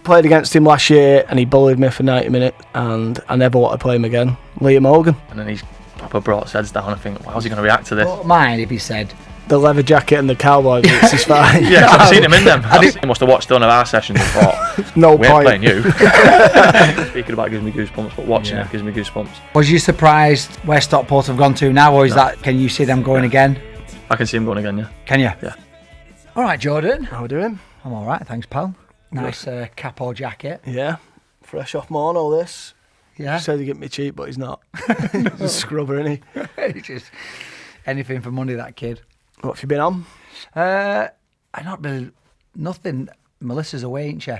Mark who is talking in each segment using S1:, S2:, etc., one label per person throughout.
S1: Played against him last year and he bullied me for 90 minutes and I never want to play him again. Liam Hogan.
S2: And then he's proper brought his heads down. I think, how's he going to react to this?
S3: Don't mind if he said
S1: the leather jacket and the cowboy boots is fine.
S2: Yeah, I've seen him in them. He must have watched one of our sessions and thought,
S1: no
S2: we
S1: point.
S2: ain't playing you. Speaking about gives me goosebumps, but watching it gives me goosebumps.
S3: Was you surprised where Stockport have gone to now, or is that, can you see them going again?
S2: I can see him going again, yeah.
S3: Can you?
S2: Yeah.
S3: All right, Jordan.
S1: How we doing?
S3: I'm all right, thanks, pal. Nice capo jacket.
S1: Yeah. Fresh off Mono, this.
S3: Yeah.
S1: He said he'd get me cheap, but he's not. He's a scrubber, isn't he?
S3: It's just anything for money, that kid.
S1: What have you been on?
S3: I not really, nothing. Melissa's away, ain't she?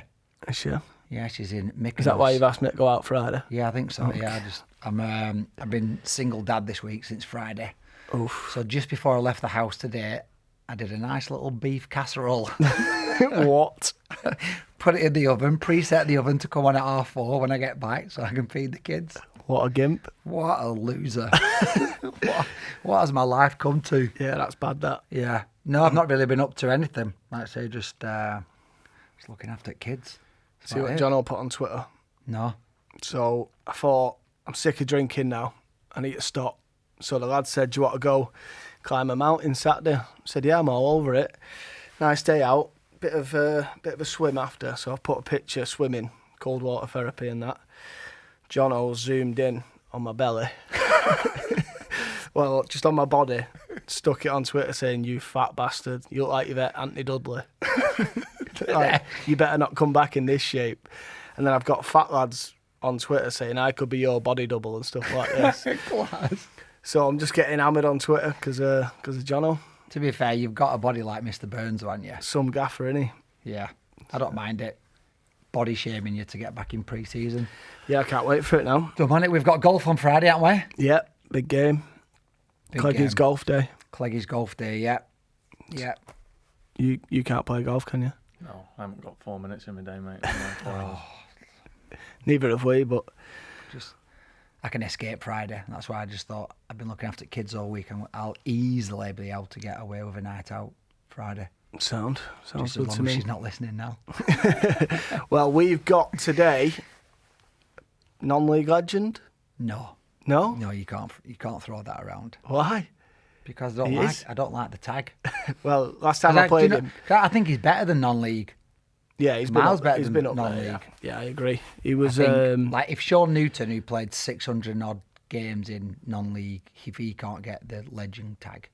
S1: Is she?
S3: Yeah, she's in Mykonos.
S1: Is that why you've asked me to go out Friday?
S3: Yeah, I think so. Okay. Yeah, I've been single dad this week since Friday.
S1: Oof.
S3: So just before I left the house today, I did a nice little beef casserole.
S1: What?
S3: Put it in the oven, preset the oven to come on at 4:30 when I get back so I can feed the kids.
S1: What a gimp.
S3: What a loser. what has my life come to?
S1: Yeah, that's bad, that.
S3: Yeah. No, I've not really been up to anything. Like I say, just looking after kids. That's
S1: See what John will put on Twitter?
S3: No.
S1: So I thought, I'm sick of drinking now. I need to stop. So the lad said, do you want to go climb a mountain Saturday? I said, yeah, I'm all over it. Nice day out. Bit of a swim after. So I've put a picture swimming, cold water therapy and that. Jono zoomed in on my belly. Well, just on my body. Stuck it on Twitter saying, you fat bastard. You look like you've ate Anthony Dudley. Like, you better not come back in this shape. And then I've got fat lads on Twitter saying I could be your body double and stuff like this.
S3: Class.
S1: So I'm just getting hammered on Twitter because of Jono.
S3: To be fair, you've got a body like Mr. Burns, haven't you?
S1: Some gaffer, innit?
S3: Yeah. I don't mind it. Body shaming you to get back in pre-season.
S1: Yeah, I can't wait for it now.
S3: Don't mind it. We've got golf on Friday, haven't we?
S1: Yeah, big game. Cleggy's golf day.
S3: Cleggy's golf day, yeah. Yeah.
S1: You can't play golf, can you?
S2: No, I haven't got 4 minutes in my day, mate.
S1: Neither have we, but
S3: just I can escape Friday. That's why I just thought I've been looking after kids all week and I'll easily be able to get away with a night out Friday.
S1: Sounds
S3: just
S1: good
S3: as
S1: to
S3: long
S1: me.
S3: as she's not listening now.
S1: Well, we've got today non-league legend.
S3: No, you can't throw that around.
S1: Why?
S3: Because I don't like the tag.
S1: Well, last time I played him,
S3: I think he's better than non-league.
S1: Yeah, he's
S3: miles
S1: been up,
S3: better
S1: he's
S3: than
S1: been up
S3: non-league.
S1: there, yeah, I agree. He was
S3: I think, like if Sean Newton, who played 600 odd games in non-league, if he can't get the legend tag,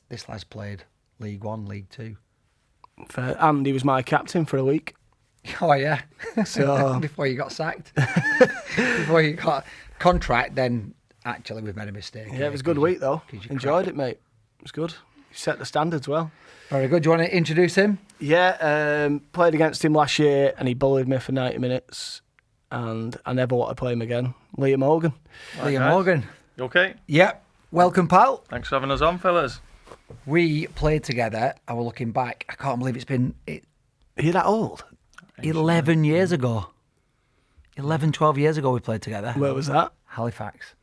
S3: this lad's played League One, League Two.
S1: Fair. And he was my captain for a week.
S3: Oh yeah.
S1: So
S3: before you got sacked, before you got contract, then actually we've made a mistake.
S1: Yeah, it was a good week though. Enjoyed it, mate. It was good. You set the standards well.
S3: Very good. Do you want to introduce him?
S1: Yeah, played against him last year and he bullied me for 90 minutes and I never want to play him again. Liam Hogan.
S3: Liam Hogan.
S2: You okay?
S3: Yep. Welcome, pal.
S2: Thanks for having us on, fellas.
S3: We played together. I was looking back. I can't believe it's been
S1: Are you that old?
S3: 11 years ago. 11, 12 years ago we played together.
S1: Where was that?
S3: Halifax.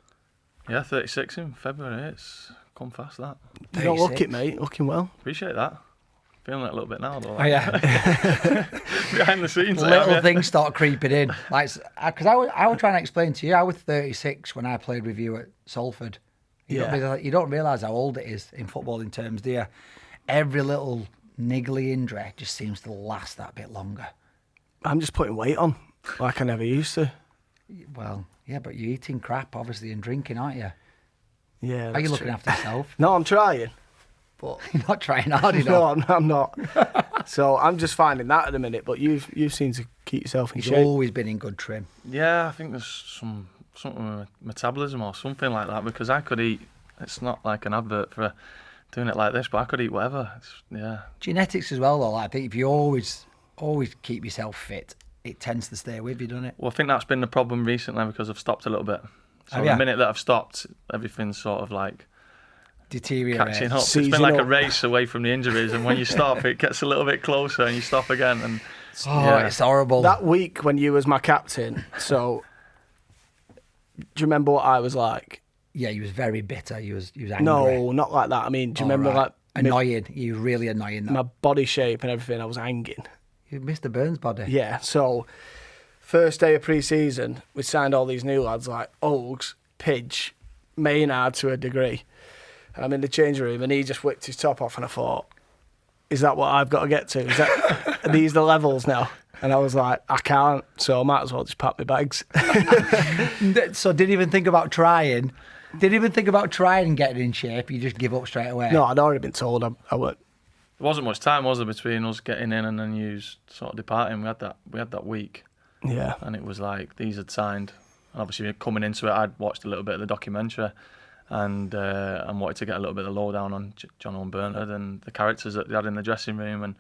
S2: Yeah, 36 in February. It's come fast, that.
S1: You don't look it, mate. Looking well.
S2: Appreciate that. Feeling it a little bit now, though.
S3: Oh, yeah.
S2: Behind the scenes.
S3: Little things start creeping in. Like, because I was trying to explain to you, I was 36 when I played with you at Salford. You don't realise how old it is in footballing terms, do you? Every little niggly injury just seems to last that bit longer.
S1: I'm just putting weight on, like I never used to.
S3: Well, yeah, but you're eating crap, obviously, and drinking, aren't you?
S1: Yeah.
S3: Are you looking after yourself?
S1: No, I'm trying. But
S3: You're not trying hard enough.
S1: No, I'm not. So I'm just finding that at the minute. But you've seemed to keep yourself in
S3: You've
S1: shape.
S3: always been in good trim.
S2: Yeah, I think there's something with metabolism or something like that, because I could eat. It's not like an advert for doing it like this, but I could eat whatever. Yeah.
S3: Genetics as well, though. I think if you always keep yourself fit, it tends to stay with you, doesn't it?
S2: Well, I think that's been the problem recently because I've stopped a little bit. So
S3: Oh,
S2: the
S3: yeah.
S2: minute that I've stopped, everything's sort of like
S3: Deteriorate.
S2: catching up.
S1: Seizing
S2: It's been like a
S1: up.
S2: race away from the injuries, and when you stop, it gets a little bit closer, and you stop again. And
S3: It's horrible.
S1: That week when you was my captain, so do you remember what I was like?
S3: Yeah, he was very bitter. He was angry.
S1: No, not like that. I mean, do you remember
S3: right.
S1: like
S3: Annoying. He was really annoying. That.
S1: my body shape and everything? I was hanging.
S3: You Mr. Burns body.
S1: Yeah, so first day of pre-season, we signed all these new lads like Ogs, Pidge, Maynard to a degree. And I'm in the changing room and he just whipped his top off and I thought, is that what I've got to get to? Are these the levels now? And I was like, I can't, so I might as well just pack my bags.
S3: So didn't even think about trying. Didn't even think about trying and getting in shape. You just give up straight away.
S1: No, I'd already been told I would.
S2: There wasn't much time, was there, between us getting in and then you sort of departing. We had that week.
S1: Yeah.
S2: And it was like these had signed. And obviously coming into it, I'd watched a little bit of the documentary and wanted to get a little bit of the lowdown on John Owen Bernard and the characters that they had in the dressing room. And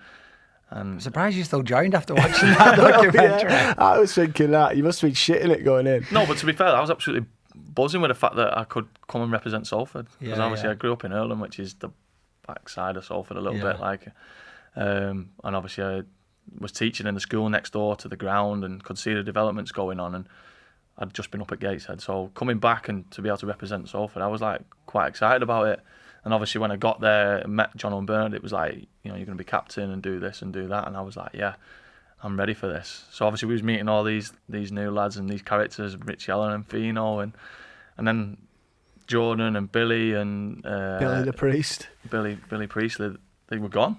S3: I'm surprised you still joined after watching that documentary.
S1: Yeah, I was thinking that. You must have been shitting it going in.
S2: No, but to be fair, I was absolutely buzzing with the fact that I could come and represent Salford. Because obviously I grew up in Oldham, which is the backside of Salford a little bit. And obviously I was teaching in the school next door to the ground and could see the developments going on. And I'd just been up at Gateshead. So coming back and to be able to represent Salford, I was like quite excited about it. And obviously when I got there and met John Owen Bernard, it was like, you're going to be captain and do this and do that. And I was like, yeah, I'm ready for this. So obviously we was meeting all these new lads and these characters, Rich Allen and Fino and then Jordan and Billy and
S1: Billy the Priest.
S2: Billy Priestley, they were gone.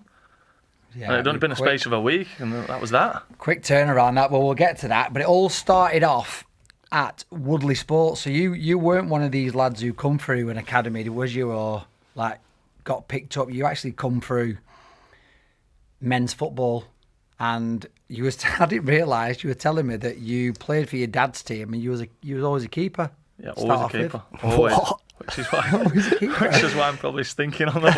S3: Yeah,
S2: And it'd only been a space of a week and that was that.
S3: Quick turnaround that, well, we'll get to that. But it all started off at Woodley Sports. So you weren't one of these lads who come through an academy, was you, or like got picked up? You actually come through men's football, and I didn't realise you were telling me that you played for your dad's team and you was always a keeper.
S2: Yeah, always a keeper. Always. Which is why I'm probably stinking on the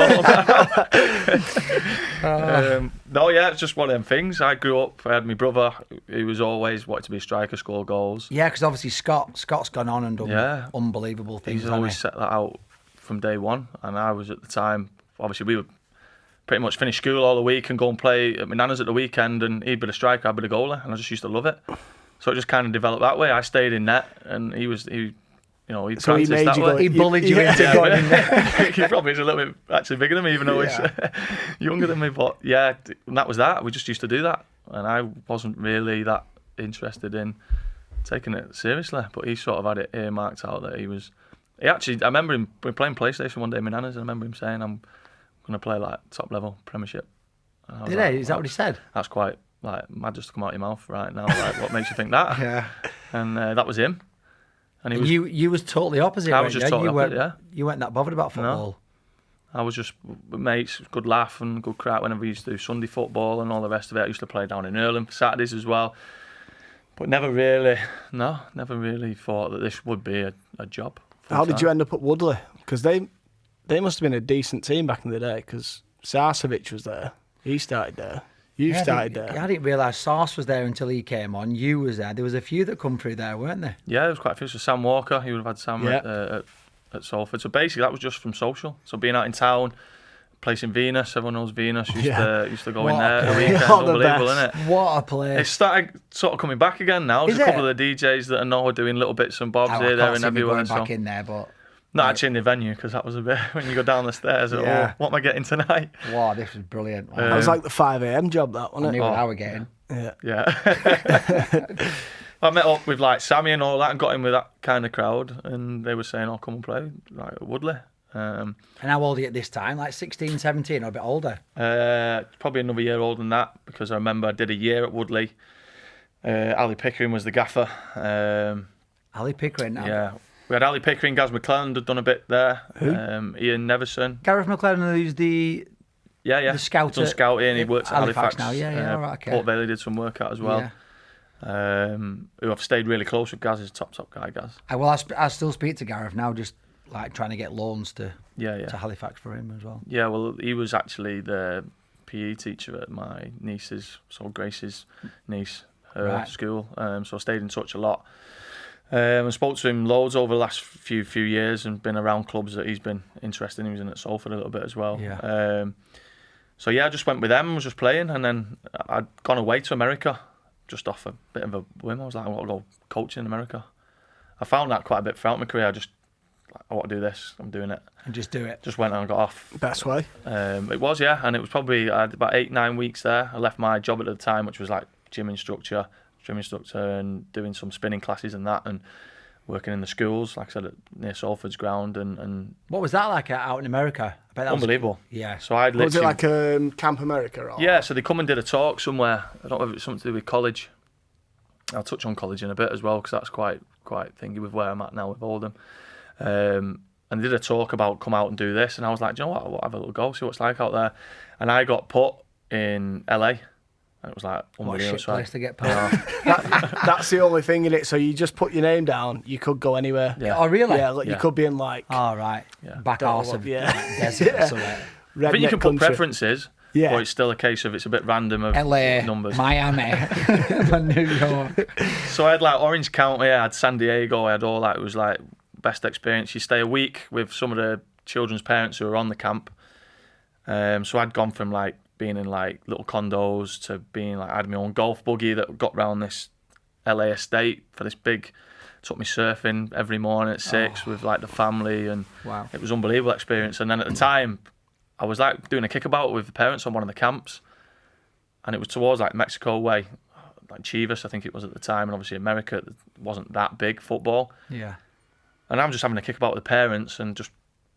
S2: ball. No, yeah, it's just one of them things. I grew up, I had my brother who was always wanted to be a striker, score goals.
S3: Yeah, because obviously Scott's gone on and done unbelievable things.
S2: He's always set that out from day one. And I was at the time, obviously we would pretty much finish school all the week and go and play at my nana's at the weekend, and he'd be the striker, I'd be the goalie, and I just used to love it. So it just kind of developed that way. I stayed in net and he
S1: so he made you go,
S3: he bullied you into going in there.
S2: He probably is a little bit actually bigger than me, even though he's younger than me. But yeah, and that was that. We just used to do that, and I wasn't really that interested in taking it seriously. But he sort of had it earmarked out that I remember him playing PlayStation one day in my nana's, and I remember him saying, "I'm going to play like top level Premiership."
S3: Did he? Is that what he said?
S2: That's quite like mad just to come out of your mouth right now. Like, what makes you think that?
S3: Yeah. And
S2: that was him. And
S3: you was totally opposite.
S2: I was just totally opposite,
S3: You weren't that bothered about football.
S2: No. I was just mates, good laugh and good crack whenever we used to do Sunday football and all the rest of it. I used to play down in Earlham for Saturdays as well. But never really thought that this would be a job.
S1: How did you end up at Woodley? Because they must have been a decent team back in the day, because Sarcevic was there. He started there. You started there.
S3: I didn't realise Sauce was there until he came on. You was there. There was a few that come through there, weren't there?
S2: Yeah, there was quite a few. So Sam Walker, he would have had Sam at Salford. So basically that was just from social. So being out in town, placing Venus, everyone knows Venus, used to go in there at the weekend. Unbelievable, isn't it?
S3: What a place.
S2: It's started sort of coming back again now. There's a couple of the DJs that I know are doing little bits and bobs here, there and everywhere.
S3: Back in there, but...
S2: Not actually in the venue, because that was a bit when you go down the stairs. What am I getting tonight?
S3: Wow, this was brilliant.
S1: That was like the 5 a.m. job, that wasn't it?
S3: I knew what I was getting.
S2: Yeah. I met up with like Sammy and all that, and got in with that kind of crowd, and they were saying, "Oh, come and play like at Woodley."
S3: And how old are you at this time? Like 16, 17, or a bit older?
S2: Probably another year older than that, because I remember I did a year at Woodley. Ali Pickering was the gaffer.
S3: Ali Pickering.
S2: Yeah. We had Ali Pickering, Gaz McClelland had done a bit there. Ian Neverson.
S3: Gareth McClelland, who's the scout.
S2: Done scouting. He worked at Halifax
S3: now. Yeah, right, okay.
S2: Port Vale, he did some work out as well. Yeah. Who I've stayed really close with. Gaz is a top guy, Gaz.
S3: I still speak to Gareth now, just like trying to get loans to Halifax for him as well.
S2: Yeah, well, he was actually the PE teacher at my niece's, so Grace's niece, her school. So I stayed in touch a lot. I spoke to him loads over the last few years and been around clubs that he's been interested in. He was in at Salford a little bit as well.
S3: Yeah.
S2: I just went with them and was just playing, and then I'd gone away to America just off a bit of a whim. I was like, I want to go coaching in America. I found that quite a bit throughout my career. I just I want to do this. I'm doing it.
S3: And just do it.
S2: Just went and got off.
S1: Best way.
S2: It was, yeah, and it was probably I had about 8-9 weeks there. I left my job at the time, which was like gym instructor, and doing some spinning classes and that, and working in the schools, like I said, near Salford's ground. And
S3: what was that like out in America? I bet that
S2: unbelievable.
S3: Yeah.
S2: So I'd literally.
S1: Was it like Camp America? Or?
S2: Yeah, so they come and did a talk somewhere. I don't know if it's something to do with college. I'll touch on college in a bit as well, because that's quite thingy with where I'm at now with Oldham. And they did a talk about come out and do this, and I was like, do you know what? I'll have a little go, see what it's like out there. And I got put in LA. And it was like,
S3: what a shit place to get put.
S1: That's the only thing in it. So you just put your name down, you could go anywhere.
S3: Yeah. Oh, really?
S1: Yeah, like you could be in like...
S3: Oh, right.
S2: Yeah.
S3: Back arse of desert or something.
S2: I think you can put preferences,
S1: but
S2: it's still a case of it's a bit random of
S3: LA,
S2: numbers.
S3: Miami, New York.
S2: So I had like Orange County, I had San Diego, I had all that. It was like best experience. You stay a week with some of the children's parents who were on the camp. So I'd gone from like being in like little condos to being like I had my own golf buggy that got round this LA estate for this big. Took me surfing every morning at 6 with like the family, and
S3: wow.
S2: It was an unbelievable experience. And then at the time, I was like doing a kickabout with the parents on one of the camps, and it was towards like Mexico way, like Chivas I think it was at the time, and obviously America wasn't that big football.
S3: Yeah.
S2: And I'm just having a kickabout with the parents and just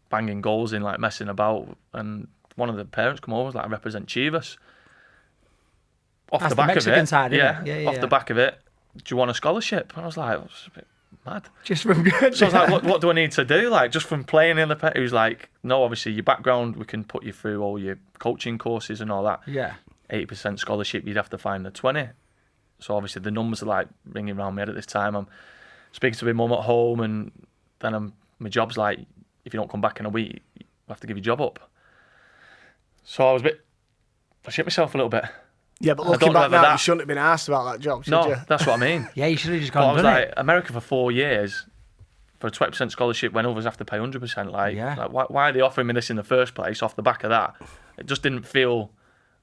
S2: banging goals in, like messing about, and one of the parents come over and was like, I represent Chivas. Off
S3: That's
S2: the back
S3: Mexican
S2: of it,
S3: side, isn't it?
S2: off the back of it, do you want a scholarship? And I was like, it's a bit mad.
S3: Just from
S2: So I was like, what do I need to do? Like, just from playing in the pet? He was like, no, obviously your background, we can put you through all your coaching courses and all that.
S3: Yeah.
S2: 80% scholarship, you'd have to find the 20. So obviously the numbers are like ringing around my head at this time. I'm speaking to my mum at home, and then my job's like, if you don't come back in a week, you have to give your job up. So I shit myself a little bit.
S1: Yeah, but looking back now, you shouldn't have been asked about that job, should you?
S2: No, that's what I mean.
S3: Yeah, you should have just
S2: But
S3: gone
S2: I was
S3: and done
S2: like,
S3: it.
S2: America for 4 years, for a 20% scholarship when others have to pay 100%. Like why are they offering me this in the first place off the back of that? It just didn't feel,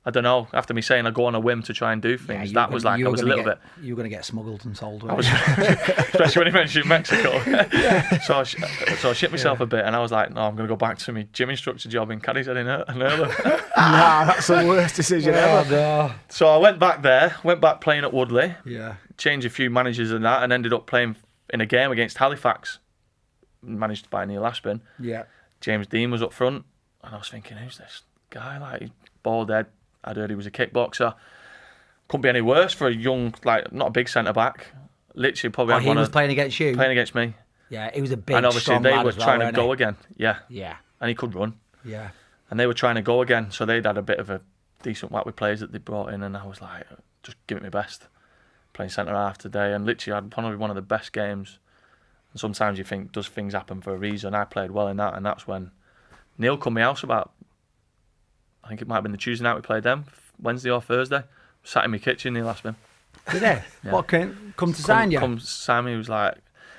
S2: I don't know, after me saying I go on a whim to try and do things, I was a little bit...
S3: You were going to get smuggled and sold.
S2: Especially when you mentioned Mexico. So I shit myself a bit, and I was like, no, I'm going to go back to my gym instructor job in Gateshead in Oldham.
S1: Nah, that's the worst decision ever.
S3: No.
S2: So I went back playing at Woodley,
S3: Yeah.
S2: changed a few managers and that, and ended up playing in a game against Halifax, managed by Neil Aspin.
S3: Yeah.
S2: James Dean was up front, and I was thinking, who's this guy? Like, he's bald head. I'd heard he was a kickboxer. Couldn't be any worse for a young, like, not a big centre back. Literally, probably.
S3: He was playing against you.
S2: Playing against me.
S3: Yeah, he was a big.
S2: And obviously
S3: strong
S2: they
S3: lad
S2: were
S3: as well,
S2: trying to
S3: weren't
S2: go
S3: he?
S2: again. Yeah.
S3: Yeah.
S2: And he could run.
S3: Yeah.
S2: And they were trying to go again, so they'd had a bit of a decent whack with players that they brought in, and I was like, just give it my best. Playing centre half today, and literally I had probably one of the best games. And sometimes you think, does things happen for a reason? I played well in that, and that's when Neil come my house about, I think it might have been the Tuesday night we played them, Wednesday or Thursday. Sat in my kitchen, Neil asked me.
S3: Did they?
S2: Yeah.
S3: What, come to sign you?
S2: Come sign me. He was like,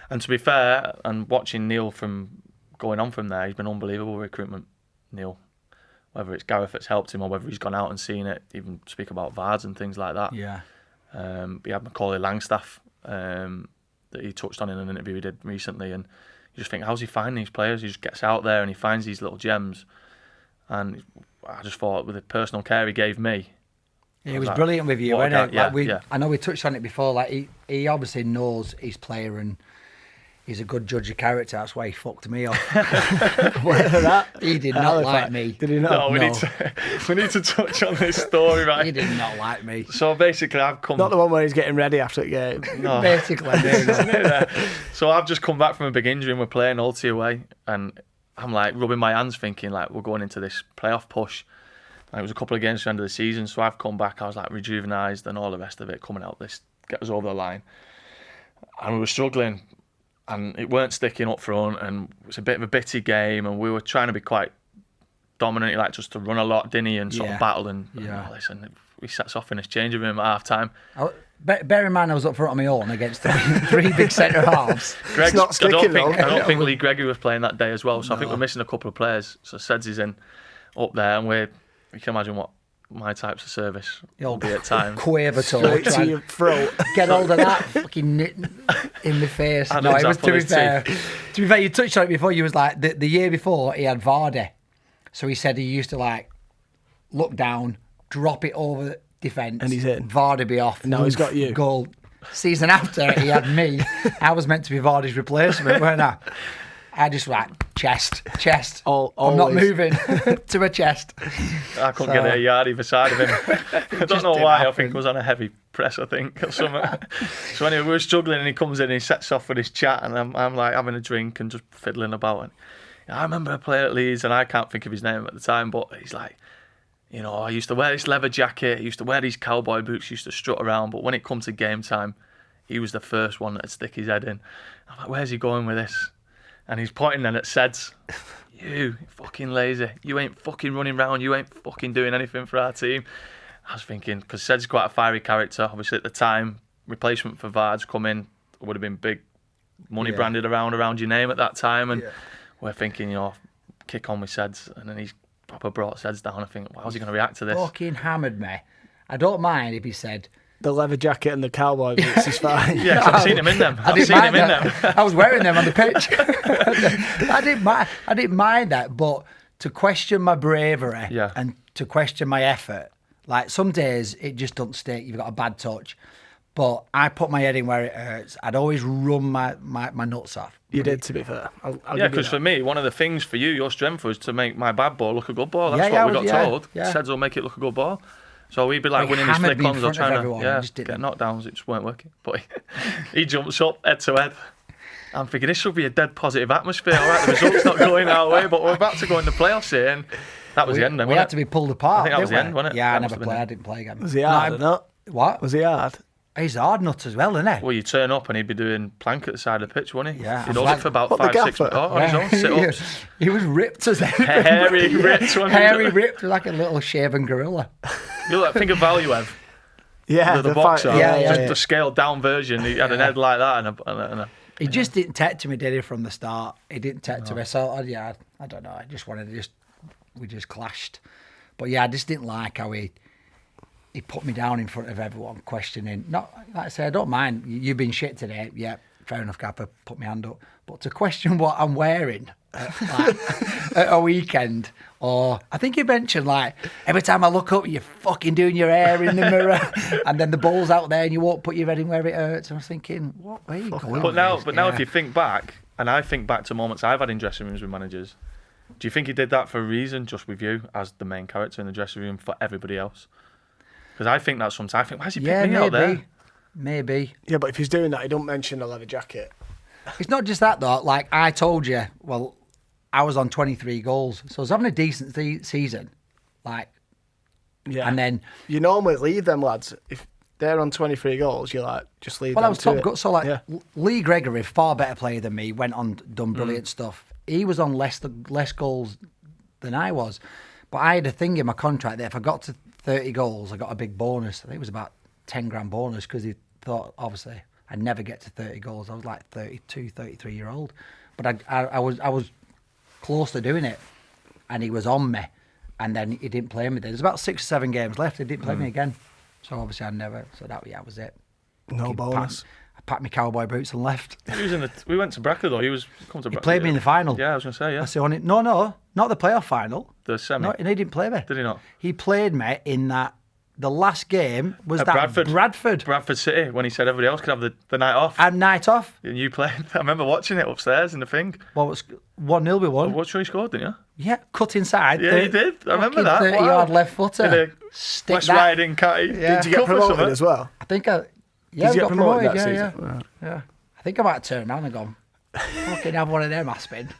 S2: and to be fair, and watching Neil from going on from there, he's been unbelievable recruitment, Neil. Whether it's Gareth that's helped him or whether he's gone out and seen it, even speak about VARs and things like that.
S3: Yeah.
S2: He had Macaulay Langstaff that he touched on in an interview he did recently, and you just think, how's he finding these players? He just gets out there and he finds these little gems. And I just thought, with the personal care he gave me,
S3: He was brilliant with you, wasn't he?
S2: Yeah.
S3: I know we touched on it before. Like he obviously knows his player and he's a good judge of character. That's why he fucked me off. He did not like me.
S1: Did he not?
S2: No, we need to touch on this story, right?
S3: He did not like me.
S2: So basically, I've come.
S1: Not the one where he's getting ready after the game.
S2: No.
S3: Basically, no.
S2: So I've just come back from a big injury and we're playing Ulti away, and I'm like rubbing my hands, thinking like we're going into this playoff push. And it was a couple of games at the end of the season, so I've come back. I was like rejuvenised and all the rest of it coming out. This get us over the line, and we were struggling. And it weren't sticking up front, and it was a bit of a bitty game, and we were trying to be quite dominant, like just to run a lot, didn't he, and sort of battle and all this. And we sat off in his changing room at half time.
S3: Bear in mind, I was up front on my own against three big centre halves.
S1: It's not sticking,
S2: I don't think Lee Gregory was playing that day as well, so I think we're missing a couple of players. So Seds is in up there, and you can imagine what my types of service will be at times.
S3: Quaver toe.
S1: Straight to your throat.
S3: Get hold of that fucking in my face.
S2: And
S3: No,
S2: his
S3: it was,
S2: apple
S3: to be
S2: his
S3: fair.
S2: teeth.
S3: To be fair, you touched on it before. You was like, the year before, he had Vardy. So he said he used to like look down, drop it over defence.
S1: And he's in.
S3: Vardy be off.
S1: Now he's got you.
S3: Goal. Season after, he had me. I was meant to be Vardy's replacement, weren't I? I just like chest. I'm not moving to a chest.
S2: I couldn't get a yard either side of him. I don't know why. I think it was on a heavy press, I think, or something. So anyway, we were struggling, and he comes in and he sets off with his chat, and I'm like having a drink and just fiddling about. And I remember a player at Leeds, and I can't think of his name at the time, but he's like, you know, I used to wear this leather jacket, I used to wear these cowboy boots, used to strut around, but when it come to game time, he was the first one that'd stick his head in. I'm like, where's he going with this? And he's pointing then at Seds. You fucking lazy. You ain't fucking running round. You ain't fucking doing anything for our team. I was thinking, because Seds is quite a fiery character. Obviously at the time, replacement for Vard's come in, would have been big money branded around your name at that time. And we're thinking, you know, kick on with Seds. And then he's proper brought Seds down. I think, how's he going to react to this?
S3: Fucking hammered me. I don't mind if he said,
S1: the leather jacket and the cowboy boots is fine.
S2: Yeah, I've seen him in them. I've seen him in them.
S3: I was wearing them on the pitch. I didn't mind that, but to question my bravery and to question my effort, like some days it just doesn't stick. You've got a bad touch. But I put my head in where it hurts. I'd always run my nuts off.
S1: You did, to be fair. I'll
S2: yeah, because for me, one of the things for you, your strength was to make my bad ball look a good ball. That's
S3: what
S2: we got told.
S3: Yeah.
S2: Seds will make it look a good ball. So we'd be like winning these flick-ons or trying to get knockdowns. It just weren't working. But he jumps up head to head. I'm thinking this should be a dead positive atmosphere. All right, the result's not going our way, but we're about to go in the playoffs here. And that was the end then,
S3: we had to be pulled apart.
S2: I think that was the end, wasn't it?
S3: Yeah, I didn't play again.
S1: Was he hard or not?
S3: What?
S1: Was he hard?
S3: He's a hard nut as well, isn't he?
S2: Well, you turn up and he'd be doing plank at the side of the pitch, wouldn't he?
S3: Yeah.
S2: He'd hold it for about 5-6 minutes. On his own, sit-ups.
S3: He was ripped as anything.
S2: Hairy, ripped.
S3: Hairy, ripped, like a little shaven gorilla.
S2: You look, think of Valuev.
S1: Yeah,
S2: the boxer.
S3: Just
S2: the scaled down version. He had an head like that and a
S3: He just didn't take to me, did he, from the start? He didn't take to me. So, I don't know. I just wanted to we just clashed. But yeah, I just didn't like how he put me down in front of everyone, questioning. Not, like I say, I don't mind. You've been shit today. Yeah, fair enough, Kappa. Put my hand up. But to question what I'm wearing at a weekend, or I think you mentioned, like, every time I look up, you're fucking doing your hair in the mirror, and then the ball's out there and you won't put your head in where it hurts. And I was thinking, what way are you going?
S2: But now if you think back, and I think back to moments I've had in dressing rooms with managers, do you think he did that for a reason, just with you as the main character in the dressing room, for everybody else? Because I think that sometimes. I think, why is he picking me out there?
S3: Maybe.
S1: Yeah, but if he's doing that, he don't mention the leather jacket.
S3: It's not just that, though. Like I told you, well, I was on 23 goals. So I was having a decent season. Like,
S1: yeah.
S3: And then...
S1: You normally leave them lads. If they're on 23 goals, you're like, just leave them.
S3: Well, I was top gut. So, like,
S1: yeah.
S3: Lee Gregory, far better player than me, went on, done brilliant stuff. He was on less goals than I was. But I had a thing in my contract that if I got to 30 goals, I got a big bonus. I think it was about 10 grand bonus because he thought, obviously, I'd never get to 30 goals. I was like 32, 33-year-old. But I was close to doing it. And he was on me. And then he didn't play me. There's about 6 or 7 games left. He didn't play me again. So obviously so that was it.
S1: No bonus.
S3: I packed my cowboy boots and left.
S2: He was we went to Brackley though. He
S3: played me in the final.
S2: Yeah, I was going to say, yeah.
S3: That's the only... No, not the playoff final.
S2: The semi.
S3: No, he didn't play me.
S2: Did he not?
S3: He played me in that... The last game was
S2: at
S3: that
S2: Bradford City, when he said everybody else could have the night off.
S3: And night off.
S2: And you played. I remember watching it upstairs in the thing.
S3: Well, it was 1-0 we won.
S2: What sure you scored, didn't you?
S3: Yeah, cut inside.
S2: Yeah, you did. I remember that.
S3: 30-yard left footer.
S2: West Riding Catty.
S1: Yeah. Did you get promoted as well?
S3: I think I...
S1: Yeah,
S3: we
S1: got promoted that season?
S3: Yeah. I think I might turn around and gone, fucking have one of them, Aspin,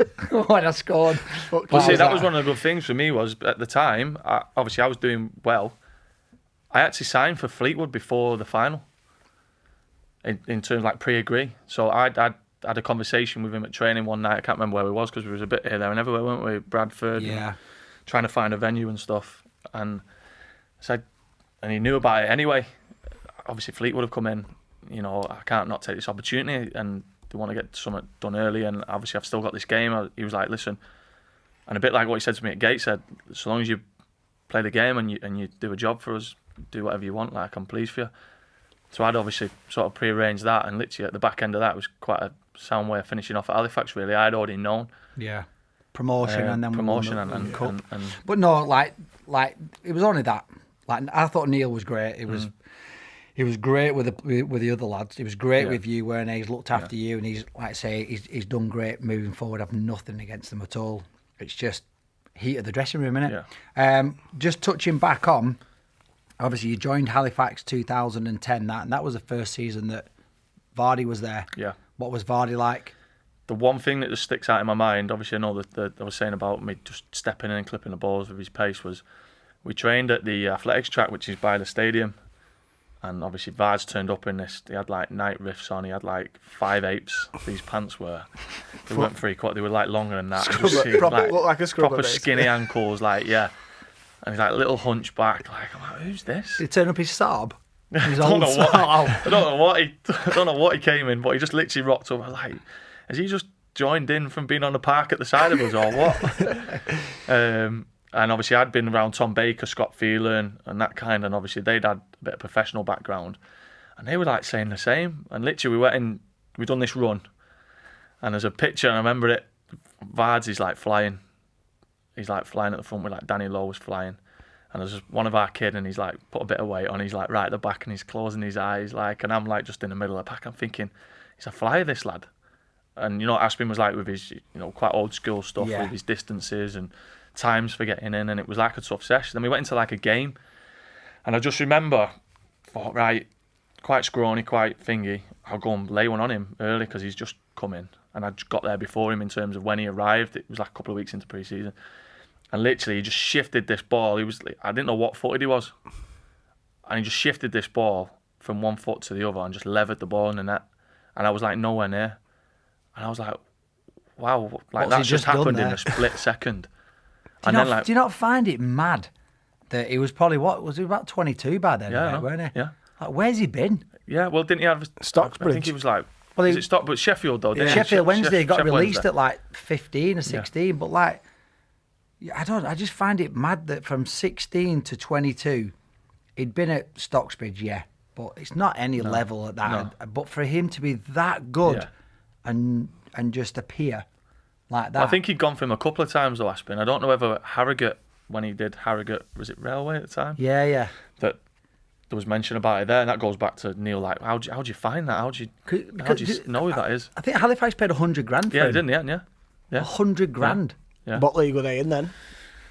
S3: when I scored.
S2: Well, see, that was one of the good things for me was, at the time, obviously I was doing well. I actually signed for Fleetwood before the final, in terms of like pre-agree. So I had a conversation with him at training one night. I can't remember where we was because we was a bit here, there and everywhere, weren't we? Bradford, trying to find a venue and stuff. And said, and he knew about it anyway. Obviously Fleetwood have come in, you know, I can't not take this opportunity, and they want to get something done early, and obviously I've still got this game. He was like, listen, and a bit like what he said to me at Gateshead, so long as you play the game and you do a job for us, do whatever you want, like I'm pleased for you. So I'd obviously sort of pre-arranged that, and literally at the back end of that was quite a sound way of finishing off at Halifax. Really, I'd already known.
S3: Yeah, promotion and then
S2: promotion
S3: and cup.
S2: And
S3: but no, like it was only that. Like I thought Neil was great. It was. He was great with the other lads. He was great with you, weren't he? He's looked after you, and he's, like I say, he's done great moving forward. I've nothing against them at all. It's just heat of the dressing room, innit?
S2: Yeah.
S3: Just touching back on, obviously you joined Halifax 2010, and that was the first season that Vardy was there.
S2: Yeah.
S3: What was Vardy like?
S2: The one thing that just sticks out in my mind, obviously I know that I was saying about me just stepping in and clipping the balls with his pace, was we trained at the athletics track, which is by the stadium. And obviously Vards turned up in this. He had like night riffs on. He had like 5/8. These pants were. They weren't 3/4. They were like longer than that.
S1: Looked like a scrubber.
S2: Proper skinny ankles, like yeah. And he's like little hunchback. Like, I'm like, who's this?
S3: Did he turn up his Saab?
S2: I don't know what he came in, but he just literally rocked up. I was like, has he just joined in from being on the park at the side of us or what? And obviously I'd been around Tom Baker, Scott Phelan and that kind, and obviously they'd had a bit of professional background, and they were like saying the same. And literally we'd done this run, and there's a picture, and I remember it, Vards is like flying. He's like flying at the front with like Danny Lowe was flying. And there's one of our kid, and he's like put a bit of weight on, he's like right at the back, and he's closing his eyes, like, and I'm like just in the middle of the pack. I'm thinking, he's a flyer, this lad. And you know what Aspin was like with his, quite old school stuff, with his distances and times for getting in, and it was like a tough session. Then we went into like a game, and I just remember, thought, right, quite scrawny, quite thingy, I'll go and lay one on him early because he's just come in, and I just got there before him in terms of when he arrived. It was like a couple of weeks into pre-season, and literally he just shifted this ball. I didn't know what footed he was, and he just shifted this ball from one foot to the other and just levered the ball in the net, and I was like nowhere near, and I was like, wow, like that's just happened in a split second.
S3: Do you not find it mad that he was probably, was he about 22 by then, weren't he?
S2: Yeah.
S3: Like, where's he been?
S2: Yeah, well, didn't he have
S1: Stockbridge?
S2: I think he was like, is it Stockbridge? Sheffield though, didn't he?
S3: Sheffield Wednesday, he got released
S2: Wednesday.
S3: at like 15 or 16, but like, I just find it mad that from 16 to 22, he'd been at Stockbridge, but it's not any level at that.
S2: No.
S3: But for him to be that good and just appear like that.
S2: Well, I think he'd gone for him a couple of times though, Aspin. I don't know whether Harrogate, when he did Harrogate, was it Railway at the time?
S3: Yeah.
S2: That there was mention about it there, and that goes back to Neil. Like, how do you find that? How do you know who that is?
S3: I think Halifax paid 100 grand for him.
S2: Yeah, he didn't. Yeah.
S3: 100 grand.
S2: Yeah.
S1: What league were they in then?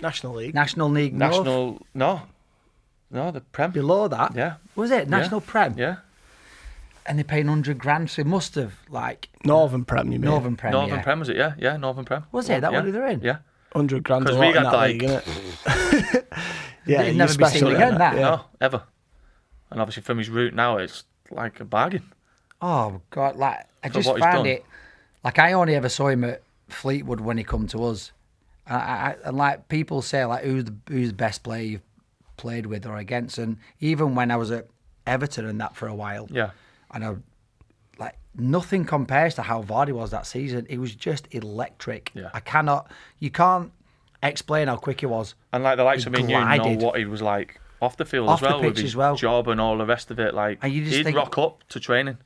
S1: National League.
S3: National League.
S2: No, the Prem.
S3: Below that.
S2: Yeah.
S3: Was it National Prem?
S2: Yeah.
S3: And they're paying 100 grand, so it must have like
S1: Northern Prem. You mean
S3: Northern Prem?
S2: Northern Prem was it? Yeah, Northern Prem.
S3: Was it that what they're in?
S2: Yeah.
S1: 100 grand.
S2: Because we got
S1: that
S2: like,
S1: league, innit? Yeah,
S3: it'd never be seen again. That.
S1: Yeah.
S2: No, ever. And obviously from his route now, it's like a bargain.
S3: Oh God! Like I
S2: For
S3: just
S2: what he's
S3: found
S2: done.
S3: it. Like I only ever saw him at Fleetwood when he come to us, and like people say, like who's the best player you've played with or against, and even when I was at Everton and that for a while, and I like nothing compares to how Vardy was that season. It was just electric.
S2: Yeah.
S3: You can't explain how quick he was.
S2: And like the likes of me, you know
S3: glided.
S2: what he was like off the field
S3: Off
S2: as
S3: the
S2: well,
S3: pitch
S2: with his
S3: as well.
S2: job and all the rest of it. Like
S3: And you just
S2: he'd
S3: think-
S2: rock up to training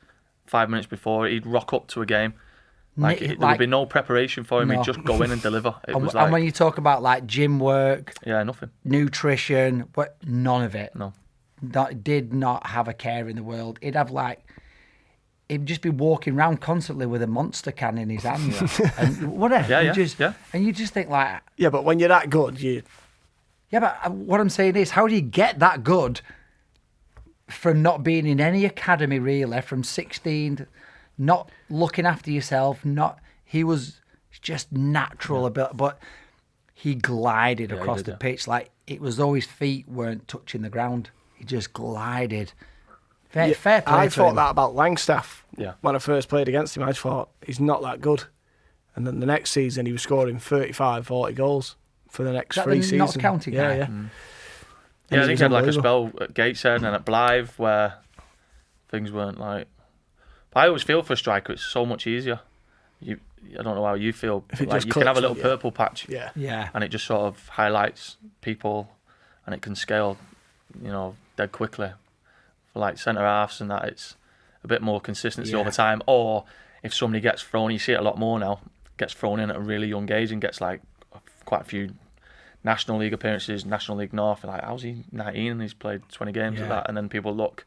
S2: 5 minutes before. He'd rock up to a game. Like there would be no preparation for him.
S3: No.
S2: He'd just go in and deliver. It was
S3: And
S2: like
S3: when you talk about like gym work,
S2: nothing.
S3: nutrition, but none of it.
S2: No.
S3: Did not have a care in the world. He'd just be walking around constantly with a monster can in his hand. And whatever. And you just think like...
S1: Yeah, but when you're that good, you...
S3: Yeah, but what I'm saying is, how do you get that good from not being in any academy, really, from 16, not looking after yourself, he was just natural a bit, but he glided across the pitch like it was though his feet weren't touching the ground. He just glided. Fair play
S1: I
S3: to
S1: thought
S3: him.
S1: that about Langstaff.
S2: Yeah.
S1: When I first played against him, I thought he's not that good. And then the next season, he was scoring 35, 40 goals for the next 3 seasons.
S3: Notts County guy?
S1: Yeah.
S2: Yeah, I think he had like a spell at Gateshead and at Blythe where things weren't like... But I always feel for a striker, it's so much easier. I don't know how you feel.
S1: If it
S2: like
S1: just
S2: you can have a
S1: clicks,
S2: little purple patch.
S1: Yeah.
S2: And it just sort of highlights people and it can scale, dead quickly. for like centre halves and that, it's a bit more consistency over time. Or if somebody gets thrown, you see it a lot more now, gets thrown in at a really young age and gets like quite a few National League appearances, National League North, and like, how's he 19 and he's played 20 games of that? And then people look.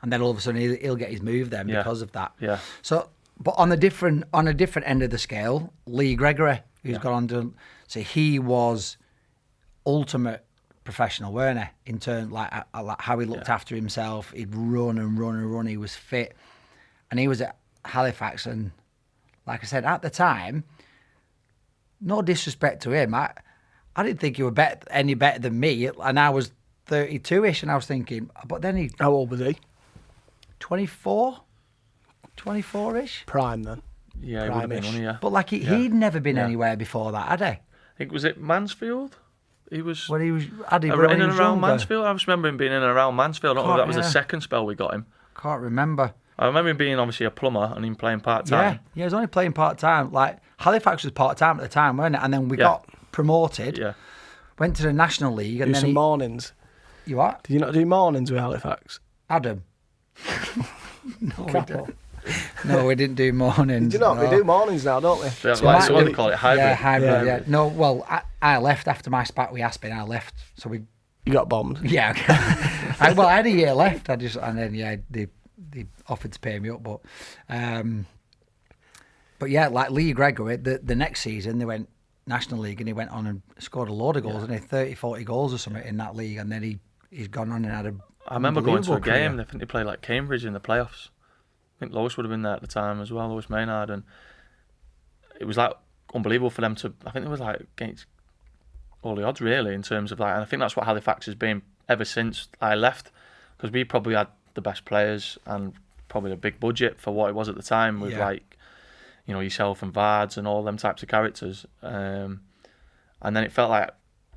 S2: And
S3: then all of a sudden he'll get his move then because of that.
S2: Yeah.
S3: So, but on a different end of the scale, Lee Gregory, who's gone on to, so he was ultimate professional, weren't he? In terms like how he looked after himself, he'd run and run and run. He was fit, and he was at Halifax. And like I said at the time, no disrespect to him, I didn't think he was any better than me, and I was 32ish, and I was thinking, but then he.
S1: How old was he?
S3: 24-ish.
S1: Prime then.
S2: Yeah, he would have been on, yeah.
S3: But like he'd never been anywhere before that, had he?
S2: I think, was it Mansfield? He was.
S3: When he was
S2: in and around Mansfield. I just remember him being in and around Mansfield. I don't know if that was the second spell we got him.
S3: Can't remember.
S2: I remember him being obviously a plumber and him playing part time.
S3: Yeah, he was only playing part time. Like Halifax was part time at the time, weren't it? And then we got promoted.
S2: Yeah.
S3: Went to the National League and
S1: do some mornings.
S3: You what?
S1: Did you not do mornings with Halifax?
S3: Adam. No, we didn't. No, we didn't do mornings.
S1: Did you not?
S3: No.
S1: We do mornings now, don't we?
S2: So what they call it, hybrid.
S3: Yeah, hybrid. Yeah. No, well, I left after my spat with Aspin. I left, so we.
S1: You got bombed.
S3: Yeah. I had a year left. They offered to pay me up, but yeah, like Lee Gregory, the next season they went National League and he went on and scored a load of goals, and he 30, 40 goals or something in that league, and then he's gone on and had a.
S2: I remember going to a game. I think they played like Cambridge in the playoffs. I think Lois would have been there at the time as well, Lois Maynard, and it was like unbelievable for them to. I think it was like against all the odds really in terms of like, and I think that's what Halifax has been ever since I left, because we probably had the best players and probably a big budget for what it was at the time with like, you know, yourself and Vards and all them types of characters, and then it felt like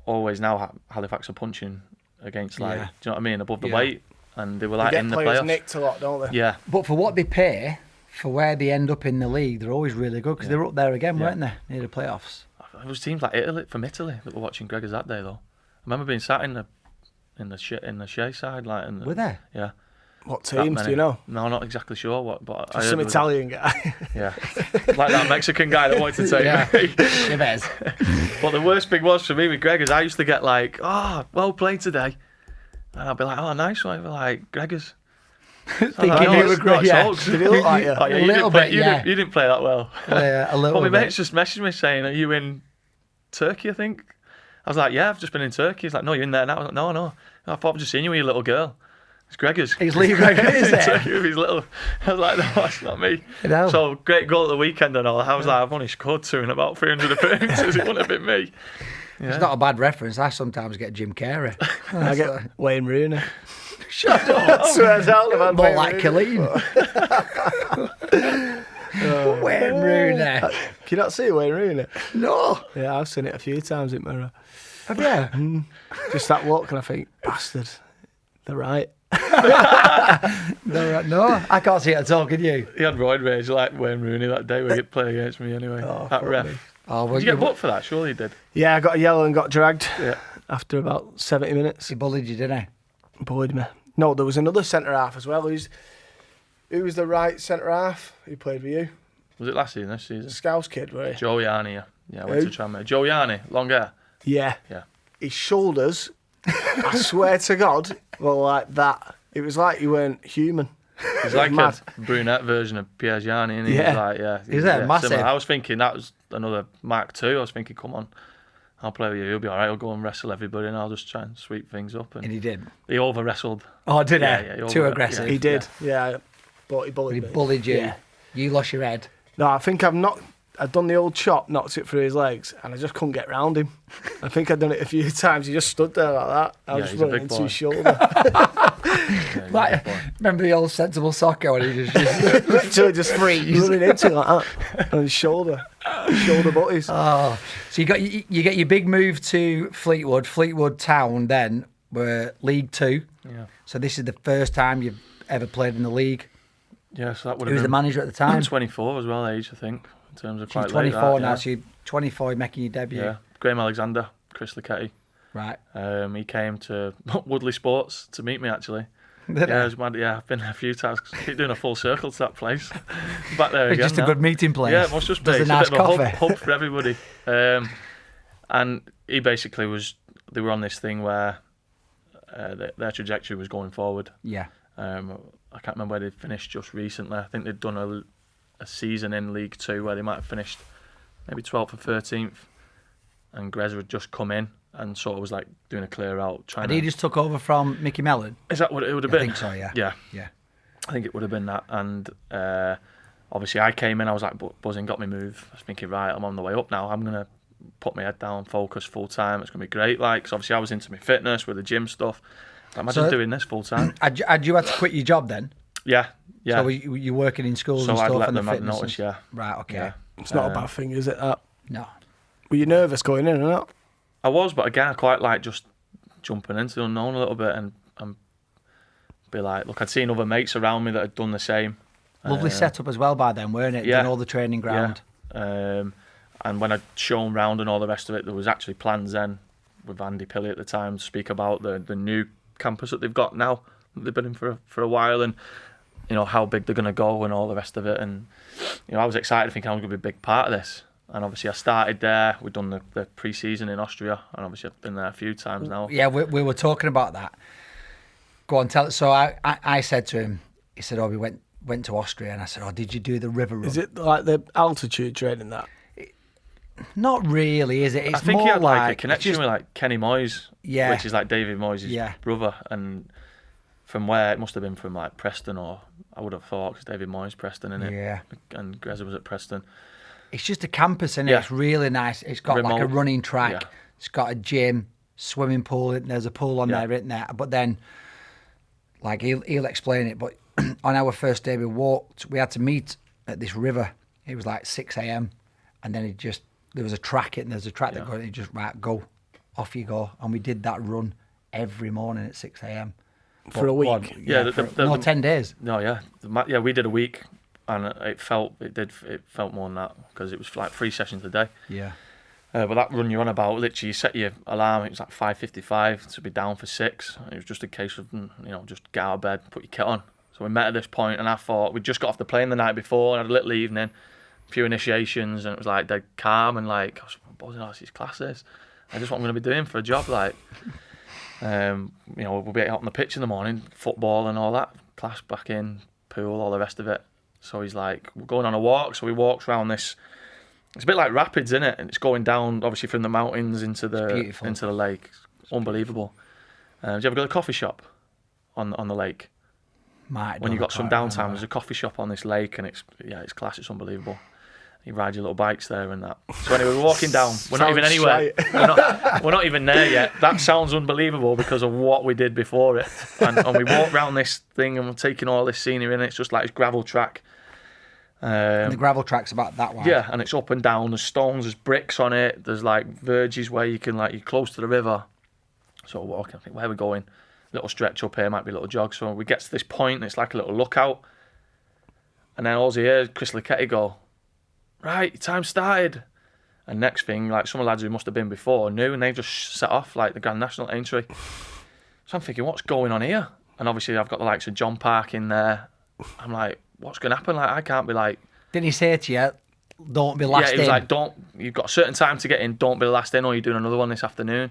S2: always now Halifax are punching against like, do you know what I mean, above the weight, and they were like in the playoffs. They get players
S1: nicked a lot, don't they?
S2: Yeah.
S3: But for what they pay, for where they end up in the league, they're always really good, because they were up there again, weren't they, near the playoffs?
S2: There was teams like Italy that were watching Gregors that day though. I remember being sat in the Shea side, like.
S3: Were there?
S2: Yeah.
S1: What teams do you know?
S2: No, not exactly sure what, but
S1: just some Italian guy.
S2: Yeah, like that Mexican guy that wanted to take me.
S3: Chavez.
S2: But the worst thing was for me with Greg is I used to get like, well played today, and I'd be like, nice one, like Gregors.
S3: Thinking you were great.
S1: Did he look like you?
S2: Oh, yeah, you didn't play that well.
S3: Yeah, a little
S2: bit.
S3: My
S2: mates just messaged me saying, "Are you in Turkey?" I think. I was like, "Yeah, I've just been in Turkey." He's like, "No, you're in there now." I was like, "No. I thought I've just seen you with your little girl." It's Gregors.
S3: He's Lee Gregor, is it?
S2: With his little. I was like, "No, that's not me."
S3: No.
S2: So great goal at the weekend and all. I was like, "I've only scored 2 in about 300 appearances. It wouldn't have been me." Yeah.
S3: It's not a bad reference. I sometimes get Jim Carrey.
S1: I get Wayne Rooney.
S3: Shut up.
S1: I swear down about
S3: more like Colleen. Wayne Rooney.
S1: Can you not see Wayne Rooney?
S3: No.
S1: Yeah, I've seen it a few times in Mirror.
S3: Have you?
S1: Just that look, and I think, bastard, they're right.
S3: No, I can't see it at all, can you?
S2: He had roid rage like Wayne Rooney that day where he played against me anyway. That ref.
S3: Oh, well,
S2: did you get booked for that? Surely you did.
S1: Yeah, I got a yellow and got dragged.
S2: Yeah.
S1: After about 70 minutes.
S3: He bullied you, didn't he?
S1: Bullied me. No, there was another centre half as well. Who was the right centre half who played with you?
S2: Was it last season, this season?
S1: Scouse kid, were he?
S2: Joe Yarni, yeah. I went to Tranmere. Joe Yarni, long hair.
S1: Yeah.
S2: Yeah.
S1: His shoulders, I swear to God, were like that. It was like you weren't human.
S2: He's like a brunette version of Pierre Yarni, and
S1: yeah.
S2: He's like,
S3: Is that massive?
S2: Similar. I was thinking that was another Mark II. I was thinking, come on, I'll play with you. You'll be all right. I'll go and wrestle everybody, and I'll just try and sweep things up. And
S3: he did.
S2: He over wrestled.
S3: Oh, did he?
S2: Yeah,
S3: too aggressive.
S1: Yeah. He did. Yeah. But he bullied me.
S3: He bullied you.
S1: Yeah.
S3: You lost your head.
S1: No, I think I'd done the old chop, knocked it through his legs, and I just couldn't get round him. I think I'd done it a few times. He just stood there like that. I was just running into his shoulder.
S3: Like, remember the old sensible soccer when he just
S1: literally just freeze running into it like that on his shoulder butties.
S3: Oh, so you get your big move to Fleetwood Town. Then were League Two.
S2: Yeah.
S3: So this is the first time you've ever played in the league.
S2: Yeah, so that would have been.
S3: Who was the manager at the time?
S2: 24 as well, age I think, in terms of quite
S3: 24
S2: late.
S3: now, so you're 24 making your debut.
S2: Yeah, Graham Alexander, Chris Luchetti.
S3: Right.
S2: He came to Woodley Sports to meet me actually. Yeah, it was mad. Yeah, I've been there a few times. Keep doing a full circle to that place. Back there again.
S3: It's just a good meeting place.
S2: Yeah, it must just be.
S3: Does
S2: It's
S3: a nice
S2: bit of a
S3: coffee.
S2: hub for everybody. And he basically was. They were on this thing where their trajectory was going forward.
S3: Yeah.
S2: I can't remember where they finished just recently. I think they'd done a season in League Two where they might have finished maybe 12th or 13th, and Gregory had just come in and sort of was like doing a clear out.
S3: And he just took over from Mickey Mellon?
S2: Is that what it would have been?
S3: I think so, yeah.
S2: Yeah. I think it would have been that. And obviously I came in, I was like buzzing, got me move. I was thinking, right, I'm on the way up now. I'm going to put my head down, focus full time. It's going to be great. Like, 'cause obviously I was into my fitness with the gym stuff. Imagine doing this full time.
S3: Had you had to quit your job then?
S2: Yeah.
S3: So were you working in schools and stuff?
S2: So I'd let
S3: and
S2: them
S3: the
S2: have
S3: fitness
S2: notice,
S3: and...
S2: yeah.
S3: Right, okay.
S2: Yeah.
S1: It's not a bad thing, is it? That?
S3: No.
S1: Were you nervous going in or not?
S2: I was, but again, I quite like just jumping into the unknown a little bit and be like, look, I'd seen other mates around me that had done the same.
S3: Lovely setup as well by then, weren't it?
S2: Yeah.
S3: Done all the training ground.
S2: Yeah. And when I'd shown round and all the rest of it, there was actually plans then with Andy Pilley at the time to speak about the new campus that they've got now. They've been in for a while, and you know how big they're going to go and all the rest of it. And you know, I was excited, thinking I was going to be a big part of this. And obviously, I started there. We'd done the pre-season in Austria, and obviously I've been there a few times now.
S3: Yeah, we were talking about that. Go on, tell it. So I said to him, he said, "Oh, we went to Austria," and I said, "Oh, did you do the river run?"
S1: Is it like the altitude training that?
S3: Not really, is it? It's
S2: I think
S3: more
S2: he had like a
S3: like
S2: connection with like Kenny Moyes,
S3: Yeah.
S2: which is like David Moyes' brother, and from where it must have been from like Preston, or I would have thought, because David Moyes Preston, innit?
S3: Yeah.
S2: And Greza was at Preston.
S3: It's just a campus, isn't it?
S2: Yeah.
S3: It's really nice. It's got like a
S2: Remote.
S3: running track.
S2: Yeah.
S3: It's got a gym, swimming pool. There's a pool on there, isn't there? But then, like he'll explain it. But on our first day, we had to meet at this river. It was like 6 a.m. And then there was a track, and there's a track that goes, and just, right, go, off you go. And we did that run every morning at 6 a.m.
S1: For a week?
S2: Yeah,
S3: 10 days.
S2: No, yeah, we did a week, and it felt more than that, because it was like 3 sessions a day.
S3: Yeah.
S2: But that run you're on about, literally, you set your alarm. It was like 5:55 to be down for 6. It was just a case of just get out of bed, put your kit on. So we met at this point, and I thought we'd just got off the plane the night before, and had a little evening, a few initiations, and it was like dead calm, and like I was buzzing out these classes. I just what I'm going to be doing for a job, like. We'll be out on the pitch in the morning, football and all that, class back in, pool, all the rest of it. So he's like, we're going on a walk. So we walked around this. It's a bit like rapids, isn't it? And it's going down, obviously, from the mountains into the lake. It's unbelievable. Did you ever go to the coffee shop on the lake? When you got some downtime, there's a coffee shop on this lake, and it's class. It's unbelievable. You ride your little bikes there and that. So anyway, we're walking down. We're not even anywhere. We're not even there yet. That sounds unbelievable because of what we did before it. And we walk around this thing, and we're taking all this scenery, and it's just like this gravel track.
S3: And the gravel track's about that wide.
S2: Yeah, and it's up and down. There's stones, there's bricks on it. There's like verges where you can you're close to the river. So we're walking. I think, where are we going? Little stretch up here, might be a little jog. So we get to this point, and it's like a little lookout. And then all you hear is Chris Lucchetti go, right, your time started. And next thing, like some of the lads who must have been before knew, and they just set off like the Grand National entry. So I'm thinking, what's going on here? And obviously I've got the likes of John Park in there. I'm like, what's going to happen? Like, I can't be like...
S3: Didn't he say to you, don't be last in?
S2: Yeah, he was like, you've got a certain time to get in, don't be the last in, or you're doing another one this afternoon.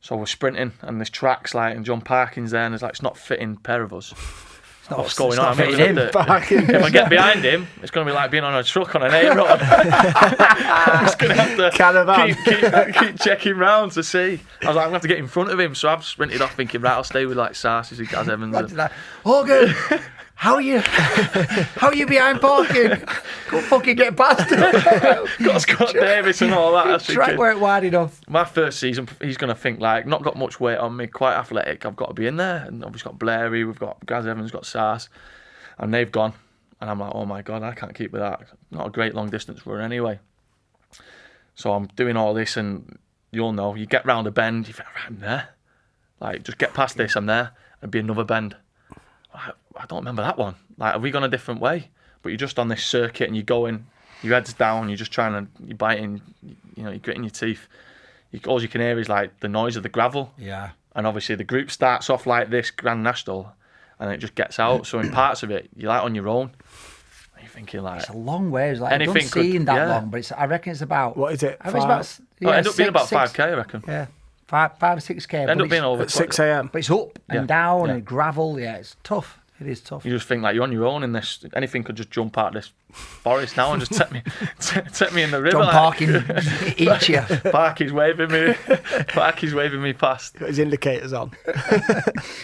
S2: So we're sprinting, and there's tracks like, and John Parkin's there, and it's like, it's not fitting pair of us. What's going on? If I get behind him, it's going to be like being on a truck on an A road. I'm just going to have to keep checking round to see. I was like, I'm going to have to get in front of him, so I've sprinted off thinking, right, I'll stay with like Sarsis and Gaz Evans.
S3: Hogan, how are you behind Parkin? Go fucking get past him.
S2: Got Scott Davis and all that.
S3: Track weren't wide enough.
S2: My first season, he's going to think like, not got much weight on me, quite athletic, I've got to be in there. And obviously got Blairy, we've got Gaz Evans, got Sars, and they've gone. And I'm like, oh my God, I can't keep with that. Not a great long distance run anyway. So I'm doing all this, and you'll know, you get round a bend, you think, right, I'm there. Like, just get past this, I'm there. And be another bend. I don't remember that one. Like, have we gone a different way? But you're just on this circuit, and you're going, your head's down, you're just you're biting, you're gritting your teeth. All you can hear is like the noise of the gravel.
S3: Yeah.
S2: And obviously the group starts off like this Grand National, and it just gets out. So in parts of it, you're like on your own. And you're thinking like
S3: it's a long way. It's like I don't
S2: anything
S3: see
S2: could-
S3: that
S2: yeah.
S3: long, but I reckon it's about.
S1: What is it?
S3: I think it's about.
S2: it ended up being about
S3: 6,
S2: 5k, I reckon.
S3: Yeah, 5 or 6k.
S2: End up being over
S1: At 6 a.m.
S3: But it's up
S2: Yeah.
S3: and down
S2: Yeah.
S3: and gravel. Yeah, it's tough. It is tough.
S2: You just think like you're on your own in this. Anything could just jump out of this forest now and just take me in the river.
S3: John
S2: like.
S3: Parkin eats you.
S2: Parky's waving me. Parky's waving me past.
S1: Got his indicators on.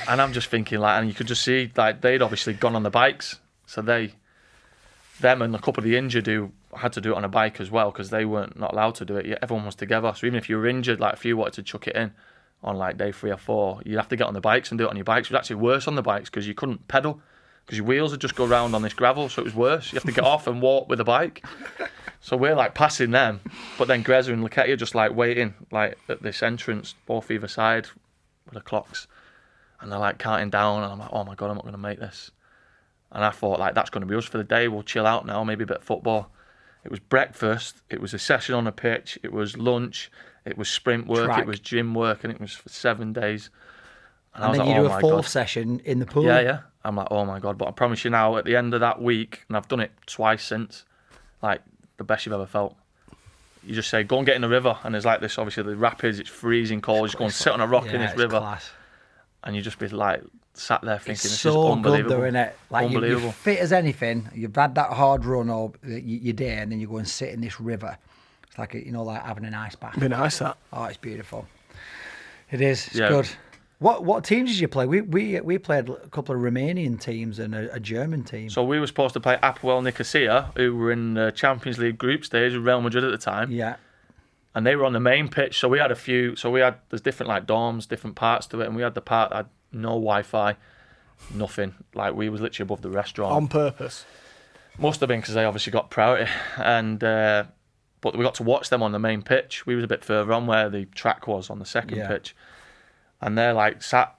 S2: And I'm just thinking like, and you could just see like they'd obviously gone on the bikes, so them and a couple of the injured who had to do it on a bike as well because they weren't not allowed to do it. Yeah, everyone was together. So even if you were injured, like if you wanted to chuck it in on like day 3 or 4, you'd have to get on the bikes and do it on your bikes. It was actually worse on the bikes because you couldn't pedal because your wheels would just go round on this gravel, so it was worse. You have to get off and walk with a bike. So we're like passing them, but then Greza and Laketia are just like waiting like at this entrance, both either side with the clocks, and they're like counting down, and I'm like, oh my god, I'm not going to make this. And I thought like that's going to be us for the day. We'll chill out now, maybe a bit of football. It was breakfast, it was a session on the pitch, it was lunch, it was sprint work,
S3: Track.
S2: it was gym work, and it was for 7 days. And I
S3: And
S2: was
S3: then
S2: like,
S3: you do
S2: oh
S3: a
S2: my
S3: 4th
S2: god.
S3: session in the pool.
S2: Yeah. I'm like, oh my god. But I promise you now, at the end of that week, and I've done it twice since, like the best you've ever felt. You just say, go and get in the river, and there's like this, obviously the rapids, it's freezing cold. Just go and sit on a rock in this
S3: it's
S2: river,
S3: class.
S2: and you just be like sat there thinking,
S3: It's
S2: this is
S3: so good
S2: unbelievable.
S3: though, isn't it? Like you're
S2: Unbelievable.
S3: fit as anything. You've had that hard run or your day, and then you go and sit in this river. It's like like having an ice bath.
S1: Be nice that.
S3: Oh, it's beautiful. It is. It's
S2: Yeah.
S3: good. What teams did you play? We played a couple of Romanian teams and a German team.
S2: So we were supposed to play Apoel Nicosia, who were in the Champions League group stage with Real Madrid at the time.
S3: Yeah.
S2: And they were on the main pitch, so we had a few. So there's different like dorms, different parts to it, and we had the part that had no Wi-Fi, nothing. Like we was literally above the restaurant.
S1: On purpose.
S2: Must have been because they obviously got priority, and but we got to watch them on the main pitch. We was a bit further on where the track was on the second
S3: Yeah.
S2: pitch, and they're like sat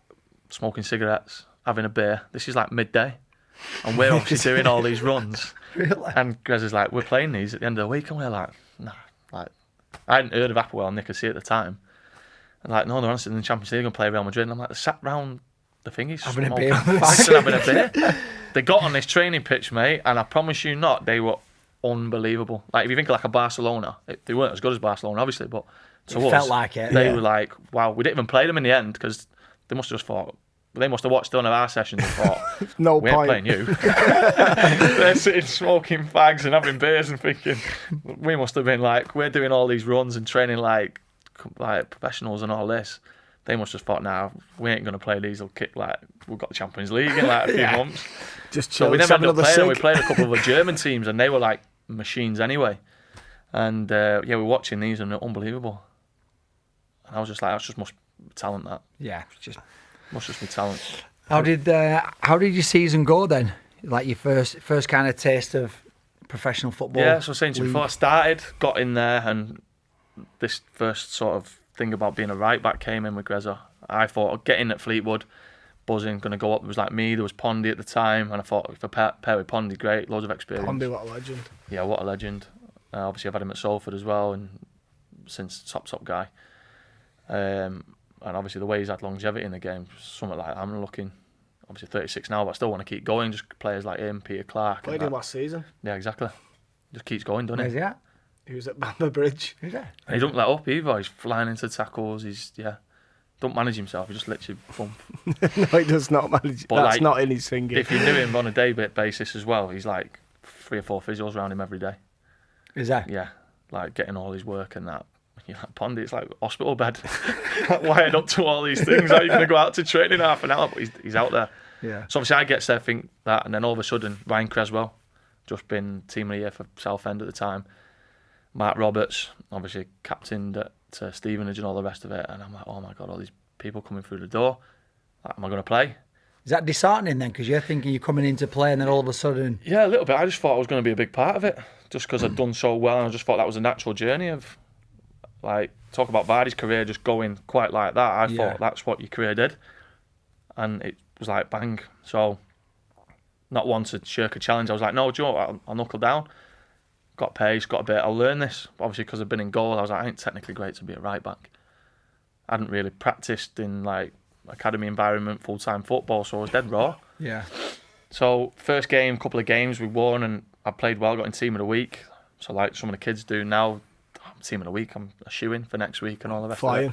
S2: smoking cigarettes, having a beer. This is like midday, and we're obviously doing all these runs.
S3: Really?
S2: And Grez is like, we're playing these at the end of the week, and we're like, nah, like I hadn't heard of Apoel Nicosia at the time. And like, no, they're honestly in the Champions League and play Real Madrid. And I'm like, they sat round the thingies,
S3: Having a
S2: smoking
S3: beer.
S2: fags and having a beer. They got on this training pitch, mate, and I promise you not, they were unbelievable. Like if you think of like a Barcelona, they weren't as good as Barcelona, obviously, but to
S3: It
S2: us,
S3: felt like it.
S2: They
S3: Yeah.
S2: were like, wow, we didn't even play them in the end because they must have just thought. They must have watched one of our sessions and thought,
S1: No
S2: we ain't
S1: point.
S2: playing you. They're sitting smoking fags and having beers and thinking, we must have been like, we're doing all these runs and training like professionals and all this. They must have thought, nah, we ain't going to play these. We'll kick like, we've got the Champions League in like a few
S1: Yeah.
S2: months.
S1: Just
S2: So
S1: chill.
S2: we never
S1: have
S2: ended up
S1: another
S2: playing them. We
S1: cig.
S2: played a couple of the German teams and they were like machines anyway. And yeah, we're watching these and they're unbelievable. And I was just like, that's just must be talent that.
S3: Yeah. Just
S2: Must just be talent.
S3: how did your season go then? Like your first kind of taste of professional football?
S2: Yeah, so I was saying to you
S3: league?
S2: before I started, got in there, and this first sort of thing about being a right back came in with Greza. I thought I'd get in at Fleetwood, buzzing, going to go up. There was like me, there was Pondy at the time, and I thought if I pair with Pondy, great, loads of experience.
S1: Pondy, what a legend.
S2: Yeah, what a legend. Obviously, I've had him at Salford as well, and since top guy. And obviously, the way he's had longevity in the game, something like I'm looking. Obviously, 36 now, but I still want to keep going. Just players like him, Peter Clark.
S1: Played him last season.
S2: Yeah, exactly. Just keeps going, doesn't
S3: Where's
S2: he?
S3: he at?
S1: He was at Bamber Bridge.
S3: Who's that?
S2: And he don't let up either. He's flying into tackles. He's don't manage himself. He just literally bump.
S1: No, he does not manage.
S2: But,
S1: That's
S2: like,
S1: not in his singing.
S2: If you knew him on a day basis as well, he's like 3 or 4 physios around him every day.
S3: Is that?
S2: Yeah, like getting all his work and that. You're like, Pondy, it's like hospital bed. Wired up to all these things. How are you going to go out to train in half an hour? But he's out there.
S3: Yeah.
S2: So obviously I get there, think that, and then all of a sudden Ryan Creswell, just been team of the year for Southend at the time. Mark Roberts, obviously captained at Stevenage and all the rest of it. And I'm like, oh my God, all these people coming through the door. Like, am I going to play?
S3: Is that disheartening then? Because you're thinking you're coming into play and then all of a sudden...
S2: Yeah, a little bit. I just thought I was going to be a big part of it, just because I'd done so well, and I just thought that was a natural journey of, like, talk about Vardy's career just going quite like that. I thought that's what your career did, and it was like bang. So, not one to shirk a challenge. I was like, no, do you know what? I'll knuckle down. Got pace, got a bit. I'll learn this. Obviously, because I've been in goal, I was like, I ain't technically great to be a right back. I hadn't really practiced in like academy environment, full time football, so I was dead raw.
S3: Yeah.
S2: So first game, couple of games we won, and I played well, got in team of the week. So like some of the kids do now, I'm team of the week, I'm a shoe-in for next week and all the rest of it.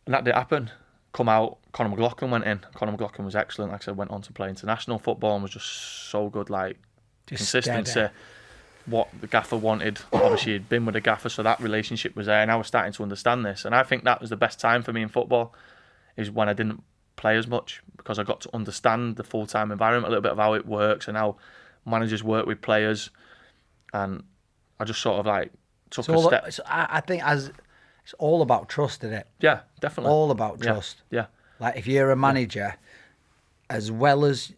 S2: And that didn't happen. Come out, Conor McLaughlin went in. Conor McLaughlin was excellent. Like I said, went on to play international football and was just so good. Like just consistency, steady. What the gaffer wanted. Obviously, he'd been with the gaffer, so that relationship was there. And I was starting to understand this. And I think that was the best time for me in football, is when I didn't play as much, because I got to understand the full-time environment, a little bit of how it works and how managers work with players. And I just sort of like took a step.
S3: I think it's all about trust, isn't it?
S2: Yeah, definitely.
S3: All about trust.
S2: Yeah.
S3: Like if you're a manager, as well as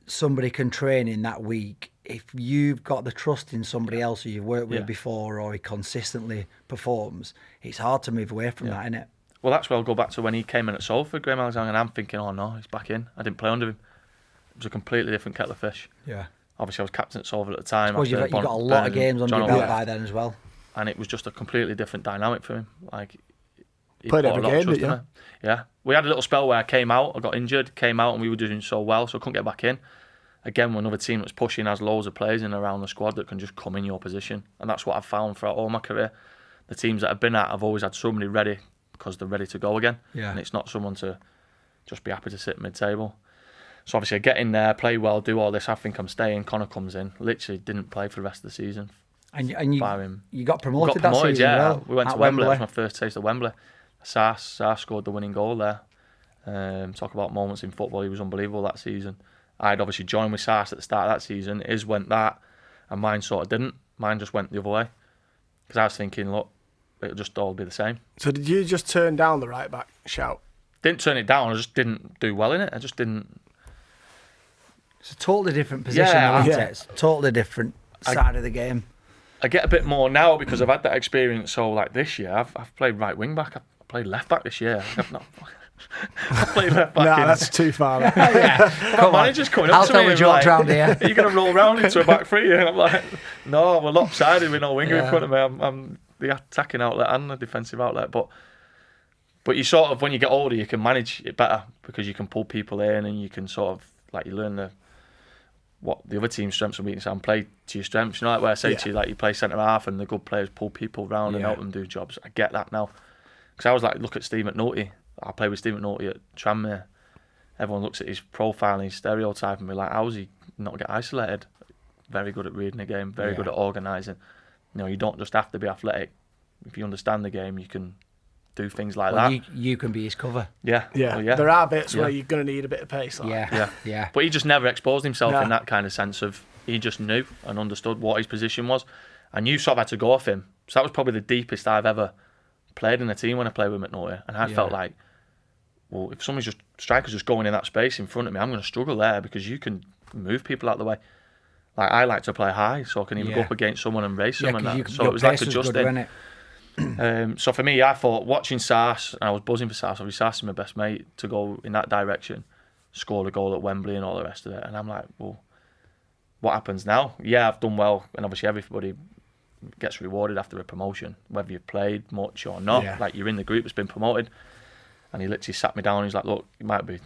S3: somebody can train in that week, if you've got the trust in somebody else who you've worked with before, or he consistently performs, it's hard to move away from that, isn't it?
S2: Well, that's where I'll go back to when he came in at Salford, Graham Alexander, and I'm thinking, oh no, he's back in. I didn't play under him. It was a completely different kettle of fish.
S3: Yeah.
S2: Obviously, I was captain at Salford at the time.
S3: I suppose you've got a lot of games under your belt by then as well.
S2: And it was just a completely different dynamic for him. Like, he
S1: played every game, didn't you?
S2: Yeah. We had a little spell where I came out, I got injured, came out, and we were doing so well, so I couldn't get back in. Again, another team that's pushing has loads of players in around the squad that can just come in your position. And that's what I've found throughout all my career. The teams that I've been at, I've always had somebody ready because they're ready to go again. Yeah. And it's not someone to just be happy to sit mid-table. So obviously I get in there, play well, do all this, I think I'm staying. Connor comes in, literally didn't play for the rest of the season.
S3: And you got promoted that season,
S2: yeah.
S3: Well,
S2: we went to Wembley. That was my first taste of Wembley. Sars scored the winning goal there. Talk about moments in football, he was unbelievable that season. I'd obviously joined with Sars at the start of that season. His went that, and mine sort of didn't. Mine just went the other way. Because I was thinking, look, it'll just all be the same.
S1: So did you just turn down the right back shout?
S2: Didn't turn it down, I just didn't do well in it. I just didn't.
S3: It's a totally different position, isn't it? It's a totally different side of the game.
S2: I get a bit more now because I've had that experience. So like this year, I've played right wing back. I've played left back this year. I played left back.
S1: No, that's too far.
S2: Come on, manager's coming up to me and like,
S3: around here.
S2: Are you going to roll round into a back three? And I'm like, no, we're lopsided with no winger in front of me. I'm the attacking outlet and the defensive outlet. But you sort of, when you get older, you can manage it better because you can pull people in and you can sort of, like, you learn what the other team's strengths and weaknesses are and play to your strengths. You know, like where I say to you, like, you play centre half and the good players pull people around and help them do jobs. I get that now. Because I was like, look at Steve McNulty. I played with Steve McNulty at Tranmere. Everyone looks at his profile and his stereotype and be like, how does he not get isolated? Very good at reading the game, very good at organising. You know, you don't just have to be athletic. If you understand the game, you can do things like that.
S3: You can be his cover.
S2: Yeah.
S1: There are bits where you're going to need a bit of pace. Like.
S3: Yeah.
S2: But he just never exposed himself in that kind of sense of, he just knew and understood what his position was. And you sort of had to go off him. So that was probably the deepest I've ever played in a team when I played with McNulty. And I felt like, well, if striker's just going in that space in front of me, I'm going to struggle there because you can move people out of the way. Like, I like to play high, so I can even go up against someone and race them. And that. So it was like adjusting. So for me, I thought, watching Sars, and I was buzzing for Sars, obviously Sars is my best mate, to go in that direction, score a goal at Wembley and all the rest of it. And I'm like, well, what happens now? Yeah, I've done well, and obviously everybody gets rewarded after a promotion, whether you've played much or not. Like, you're in the group that's been promoted. And he literally sat me down. He's like, look, it might be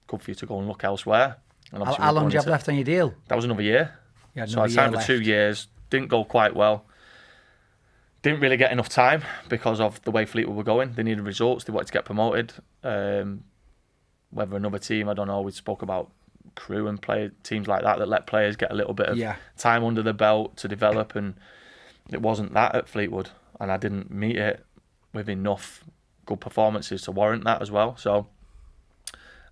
S2: good for you to go and look elsewhere. And
S3: how long do you have left on your deal?
S2: That was another year. So I signed for 2 years. Didn't go quite well. Didn't really get enough time because of the way Fleetwood were going. They needed results. They wanted to get promoted. Whether another team, I don't know. We spoke about Crew and teams like that let players get a little bit of time under the belt to develop. And it wasn't that at Fleetwood. And I didn't meet it with enough good performances to warrant that as well. So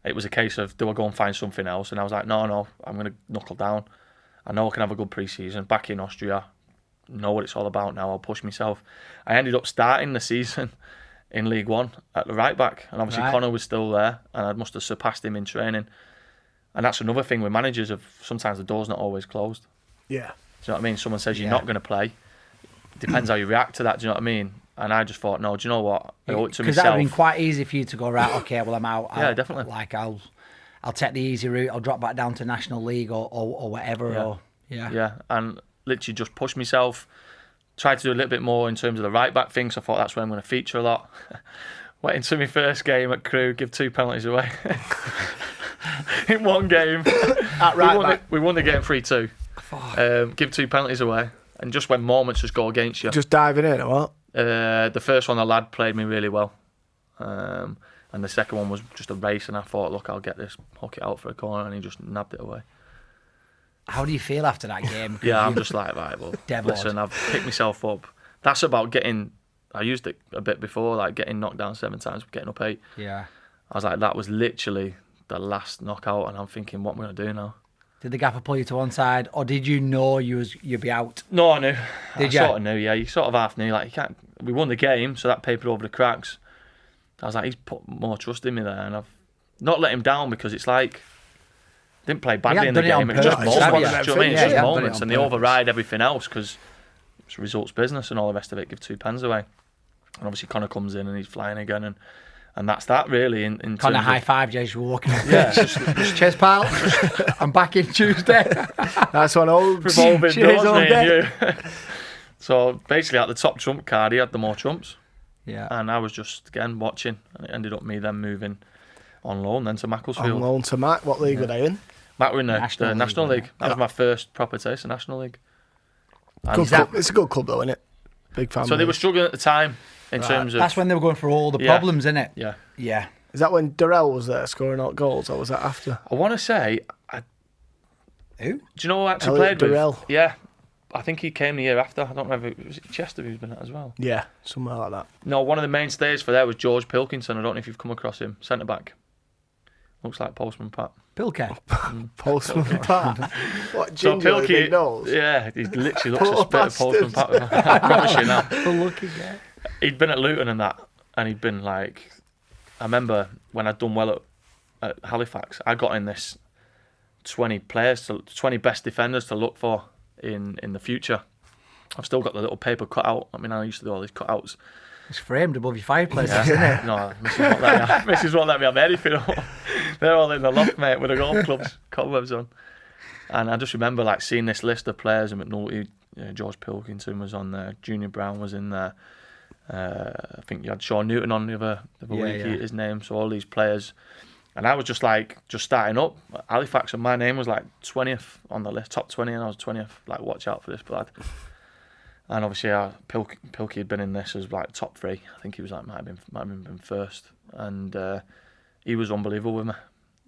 S2: it was a case of, do I go and find something else? And I was like, no, I'm going to knuckle down. I know I can have a good pre-season back in Austria. Know what it's all about now. I'll push myself. I ended up starting the season in League One at the right back, and obviously Connor was still there, and I must have surpassed him in training. And that's another thing with managers, of sometimes the door's not always closed.
S1: Yeah.
S2: Do you know what I mean? Someone says you're not going to play. Depends how you react to that. Do you know what I mean? And I just thought, no, do you know what? I owe it to myself.
S3: Because that would have been quite easy for you to go, right, okay, well, I'm out.
S2: Yeah, definitely.
S3: Like, I'll take the easy route. I'll drop back down to National League or whatever.
S2: Yeah, and literally just push myself. Tried to do a little bit more in terms of the right back thing, so I thought that's where I'm going to feature a lot. Went into my first game at Crew, give 2 penalties away. in one game.
S1: At right back.
S2: We won the game 3-2. Give 2 penalties away, and just when moments just go against you.
S1: Just diving in, or what?
S2: The first one, the lad played me really well. And the second one was just a race, and I thought, look, I'll get this, hook it out for a corner, and he just nabbed it away.
S3: How do you feel after that game?
S2: Yeah, I'm just like, right, well, listen, I've picked myself up. That's about getting, I used it a bit before, like getting knocked down 7 times, getting up 8.
S3: Yeah.
S2: I was like, that was literally the last knockout, and I'm thinking, what am I going to do now?
S3: Did the gaffer pull you to one side, or did you know you'd be out?
S2: No, I knew.
S3: Did you?
S2: Sort of knew, yeah. You sort of half knew, like, you can't, we won the game, so that papered over the cracks. I was like, he's put more trust in me there, and I've not let him down because it's like, didn't play badly in the game. It's just moments. Do you know what I mean? It's just moments, and they override everything else because it's results business and all the rest of it. Give 2 pens away, and obviously Connor comes in and he's flying again, and that's that really. In
S3: Connor high five as you were walking up. Yeah, just cheers, pal. I'm back in Tuesday.
S1: That's one old
S2: revolving
S1: cheers
S2: doors, mate. So basically, at the top trump card, he had the more trumps.
S3: Yeah.
S2: And I was just, again, watching, and it ended up me then moving on loan then to Macclesfield.
S1: On loan to Mac. What league were they in?
S2: Mac were in the National League. That was my first proper taste of National League.
S1: It's a good club though, isn't it? Big family.
S2: So they were struggling at the time in terms of...
S3: That's when they were going through all the problems, isn't it?
S2: Yeah.
S3: Yeah.
S1: Is that when Durrell was there scoring out goals, or was that after?
S2: I want to say...
S3: Who?
S2: Do you know who I actually
S1: Elliot
S2: played
S1: Durrell.
S2: with? Yeah. I think he came the year after. I don't know if was it Chester who's been at as well.
S1: Yeah, somewhere like that.
S2: No, one of the mainstays for there was George Pilkinson. I don't know if you've come across him. Centre back. Looks like Postman Pat.
S3: Pilke.
S1: Postman Pat. What, ginger with big nose?
S2: Yeah, he literally looks a bit of Postman Pat. I promise you now.
S3: Looking at.
S2: He'd been at Luton and that, and he'd been like... I remember when I'd done well at Halifax, I got in this 20 best defenders to look for in the future. I've still got the little paper cutout. I mean, I used to do all these cutouts.
S3: It's framed above your fireplace, isn't it?
S2: No, Mrs. won't let me have anything up. They're all in the loft, mate, with the golf clubs, cobwebs on. And I just remember like seeing this list of players, and McNulty, George Pilkinson was on there, Junior Brown was in there. I think you had Sean Newton on the other week, his name. So all these players. And I was just starting up at Halifax, and my name was like 20th on the list, top 20, and I was 20th. Like, watch out for this lad. And obviously, Pilkey had been in this as like top 3. I think he was like might have been first, and he was unbelievable with me.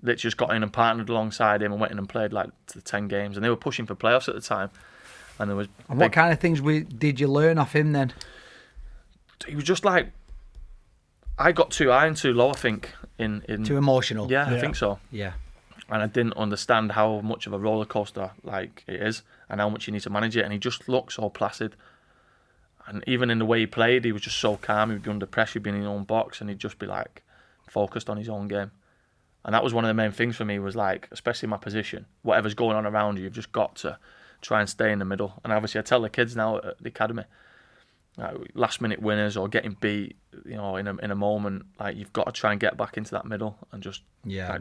S2: Literally just got in and partnered alongside him and went in and played like the 10 games, and they were pushing for playoffs at the time. And there was.
S3: And what kind of things did you learn off him then?
S2: He was just like. I got too high and too low, I think.
S3: Too emotional.
S2: Yeah, I think so.
S3: Yeah.
S2: And I didn't understand how much of a roller coaster like it is, and how much you need to manage it. And he just looked so placid. And even in the way he played, he was just so calm. He'd be under pressure, he'd be in his own box, and he'd just be like focused on his own game. And that was one of the main things for me, was like, especially my position, whatever's going on around you, you've just got to try and stay in the middle. And obviously, I tell the kids now at the academy, last minute winners or getting beat, in a moment, like, you've got to try and get back into that middle and just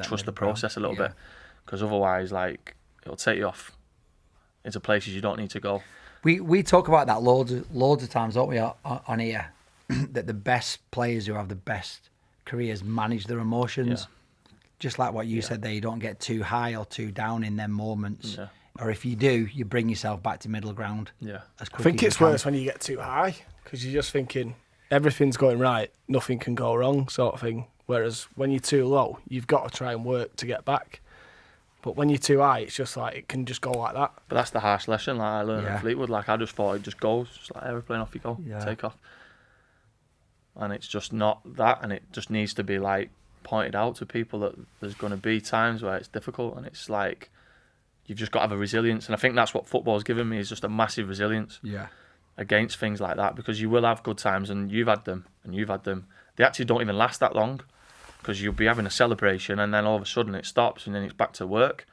S2: trust the process a little bit, because otherwise, like, it'll take you off into places you don't need to go.
S3: We talk about that loads of times, don't we, on here, that the best players who have the best careers manage their emotions. Just like what you said there, you don't get too high or too down in them moments. Yeah. Or if you do, you bring yourself back to middle ground.
S2: Yeah.
S1: I think it's worse when you get too high, because you're just thinking everything's going right, nothing can go wrong, sort of thing. Whereas when you're too low, you've got to try and work to get back. But when you're too high, it's just like it can just go like that.
S2: But that's the harsh lesson, like I learned at Fleetwood. Like, I just thought it just goes, just like aeroplane, off you go, take off. And it's just not that, and it just needs to be like pointed out to people that there's going to be times where it's difficult, and it's like you've just got to have a resilience. And I think that's what football's given me, is just a massive resilience against things like that, because you will have good times, and you've had them. They actually don't even last that long, because you'll be having a celebration and then all of a sudden it stops and then it's back to work,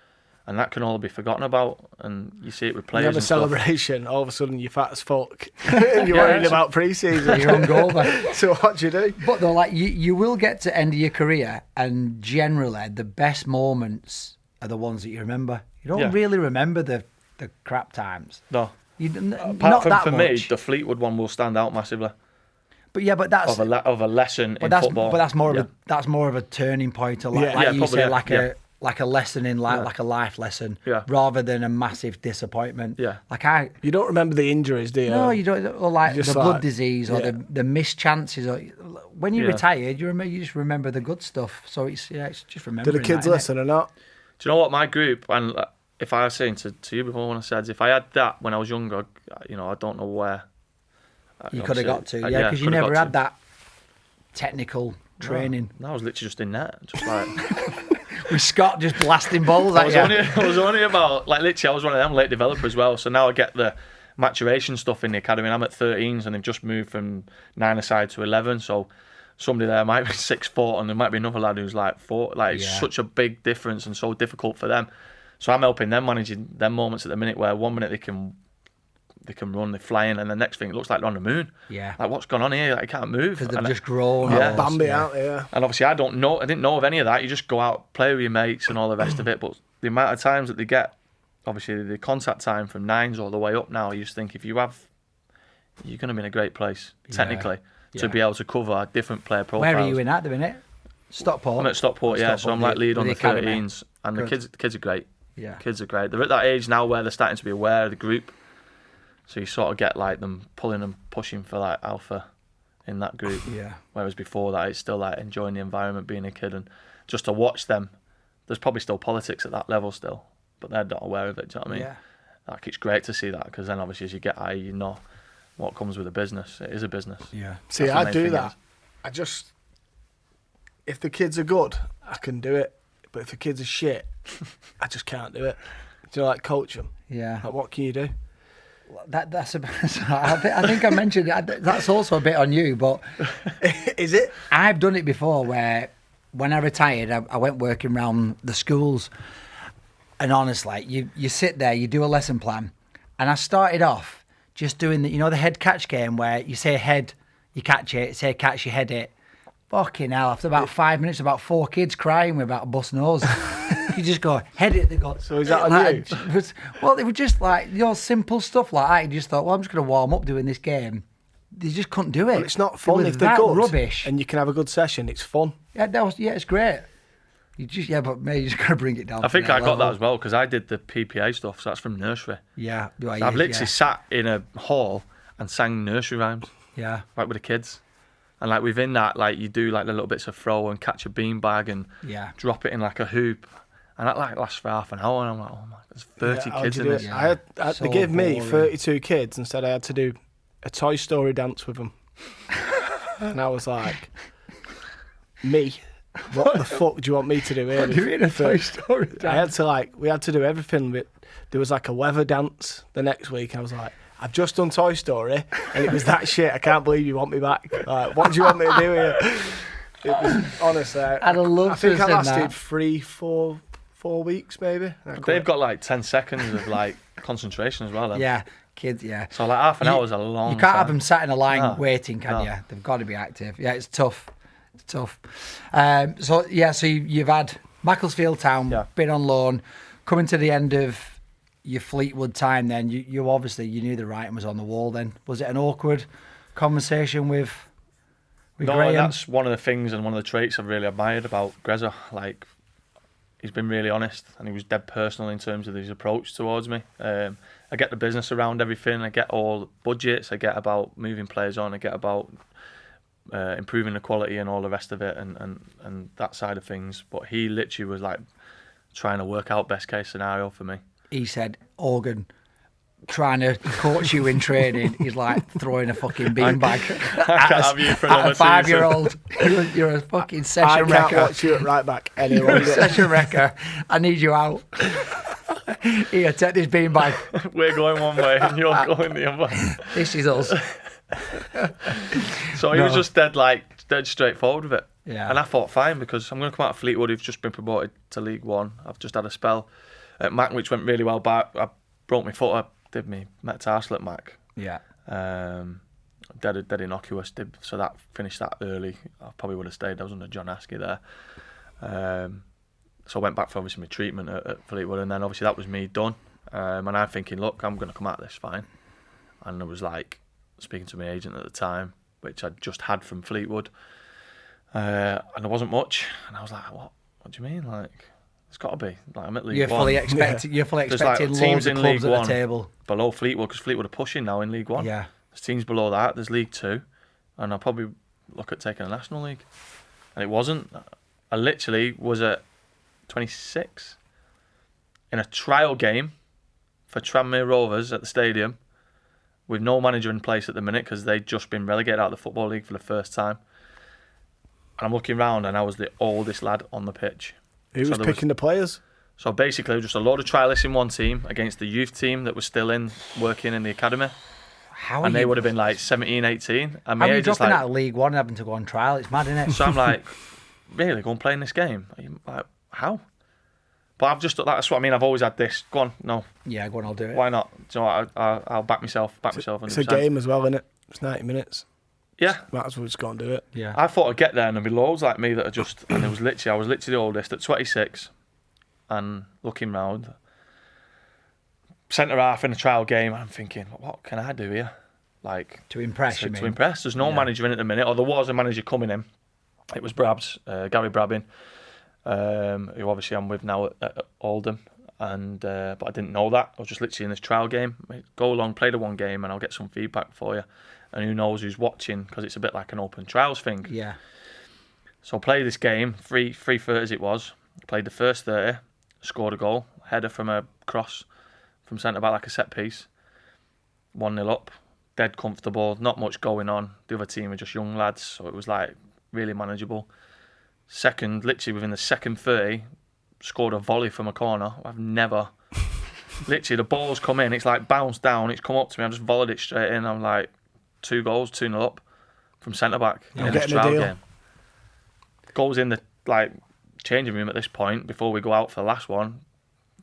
S2: and that can all be forgotten about. And you see it with players. You have a
S1: celebration, all of a sudden you're fat as fuck and you're worrying about pre-season.
S3: You're hungover.
S1: So what do you do?
S3: But though, like, you will get to end of your career, and generally the best moments are the ones that you remember. You don't really remember the crap times.
S2: No.
S3: Apart
S2: from, for me, the Fleetwood one will stand out massively.
S3: But that's
S2: of a lesson in football.
S3: But that's more of a turning point, or like you say, like like a lesson in life, like a life lesson, rather than a massive disappointment.
S2: Yeah.
S3: Like
S1: you don't remember the injuries, do you?
S3: No, you don't. Or like the blood disease or the missed chances. Or when you retired, you just remember the good stuff. So it's just remembering.
S1: Do the kids listen or not?
S2: Do you know what, my group, and if I was saying to you before when I said, if I had that when I was younger, I don't know where.
S3: You could have got to, because you never had that technical training.
S2: No, I was literally just in net, just like
S3: with Scott just blasting balls at you.
S2: I was only about, like, literally, I was one of them late developers as well. So now I get the maturation stuff in the academy. And I'm at 13s, and they've just moved from 9-a-side to 11. So somebody there might be 6 foot, and there might be another lad who's like 4. Like, it's such a big difference and so difficult for them. So I'm helping them managing them moments at the minute where 1 minute they can run, they're flying, and the next thing it looks like they're on the moon.
S3: Yeah.
S2: Like, what's going on here? Like, I can't move.
S3: Because they've just grown.
S1: Bambi out there.
S2: And obviously I didn't know of any of that. You just go out, play with your mates and all the rest of it. But the amount of times that they get, obviously the contact time from 9s all the way up now, you just think you're going to be in a great place, technically, to be able to cover different player profiles.
S3: Where are you in at the minute? Stockport?
S2: I'm at Stockport, So I'm like lead on the 13s. And the kids are great.
S3: Yeah.
S2: Kids are great. They're at that age now where they're starting to be aware of the group. So you sort of get like them pulling and pushing for like alpha in that group.
S3: Yeah.
S2: Whereas before that, it's still like enjoying the environment, being a kid, and just to watch them. There's probably still politics at that level still, but they're not aware of it. Do you know what I mean?
S3: Yeah.
S2: Like, it's great to see that, because then obviously as you get higher, you know what comes with a business. It is a business.
S3: Yeah.
S1: See, I do that. If the kids are good, I can do it. But if the kids are shit, I just can't do it. Do you like coach them?
S3: Yeah.
S1: Like, what can you do?
S3: That's I think I mentioned it. That's also a bit on you, but
S1: is it?
S3: I've done it before where when I retired, I went working around the schools, and honestly, you sit there, you do a lesson plan, and I started off just doing the head catch game where you say head, you catch it, say catch, you head it. Fucking hell, after about 5 minutes, about 4 kids crying with about a bust nose. You just go, head it, they go.
S1: So is that on you?
S3: Well, they were just like, simple stuff like that. You just thought, well, I'm just going to warm up doing this game. They just couldn't do it.
S1: Well, it's not fun if they're good.
S3: Rubbish.
S1: And you can have a good session, it's fun.
S3: Yeah, it's great. But maybe you just got to bring it down.
S2: I think I got that as well, because I did the PPA stuff, so that's from nursery.
S3: Yeah.
S2: So I've literally sat in a hall and sang nursery rhymes.
S3: Yeah.
S2: Like with the kids. And like within that, like you do like the little bits of throw and catch a beanbag and drop it in like a hoop, and that like lasts for half an hour. And I'm like, oh my, there's 30 kids in this.
S1: Yeah. They gave me 32 kids and said I had to do a Toy Story dance with them, and I was like, me, what the fuck do you want me to do here?
S3: What do you mean a Toy Story dance?
S1: We had to do everything. There was like a weather dance the next week, and I was like, I've just done Toy Story, and it was that shit. I can't believe you want me back. Like, what do you want me to do here? It was, honestly, I think I lasted 3-4 weeks, maybe.
S2: They've got like 10 seconds of like concentration as well. Then.
S3: Yeah, kids, yeah.
S2: So like half an hour is a long
S3: You can't
S2: time.
S3: have them sat in a line waiting, can you? They've got to be active. Yeah, it's tough. It's tough. So you've had Macclesfield Town, been on loan, coming to the end of your Fleetwood time. Then you obviously you knew the writing was on the wall. Then was it an awkward conversation with Graham?
S2: That's one of the things and one of the traits I've really admired about Grezza. Like, he's been really honest and he was dead personal in terms of his approach towards me. I get the business around everything. I get all budgets. I get about moving players on. I get about improving the quality and all the rest of it and that side of things. But he literally was like trying to work out best case scenario for me.
S3: He said, Hogan, trying to coach you in training is like throwing a fucking beanbag at a 5-year-old. You're a fucking session wrecker.
S1: I can't watch you at right back anyway.
S3: Session wrecker. I need you out. Here, take this beanbag.
S2: We're going one way and you're going the other.
S3: This is us.
S2: So he was just dead straightforward with it.
S3: Yeah.
S2: And I thought, fine, because I'm going to come out of Fleetwood, who've just been promoted to League One. I've just had a spell at Mac, which went really well, but I broke my foot. I did me metatarsal at Mac.
S3: Yeah.
S2: Dead innocuous. So that finished that early. I probably would have stayed. I was under John Askey there. So I went back for obviously my treatment at Fleetwood, and then obviously that was me done. And I'm thinking, look, I'm going to come out of this fine. And I was like speaking to my agent at the time, which I'd just had from Fleetwood, and there wasn't much. And I was like, what do you mean? Like, It's got to be. Like, I'm at League
S3: You're
S2: One.
S3: fully expecting. You're fully expecting loads of clubs at the table
S2: below Fleetwood, because Fleetwood are pushing now in League One.
S3: Yeah.
S2: There's teams below that. There's League Two, and I'll probably look at taking a National League. And it wasn't. I literally was at 26 in a trial game for Tranmere Rovers at the stadium, with no manager in place at the minute because they'd just been relegated out of the Football League for the first time. And I'm looking round, and I was the oldest lad on the pitch.
S1: Who was picking the players?
S2: So basically, just a load of trialists in one team against the youth team that was still working in the academy. And they would have been like 17, 18. And
S3: how are you dropping out of League One and having to go on trial? It's mad, isn't it?
S2: So I'm like, really, go and play in this game? Like, how? But I've just, that's what I mean. I've always had this. Go on, no.
S3: Yeah, go on, I'll do it.
S2: Why not? So I'll back myself. 100%.
S1: It's a game as well, isn't it? It's 90 minutes.
S2: Yeah.
S1: Might as well just go and do it.
S3: Yeah.
S2: I thought I'd get there and there'd be loads like me that are just, and I was literally the oldest at 26, and looking round, centre half in a trial game, and I'm thinking, what can I do here? Like,
S3: to impress, you mean?
S2: To impress. There's no manager in at the minute, or there was a manager coming in. It was Brabs, Gary Brabbin, who obviously I'm with now at Oldham, and but I didn't know that. I was just literally in this trial game. Go along, play the one game, and I'll get some feedback for you. And who knows who's watching, because it's a bit like an open trials thing.
S3: Yeah.
S2: So I played this game, three 30s it was. Played the first 30, scored a goal, header from a cross from centre back, like a set piece. 1-0 up, dead comfortable, not much going on. The other team were just young lads, so it was like really manageable. Second, literally within the second 30, scored a volley from a corner. I've never... literally, the ball's come in, it's like bounced down, it's come up to me, I just volleyed it straight in. I'm like, 2 goals, 2-0 up from centre back in this trial game. Goes in the changing room at this point before we go out for the last one.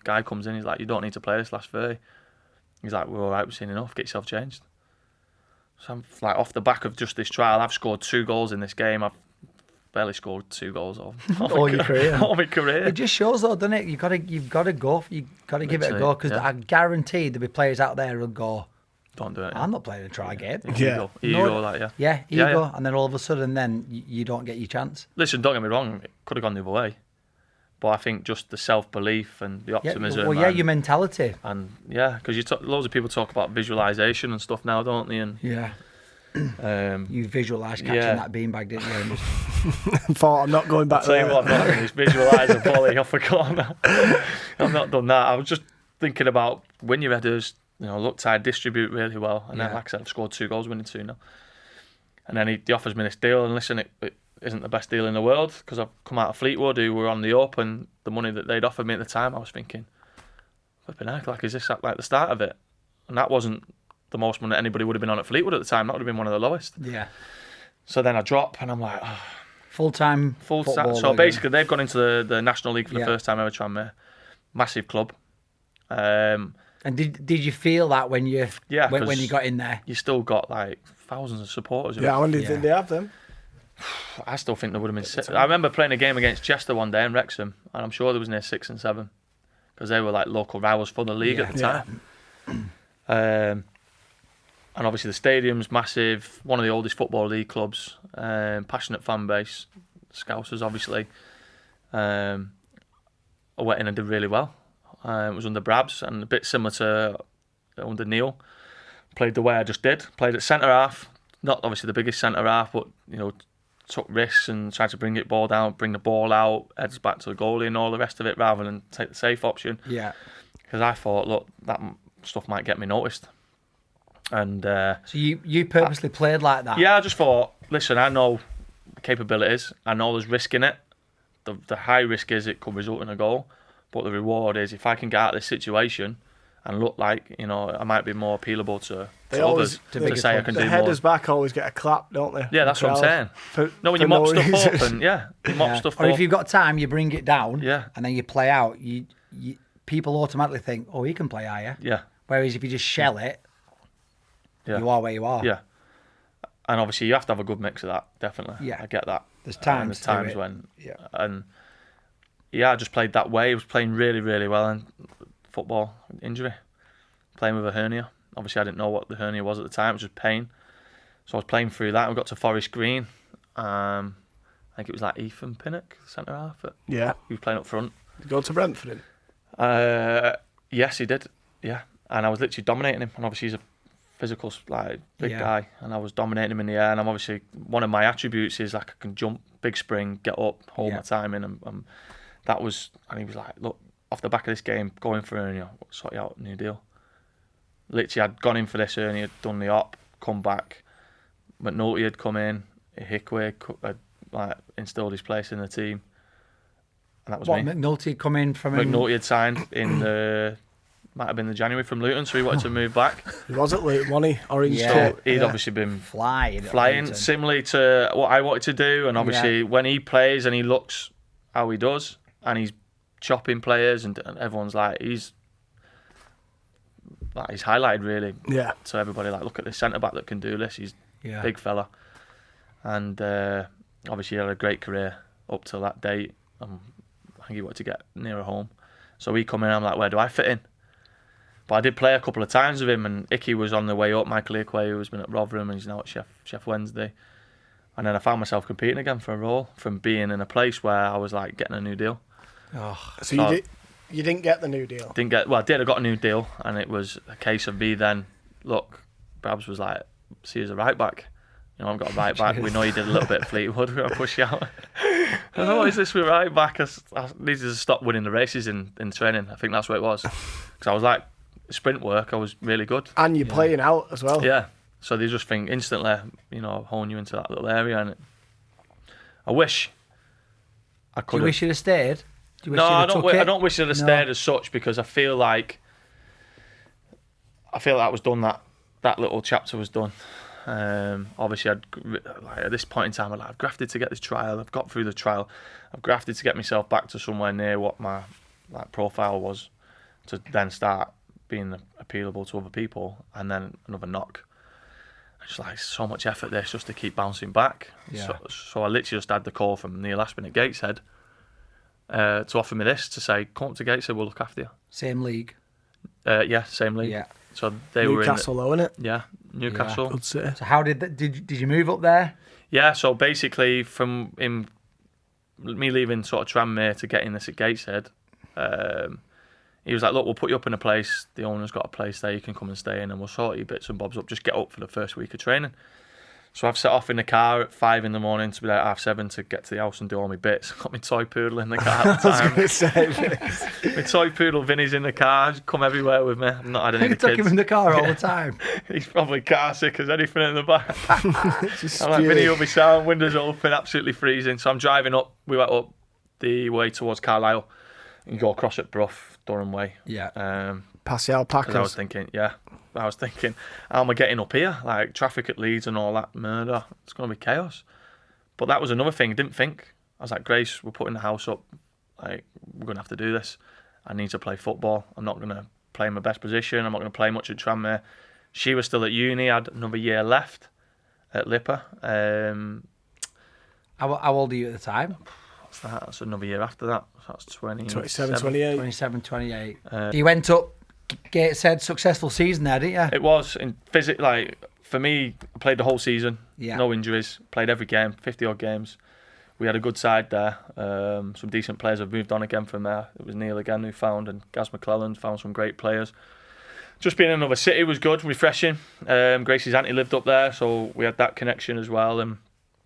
S2: Guy comes in, he's like, you don't need to play this last 30. He's like, we're all right, we've seen enough, get yourself changed. So I'm like, off the back of just this trial, I've scored 2 goals in this game. I've barely scored 2 goals all
S3: your career.
S2: All my career.
S3: It just shows though, doesn't it? You've got to go. You've got to give it a go, because I guarantee there'll be players out there who'll go,
S2: don't do it.
S3: I'm not playing a try game.
S2: Ego,
S3: ego, and then all of a sudden, then you don't get your chance.
S2: Listen, don't get me wrong, it could have gone the other way, but I think just the self-belief and the optimism.
S3: Your mentality.
S2: And because loads of people talk about visualisation and stuff now, don't they? And
S3: you visualised catching that beanbag, didn't you? And just...
S1: thought, I'm not going back there.
S2: I'll tell you what, I'm not going to visualise a volley off a corner. I've not done that. I was just thinking about win your headers. Look tight, distribute really well. And then, like I said, I've scored 2 goals, winning 2-0. And then he offers me this deal, and listen, it isn't the best deal in the world, because I've come out of Fleetwood, who were on the up, and the money that they'd offered me at the time, I was thinking, flipping heck, is this like the start of it? And that wasn't the most money anybody would have been on at Fleetwood at the time. That would have been one of the lowest.
S3: Yeah.
S2: So then I drop, and I'm like,
S3: full-time.
S2: So basically, they've gone into the National League for the first time ever, Tranmere. Massive club.
S3: And did you feel that when you got in there?
S2: You still got thousands of supporters.
S1: Yeah, how many did they have them?
S2: I still think there would have been 6. I remember playing a game against Chester one day in Wrexham, and I'm sure there was near 6 and 7, because they were local rivals for the league at the time. And obviously the stadium's massive, one of the oldest football league clubs, passionate fan base, Scousers obviously. I went in and did really well. It was under Brabs, and a bit similar to under Neil. Played the way I just did. Played at centre half, not obviously the biggest centre half, but took risks and tried to bring the ball out, heads back to the goalie and all the rest of it, rather than take the safe option.
S3: Yeah.
S2: Because I thought, look, that stuff might get me noticed. And
S3: so you purposely played like that?
S2: Yeah, I just thought, listen, I know the capabilities, I know there's risk in it. The high risk is it could result in a goal. But the reward is, if I can get out of this situation and look like, I might be more appealable to others to say I can do more.
S1: The headers back always get a clap, don't they?
S2: Yeah, that's what I'm saying. When you mop stuff up, and you mop stuff up.
S3: Or if you've got time, you bring it down,
S2: and
S3: then you play out. You people automatically think, oh, he can play higher.
S2: Yeah.
S3: Whereas if you just shell it, you are where you are.
S2: Yeah. And obviously you have to have a good mix of that, definitely.
S3: Yeah.
S2: I get that.
S3: There's times
S2: when...
S3: Yeah.
S2: And... yeah, I just played that way. I was playing really, really well in football. Injury. Playing with a hernia. Obviously, I didn't know what the hernia was at the time. It was just pain. So I was playing through that. We got to Forest Green. I think it was Ethan Pinnock, centre half.
S1: Yeah.
S2: He was playing up front.
S1: Did you go to Brentford?
S2: Yes, he did. Yeah, and I was literally dominating him. And obviously, he's a physical, like big guy, and I was dominating him in the air. And I'm obviously one of my attributes is like I can jump, big spring, get up, hold my timing, and that was. And he was like, "Look, off the back of this game, going for hernia, sort you out, new deal." Literally, I'd gone in for this hernia, done the op, come back. McNulty had come in, Hickway had like instilled his place in the team, and that was me.
S3: McNulty had come in from?
S2: McNulty had signed in the. Might have been the January from Luton, so he wanted to move back.
S1: He was at Luton, wasn't he? Orange.
S2: So he'd obviously been flying, similarly to what I wanted to do. And obviously, when he plays and he looks how he does, and he's chopping players, and everyone's like, he's highlighted really. Yeah. So everybody like, look at this centre back that can do this. He's a big fella, and obviously he had a great career up till that date. I think he wanted to get nearer home, so he come in. I'm like, where do I fit in? But I did play a couple of times with him, and Icky was on the way up, Michael Hickway, who's been at Rotherham and he's now at Chef Wednesday. And then I found myself competing again for a role from being in a place where I was like getting a new deal.
S1: So you didn't get the new deal?
S2: I did. I got a new deal, and it was a case of me then, look, Brabs was like, see you as a right back. You know, I've got a right back. We know you did a little bit of Fleetwood. We're going to push you out. I thought, what is this with right back? I needed to stop winning the races in training. I think that's what it was. Because I was like, sprint work, I was really good.
S1: And you're playing out as well.
S2: Yeah. So they just think instantly, you know, hone you into that little area. And I wish I could.
S3: Do you wish you'd have stayed?
S2: No, I don't wish I'd have stayed as such, because I feel like that was done. That little chapter was done. Obviously, at this point in time, I've grafted to get this trial. I've got through the trial. I've grafted to get myself back to somewhere near what my profile was, to then start being appealable to other people, and then another knock. I just like so much effort there just to keep bouncing back. Yeah. So I literally just had the call from Neil Aspin at Gateshead to offer me this, to say, come up to Gateshead, we'll look after you.
S3: Same league?
S2: Yeah, same league.
S3: Yeah.
S2: So they were in
S1: Newcastle, though, innit?
S2: Yeah, Newcastle.
S1: Yeah, good city.
S3: So how did you move up there?
S2: Yeah, so basically from me leaving sort of Tranmere to getting this at Gateshead, he was like, look, we'll put you up in a place, the owner's got a place there you can come and stay in, and we'll sort your bits and bobs up, just get up for the first week of training. So I've set off in the car at 5 a.m. to be like 7:30 to get to the house and do all my bits. Got my toy poodle in the car at the time.
S1: I was going to say.
S2: My toy poodle Vinny's in the car, he's come everywhere with me. I've not had any
S3: You took
S2: kids.
S3: him in the car all the time.
S2: He's probably car sick as anything in the back. I'm like, Vinny will be sound, windows open, absolutely freezing. So I'm driving up, we went up the way towards Carlisle. You go across at Brough, Durham Way.
S3: Yeah.
S1: Past the alpacas.
S2: I was thinking, how am I getting up here? Like traffic at Leeds and all that murder. It's going to be chaos. But that was another thing. I didn't think. I was like, Grace, we're putting the house up. Like, we're going to have to do this. I need to play football. I'm not going to play in my best position. I'm not going to play much at Tranmere. She was still at uni. I had another year left at Lipper.
S3: How old are you at the time?
S2: What's that? That's another year after that. So that's
S1: 27, 28.
S3: 27, 28. You went up, Gateshead, successful season there, didn't you?
S2: It was. Like, for me, I played the whole season. Yeah. No injuries. Played every game, 50-odd games. We had a good side there. Some decent players have moved on again from there. It was Neil again who found, and Gaz McClellan found some great players. Just being in another city was good, refreshing. Gracie's auntie lived up there, so we had that connection as well. And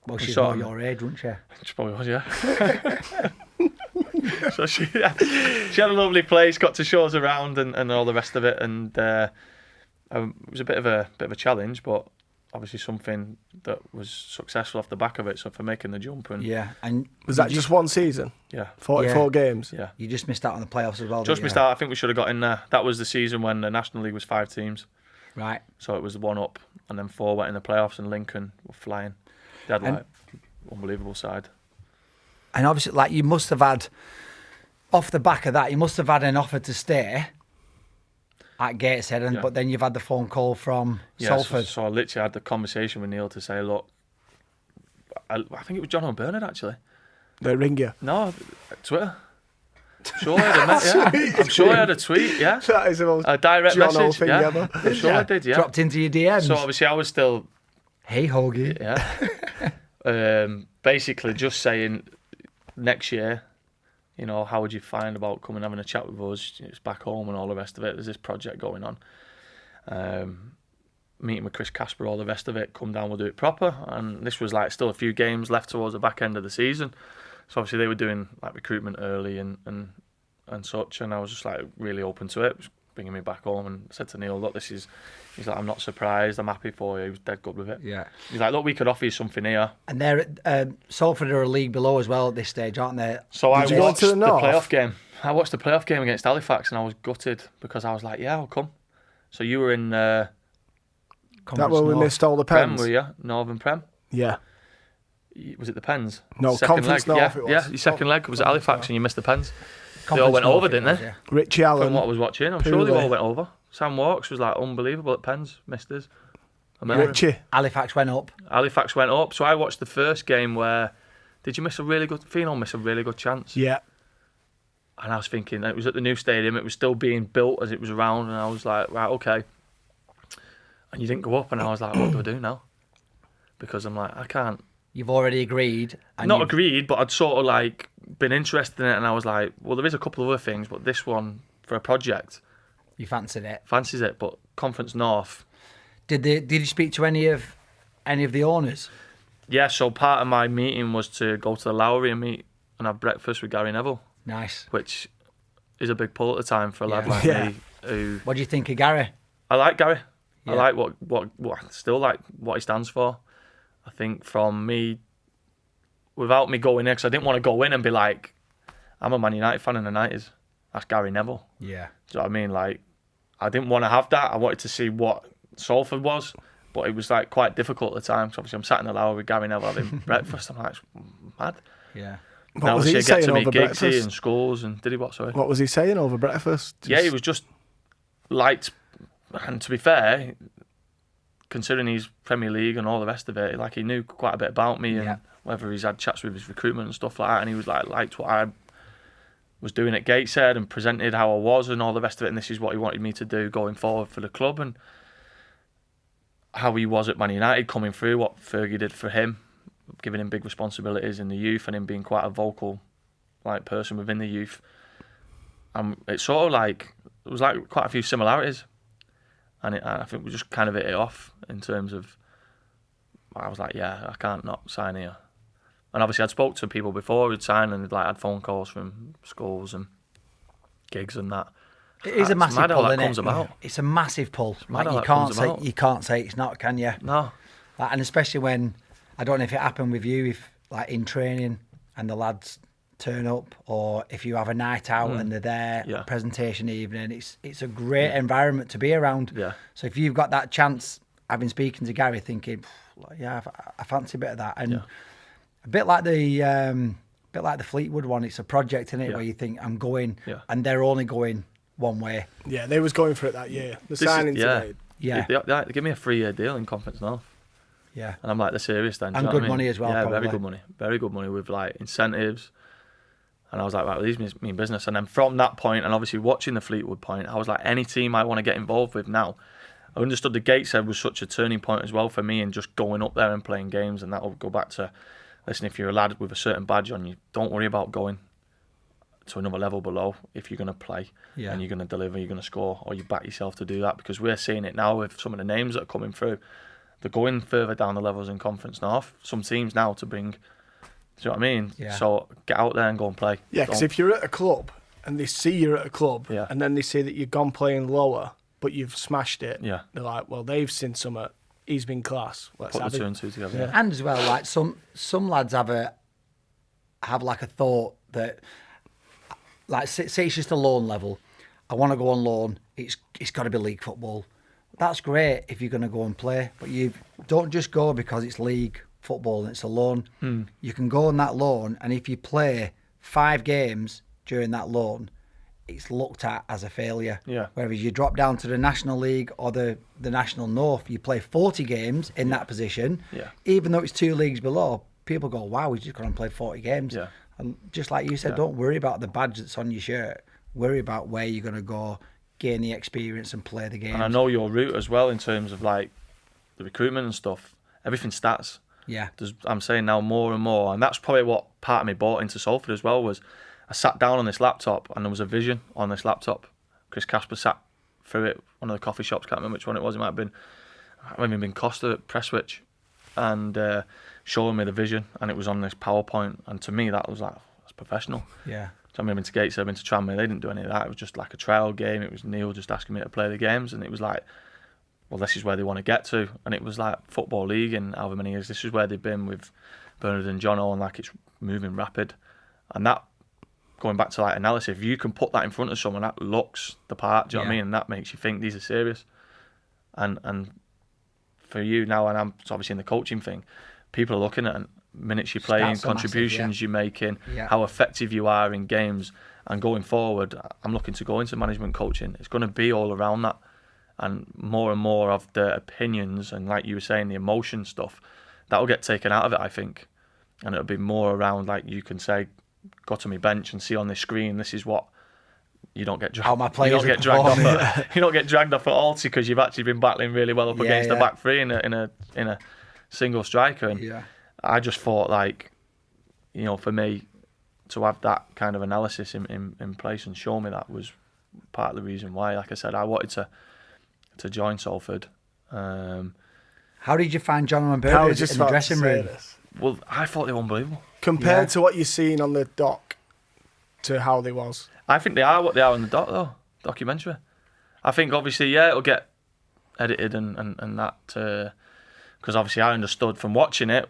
S3: well, she's more your age, wasn't she?
S2: She probably was, yeah. So she had a lovely place, got to show us around and all the rest of it, and it was a bit of a challenge, but obviously something that was successful off the back of it. So for making the jump, and
S1: and was that just one season?
S2: Yeah,
S1: 44 games.
S2: Yeah,
S3: you just missed out on the playoffs as well.
S2: Just missed out. I think we should have got in there. That was the season when the National League was 5 teams.
S3: Right.
S2: So it was the one up, and then 4 went in the playoffs, and Lincoln were flying. They had like unbelievable side.
S3: And obviously, like, you must have had, off the back of that, you must have had an offer to stay at Gateshead, but then you've had the phone call from Salford.
S2: So I literally had the conversation with Neil to say, look, I think it was John O'Bernard actually.
S1: They ring you?
S2: No, Twitter. I'm sure I had a tweet, yeah.
S1: That is the most
S2: a direct
S1: John
S2: message,
S1: thing ever.
S2: I'm sure I did, yeah.
S3: Dropped into your DMs.
S2: So obviously I was still...
S3: Hey, Hogan.
S2: Yeah. Basically just saying, next year, you know, how would you find about coming and having a chat with us? It's back home and all the rest of it. There's this project going on. Meeting with Chris Casper, all the rest of it. Come down, we'll do it proper. And this was like still a few games left towards the back end of the season. So obviously they were doing like recruitment early and such. And I was just like really open to it. Bringing me back home and said to Neil, look, he's like, I'm not surprised, I'm happy for you. He was dead good with it.
S3: Yeah.
S2: He's like, look, we could offer you something here.
S3: And they're Salford are a league below as well at this stage, aren't they?
S2: So I watched the playoff game. I watched the playoff game against Halifax and I was gutted because I was like, yeah, I'll come. So you were in
S1: that where we missed all the pens?
S2: Prem, were you? Northern Prem?
S1: Yeah.
S2: Was it the pens?
S1: No,
S2: second
S1: Conference
S2: leg.
S1: North it was.
S2: Yeah, your second leg was at Halifax and you missed the pens. They
S3: Conference
S2: all went
S3: North
S2: over, didn't they?
S3: yeah.
S1: Richie Allen.
S2: From what I was watching, I'm sure they all went over. Sam Walks was like unbelievable at pens, missed us.
S1: Richie.
S3: Halifax went up.
S2: Halifax went up. So I watched the first game where, did you miss a really good, Fino miss a really good chance?
S1: Yeah.
S2: And I was thinking, it was at the new stadium, it was still being built as it was around, and I was like, right, okay. And you didn't go up, and I was like, what do I do now? Because I'm like, I can't.
S3: You've already agreed. And
S2: Not agreed, but I'd sort of like been interested in it, and I was like, well, there is a couple of other things, but this one, for a project,
S3: you fancied it.
S2: fancies it, but Conference North.
S3: Did you speak to any of the owners?
S2: Yeah, so part of my meeting was to go to the Lowry and meet and have breakfast with Gary Neville.
S3: Nice.
S2: Which is a big pull at the time for a lad like
S1: Yeah.
S2: me. Who
S3: What do you think of Gary?
S2: I like Gary.
S3: Yeah.
S2: I like what I still like what he stands for. I think from me, without me going in, because I didn't want to go in and be like, I'm a Man United fan in the 90s. That's Gary Neville.
S3: Yeah.
S2: Do you know what I mean? Like, I didn't want to have that. I wanted to see what Salford was, but it was like quite difficult at the time. So obviously I'm sat in the Lowry with Gary Neville having breakfast. I'm like, it's mad.
S3: Yeah.
S1: What was he saying over breakfast?
S2: And Scholes and did he what? Sorry.
S1: What was he saying over breakfast?
S2: Yeah, he was just liked, and to be fair, considering he's Premier League and all the rest of it, like he knew quite a bit about me and whether he's had chats with his recruitment and stuff like that, and he was like liked what I was doing at Gateshead and presented how I was and all the rest of it, and this is what he wanted me to do going forward for the club and how he was at Man United coming through, what Fergie did for him, giving him big responsibilities in the youth and him being quite a vocal like person within the youth. It's sort of like, it was like quite a few similarities, and I think we just kind of hit it off in terms of, I was like, yeah, I can't not sign here. And obviously I'd spoke to people before who'd signed and like had phone calls from schools and gigs and that.
S3: It is a massive pull, isn't it?
S2: About.
S3: It's a massive pull. Like
S2: mad how
S3: you can't say it's not, can you?
S2: No.
S3: Like, and especially when, I don't know if it happened with you, if like in training and the lads turn up, or if you have a night out and they're there, presentation evening, it's a great environment to be around.
S2: Yeah.
S3: So if you've got that chance, I've been speaking to Gary thinking, yeah, I fancy a bit of that. And a bit like the Fleetwood one, it's a project in it where you think I'm going, and they're only going one way.
S1: Yeah, they was going for it that year. The signings they made.
S3: Yeah.
S2: They give me a 3-year deal in Conference North.
S3: Yeah.
S2: And I'm like, they're serious then.
S3: And good money as well,
S2: Yeah,
S3: probably.
S2: very good money. Very good money with like incentives. And I was like, right, well, these mean business. And then from that point, and obviously watching the Fleetwood point, I was like, any team I want to get involved with now. I understood the Gateshead was such a turning point as well for me, and just going up there and playing games. And that'll go back to, listen, if you're a lad with a certain badge on you, don't worry about going to another level below if you're going to play and you're going to deliver, you're going to score, or you back yourself to do that, because we're seeing it now with some of the names that are coming through. They're going further down the levels in Conference North. Some teams now to bring, do you know what I mean?
S3: Yeah.
S2: So get out there and go and play.
S1: Yeah, because if you're at a club and they see you're at a club and then they see that you've gone playing lower but you've smashed it, they're like, well, they've seen something. He's been class. Let's
S2: put
S1: have
S2: the two
S1: it.
S2: and two together.
S3: Yeah. And as well, like some lads have like a thought that, like, say it's just a loan level. I want to go on loan. It's got to be league football. That's great if you're going to go and play, but you don't just go because it's league football and it's a loan. You can go on that loan, and if you play 5 games during that loan, it's looked at as a failure.
S2: Yeah.
S3: Whereas you drop down to the National League or the National North, you play 40 games in that position.
S2: Yeah.
S3: Even though it's 2 leagues below, people go, wow, he's just gone and played 40 games.
S2: Yeah.
S3: And just like you said, don't worry about the badge that's on your shirt. Worry about where you're going to go, gain the experience and play the game.
S2: And I know your route as well in terms of like the recruitment and stuff. Everything stats.
S3: Yeah.
S2: I'm saying now more and more, and that's probably what part of me bought into Salford as well, was I sat down on this laptop and there was a vision on this laptop. Chris Casper sat through it, one of the coffee shops, can't remember which one it was, it might have been Costa at Presswich, and showing me the vision, and it was on this PowerPoint, and to me that was like, that's professional.
S3: Yeah.
S2: So I've been to Gateshead, I've been to Tranmere, they didn't do any of that, it was just like a trial game, it was Neil just asking me to play the games, and it was like, well, this is where they want to get to, and it was like Football League in however many years, this is where they've been with Bernard and Jono, and like it's moving rapid, and that, going back to like analysis, if you can put that in front of someone that looks the part, do you know what I mean? And that makes you think these are serious. And for you now, and I'm obviously in the coaching thing, people are looking at minutes you're playing, contributions you're making, how effective you are in games. And going forward, I'm looking to go into management coaching. It's going to be all around that. And more of the opinions and, like you were saying, the emotion stuff, that will get taken out of it, I think. And it'll be more around, like you can say, go to my bench and see on the screen, this is what you don't get dragged.
S3: How my players
S2: you don't get dragged off at Alty because you've actually been battling really well up against the back three in a single striker. And I just thought, like, you know, for me to have that kind of analysis in place and show me that was part of the reason why. Like I said, I wanted to join Salford.
S3: How did you find John and Bird in the dressing room?
S2: Well, I thought they were unbelievable.
S1: Compared to what you're seeing on the doc to how they was.
S2: I think they are what they are on the doc, though, documentary. I think, obviously, it'll get edited and that, because obviously I understood from watching it,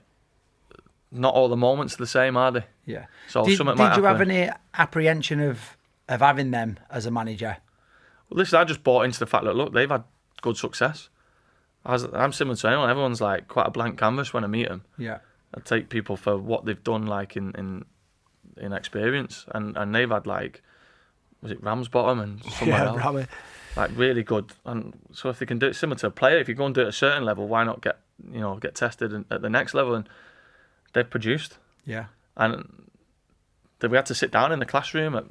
S2: not all the moments are the same, are they?
S3: Yeah.
S2: So
S3: did you have any apprehension of having them as a manager?
S2: Well, listen, I just bought into the fact that, look, they've had good success. I'm similar to anyone. Everyone's like quite a blank canvas when I meet them.
S3: Yeah.
S2: I take people for what they've done, like in experience, and they've had, like, was it Ramsbottom and somewhere else?
S1: Rammy.
S2: Like, really good. And so if they can do it similar to a player, if you go and do it at a certain level, why not get tested at the next level? And they've produced.
S3: Yeah.
S2: And we had to sit down in the classroom at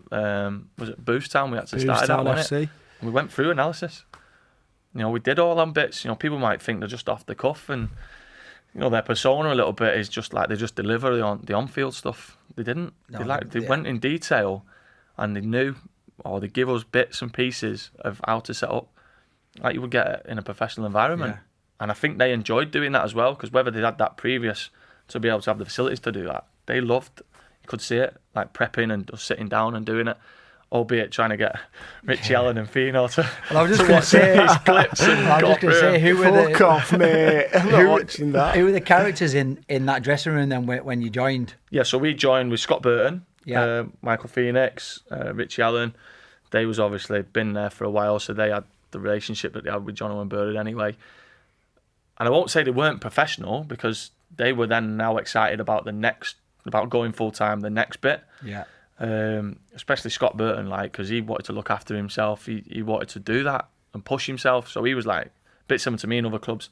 S2: was it Booth Town? We had to start
S1: Town
S2: out
S1: FC.
S2: And we went through analysis. You know, we did all them bits. You know, people might think they're just off the cuff, and you know, their persona a little bit is just like they just deliver the on-field stuff. They didn't. They went in detail, and they knew, or they give us bits and pieces of how to set up, like you would get in a professional environment. Yeah. And I think they enjoyed doing that as well, because whether they had that previous to be able to have the facilities to do that, they loved. You could see it, like prepping and just sitting down and doing it. Albeit trying to get Richie Allen and Fino to watch these clips and
S3: I was just going to say, who were
S1: Fuck off, mate. I'm not watching that.
S3: Who were the characters in that dressing room then when you joined?
S2: Yeah, so we joined with Scott Burton, Michael Phoenix, Richie Allen. They was obviously been there for a while, so they had the relationship that they had with Jono and Bernard anyway. And I won't say they weren't professional, because they were then now excited about about going full time, the next bit.
S3: Yeah.
S2: Especially Scott Burton, like, because he wanted to look after himself. He wanted to do that and push himself. So he was like, a bit similar to me in other clubs,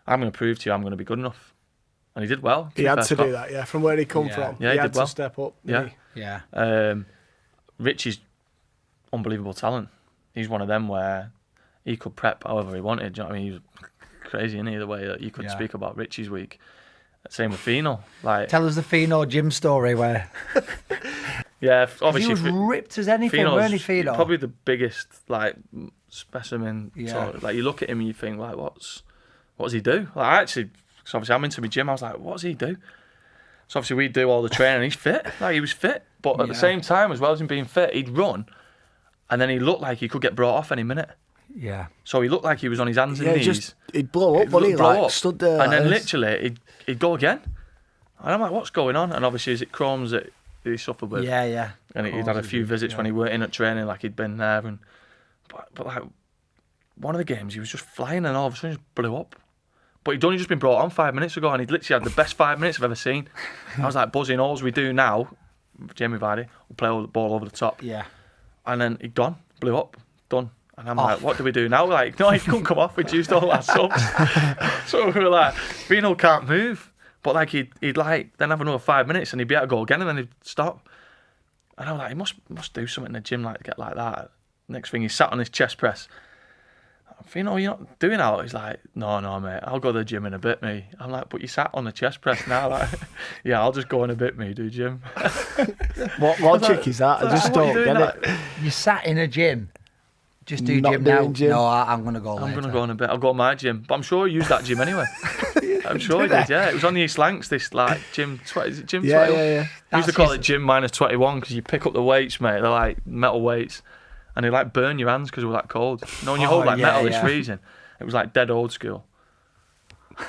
S2: I'm going to prove to you I'm going to be good enough. And he did well.
S1: He had to do that, yeah, from where he come from.
S2: Yeah,
S1: he
S2: had
S1: to step up.
S3: Yeah.
S2: Richie's unbelievable talent. He's one of them where he could prep however he wanted. Do you know what I mean? He was crazy in either way that you could speak about Richie's week. Same with Fino. Like,
S3: tell us the Fino gym story where.
S2: Yeah, obviously
S3: he was ripped as anything, weren't he, Fino?
S2: Probably the biggest, like, specimen. Yeah. So, like, you look at him and you think, like, what does he do? Like, because obviously I'm into my gym. I was like, what does he do? So obviously we do all the training. He's fit. Like, he was fit, but at the same time, as well as him being fit, he'd run, and then he looked like he could get brought off any minute.
S3: Yeah.
S2: So he looked like he was on his hands and knees.
S1: He'd blow up, wouldn't he? Like, stood there,
S2: and then literally he'd go again. And I'm like, what's going on? And obviously, is it Crohn's that he suffered with?
S3: Yeah.
S2: And he'd had a few visits when he weren't in at training, like he'd been there. And but like, one of the games, he was just flying, and all of a sudden just blew up. But he'd only just been brought on 5 minutes ago, and he'd literally had the best 5 minutes I've ever seen. I was like, buzzing. All we do now, Jamie Vardy, will play all the ball over the top.
S3: Yeah.
S2: And then he'd gone, blew up, done. And I'm like, what do we do now? Like, no, he couldn't come off. We'd used all our subs. So we were like, Fino can't move. But like he'd like then have another 5 minutes and he'd be able to go again and then he'd stop. And I was like, he must do something in the gym like to get like that. Next thing, he sat on his chest press. Fino, you're not doing that. He's like, no, mate, I'll go to the gym in a bit, me. I'm like, but you sat on the chest press now. Like, yeah, I'll just go in a bit, me, do gym.
S1: What logic is that? I just don't get it.
S3: You sat in a gym. Just do
S1: Not
S3: gym now.
S1: doing gym.
S3: No, I'm going to go later.
S2: I'm going to go in a bit. I'll go to my gym. But I'm sure he used that gym anyway. I'm sure he did, yeah. It was on the East Lancs, this like gym 20. Is it gym 21?
S1: Yeah.
S2: They used to call it gym minus 21 because you pick up the weights, mate. They're like metal weights. And they like burn your hands because they were that cold. You know, when you hold like metal, it's freezing. It was like dead old school.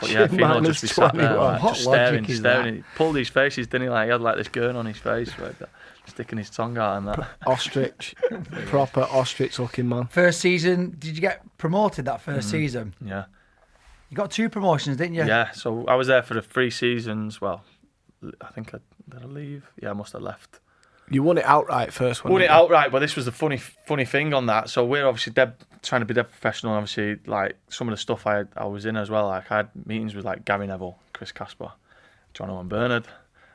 S2: But yeah, Fino just be sat there, like, just staring. He pulled his faces, didn't he? Like, he had like this gurn on his face, like that, sticking his tongue out and that.
S1: Ostrich. Proper ostrich looking man.
S3: First season, did you get promoted that first season?
S2: Yeah.
S3: You got 2 promotions, didn't you?
S2: Yeah, so I was there for the 3 seasons. Well, I think did I leave? Yeah, I must have left.
S1: You won it outright first one.
S2: Won it outright, but this was the funny thing on that. So we're obviously trying to be dead professional. Obviously, like some of the stuff I was in as well. Like I had meetings with like Gary Neville, Chris Casper, John Owen Bernard.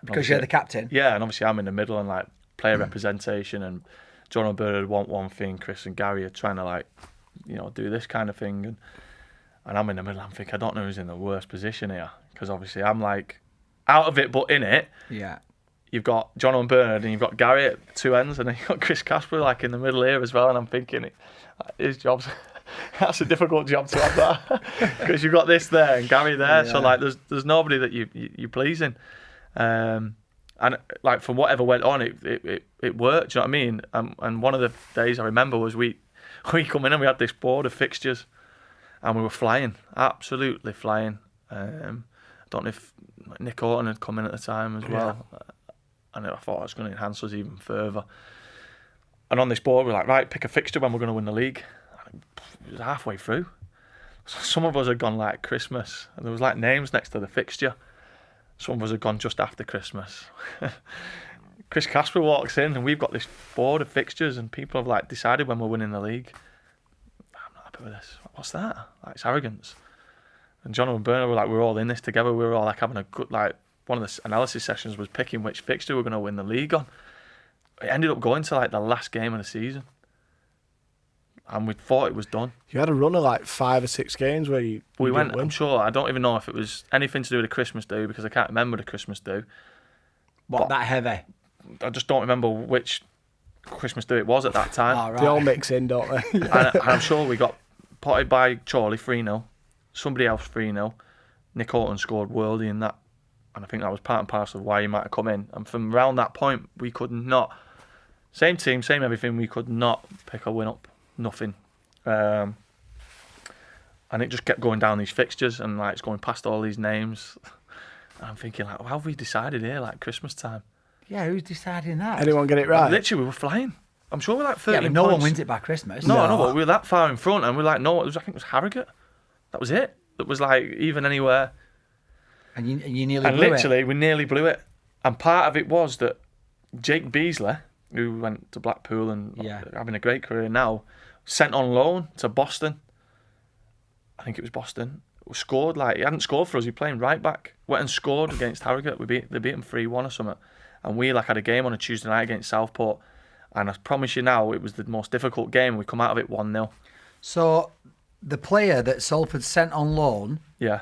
S3: Because you're the captain.
S2: Yeah, and obviously I'm in the middle and like player representation. And John Owen Bernard want one thing, Chris and Gary are trying to like, do this kind of thing. And I'm in the middle. I'm thinking I don't know who's in the worst position here because obviously I'm like out of it but in it.
S3: Yeah.
S2: You've got John and Bernard and you've got Gary at 2 ends and then you've got Chris Casper like in the middle here as well, and I'm thinking his job's that's a difficult job to have that because you've got this there and Gary there, so like there's nobody that you're pleasing, and like from whatever went on it worked, do you know what I mean? And one of the days I remember was we come in and we had this board of fixtures and we were flying, absolutely flying. I don't know if Nick Horton had come in at the time as well. And I thought I was going to enhance us even further. And on this board, we're like, right, pick a fixture when we're going to win the league. It was halfway through. So some of us had gone like Christmas, and there was like names next to the fixture. Some of us had gone just after Christmas. Chris Casper walks in, and we've got this board of fixtures, and people have like decided when we're winning the league. I'm not happy with this. What's that? Like, it's arrogance. And John and Bernard were like, we're all in this together. We were all like having a good like. One of the analysis sessions was picking which fixture we're going to win the league on. It ended up going to like the last game of the season, and we thought it was done.
S1: You had a run of like 5 or 6 games where you
S2: went.
S1: win.
S2: I'm sure. I don't even know if it was anything to do with the Christmas do because I can't remember the Christmas do.
S3: What, that heavy?
S2: I just don't remember which Christmas do it was at that time.
S3: Oh, right.
S1: They all mix in, don't they?
S2: and I'm sure we got potted by Charlie 3-0, somebody else 3-0. Nick Horton scored worldie in that. And I think that was part and parcel of why he might have come in. And from around that point, we could not, same team, same everything, we could not pick a win up, nothing. And it just kept going down these fixtures and like it's going past all these names. And I'm thinking like, how have we decided here, like Christmas time?
S3: Yeah, who's deciding that?
S1: Anyone get it right?
S2: Literally, we were flying. I'm sure we're like 13
S3: but no
S2: points.
S3: one wins it by Christmas.
S2: No, but we were that far in front and we're like, no, I think it was Harrogate. That was it. That was like even anywhere.
S3: And you nearly
S2: and
S3: blew it.
S2: literally, we nearly blew it. And part of it was that Jake Beasley, who went to Blackpool and having a great career now, sent on loan to Boston. I think it was Boston. Scored like he hadn't scored for us. He was playing right back. Went and scored against Harrogate. They beat him 3-1 or something. And we like had a game on a Tuesday night against Southport. And I promise you now, it was the most difficult game. We come out of it 1-0.
S3: So the player that Salford sent on loan.
S2: Yeah.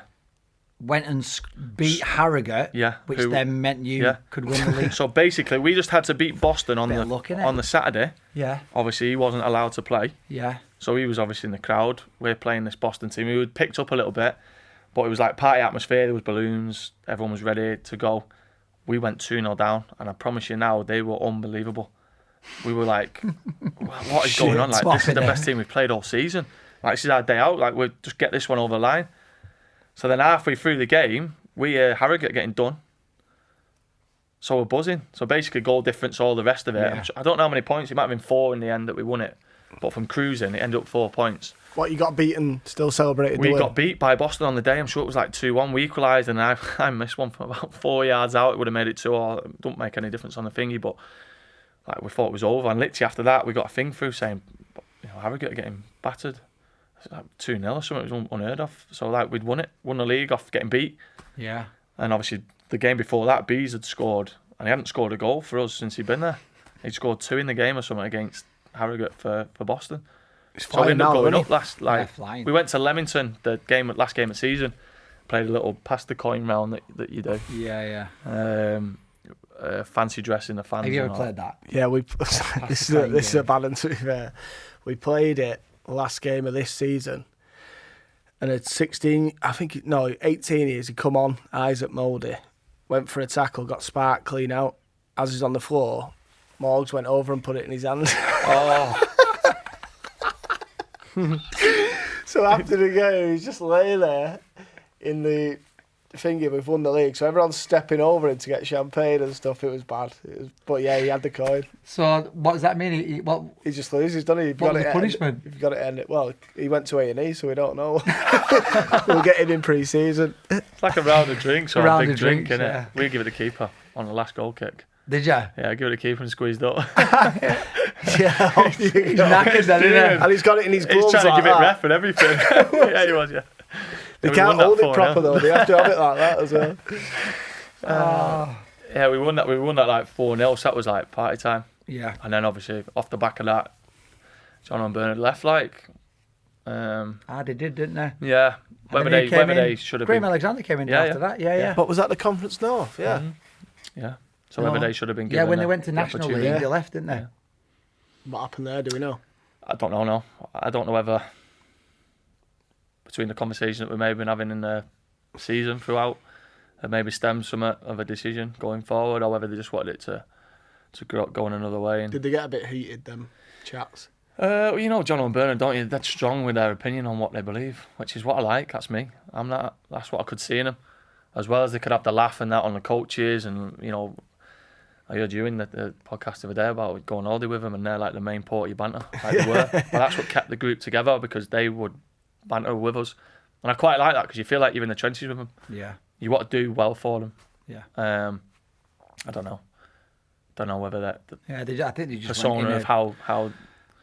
S3: Went and beat Harrogate, which then meant you could win the league.
S2: So basically, we just had to beat Boston on the Saturday.
S3: Yeah.
S2: Obviously, he wasn't allowed to play.
S3: Yeah.
S2: So he was obviously in the crowd. We're playing this Boston team. We were picked up a little bit, but it was like party atmosphere. There was balloons. Everyone was ready to go. We went 2-0 down, and I promise you now, they were unbelievable. We were like, what is going on? Like, this is the best team we've played all season. Like, this is our day out. Like, we'll just get this one over the line. So then halfway through the game, we hear Harrogate getting done. So we're buzzing. So basically goal difference, all the rest of it. Yeah. I don't know how many points. It might have been 4 in the end that we won it. But from cruising, it ended up 4 points.
S1: What, you got beaten, still celebrated?
S2: We got beat by Boston on the day. I'm sure it was like 2-1. We equalised and I missed one from about 4 yards out. It would have made it 2 or it don't make any difference on the thingy. But like we thought it was over. And literally after that, we got a thing through saying, Harrogate are getting battered. Like 2-0 or something. It was unheard of. So like we'd won the league off getting beat.
S3: Yeah.
S2: And obviously the game before that, Bees had scored, and he hadn't scored a goal for us since he'd been there. He'd scored 2 in the game or something against Harrogate for Boston. So we ended up going up last. We went to Leamington, the last game of the season, played a little pass the coin round that you do.
S3: Yeah.
S2: fancy dressing the fans.
S3: Have you ever played that?
S1: Yeah, this is a balance. To be fair, we played it last game of this season, and at 18 years, he come on, eyes at Mouldy, went for a tackle, got sparked clean out. As he's on the floor, Morgs went over and put it in his hand.
S2: Oh.
S1: So after the game, he's just lay there in the thingy. We've won the league, so everyone's stepping over him to get champagne and stuff. It was bad. But yeah, he had the coin.
S3: So what does that mean?
S1: He just loses, doesn't he?
S3: What was the punishment?
S1: You've got to end it. Well, he went to A&E, so we don't know. We'll get him in pre-season.
S2: It's like a round of drinks or a big drink, innit?
S3: Yeah.
S2: We give it the keeper on the last goal kick.
S3: Did you?
S2: Yeah, give it the keeper and squeezed up.
S1: Yeah,
S3: He's knackered then, isn't he?
S1: and he's got it in his gloves.
S2: He's trying
S1: like
S2: to give
S1: that.
S2: it ref and everything. Yeah, he was, yeah.
S1: They
S2: We
S1: can't
S2: won that
S1: hold it
S2: 4-0.
S1: proper though. They have to have it like that as well.
S2: Yeah, we won that like 4-0, so that was like party time.
S3: Yeah.
S2: And then obviously off the back of that, John and Bernard left like.
S3: They did, didn't they?
S2: Yeah. Whether they should have
S3: Graham
S2: been.
S3: Alexander came in
S2: Yeah,
S3: after that. Yeah.
S1: But was that the Conference North? Yeah.
S2: Mm-hmm. Yeah. So whether they should have been
S3: Yeah,
S2: given.
S3: when they went to National League,
S2: opportunity.
S3: they left, didn't they?
S2: Yeah.
S1: What happened there? Do we know?
S2: I don't know. No, I don't know whether between the conversation that we may have been having in the season throughout, it maybe stemmed some of a decision going forward, or whether they just wanted it to go in another way. And
S1: Did they get a bit heated, them chats?
S2: well, you know, John and Bernard, don't you? They're strong with their opinion on what they believe, which is what I like. That's me. I'm not. That's what I could see in them, as well as they could have the laugh and that on the coaches, and you know. I heard you in the podcast the other day about going holiday with them, and they're like the main port of your banter, like they were. But that's what kept the group together, because they would banter with us, and I quite like that because you feel like you're in the trenches with them.
S3: Yeah.
S2: You want to do well for them.
S3: Yeah.
S2: I don't know whether that
S3: Yeah, I think they just
S2: persona
S3: went in
S2: of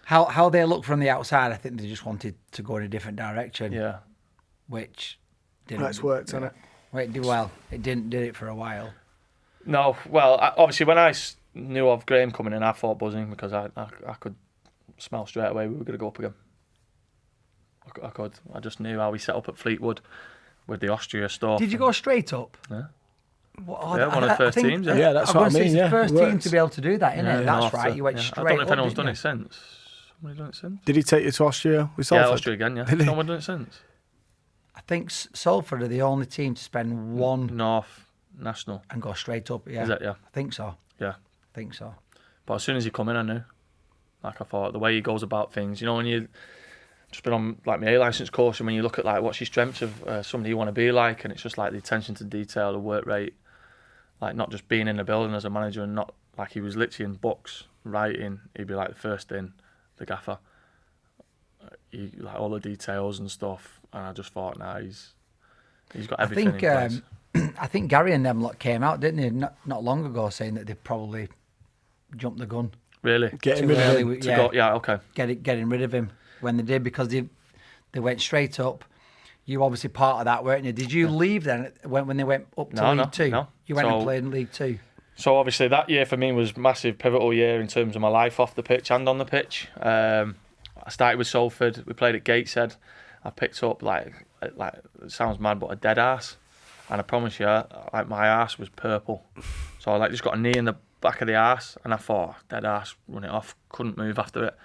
S3: how they look from the outside. I think they just wanted to go in a different direction.
S2: Yeah.
S3: Which didn't.
S1: That's worked, hasn't it?
S3: Well, it did well. It did it for a while.
S2: No, well, obviously when I knew of Graham coming in, I thought buzzing, because I could smell straight away we were going to go up again. I could. I just knew how we set up at Fleetwood with the Austria stuff.
S3: Did you go straight up?
S2: Yeah.
S3: Well,
S2: Yeah, one of the first teams. Yeah,
S1: Yeah, that's what I mean.
S3: It's
S1: Yeah,
S3: the first
S1: it
S3: team
S1: works.
S3: to be able to do that, isn't it? That's
S2: after,
S3: right. You went
S2: yeah.
S3: straight
S2: I don't know
S3: up.
S2: if anyone's
S3: didn't
S2: done
S3: you?
S2: it since. Somebody done it since?
S1: Did he take you to Austria with Salford?
S2: Yeah, Austria again, yeah.
S1: Did he?
S2: No one done it since.
S3: I think Salford are the only team to spend one
S2: North National.
S3: and go straight up. Yeah,
S2: Is that, yeah?
S3: I think so.
S2: Yeah.
S3: I think so.
S2: But as soon as he come in, I knew. Like, I thought, the way he goes about things, you know, when you just been on like my A licence course, and when you look at like what's your strengths of somebody you want to be like, and it's just like the attention to detail, the work rate, like not just being in the building as a manager, and not like he was literally in books writing. He'd be like the first in, the gaffer. He like all the details and stuff, and I just thought, nah, he's got everything in place.
S3: I think Gary and them lot came out, didn't they, not long ago, saying that they probably jumped the gun.
S2: Really?
S1: Getting
S3: Too
S1: rid of
S3: early
S1: him.
S3: with-
S2: Yeah, okay.
S3: Getting rid of him when they did, because they went straight up. You were obviously part of that, weren't you? Did you leave then when they went up to League Two?
S2: No.
S3: You went and
S2: So-
S3: played in League Two.
S2: So obviously that year for me was massive, pivotal year in terms of my life off the pitch and on the pitch. I started with Salford. We played at Gateshead. I picked up like it sounds mad, but a dead arse. And I promise you, like my arse was purple. So I like just got a knee in the back of the arse, and I thought, dead arse, run it off. Couldn't move after it.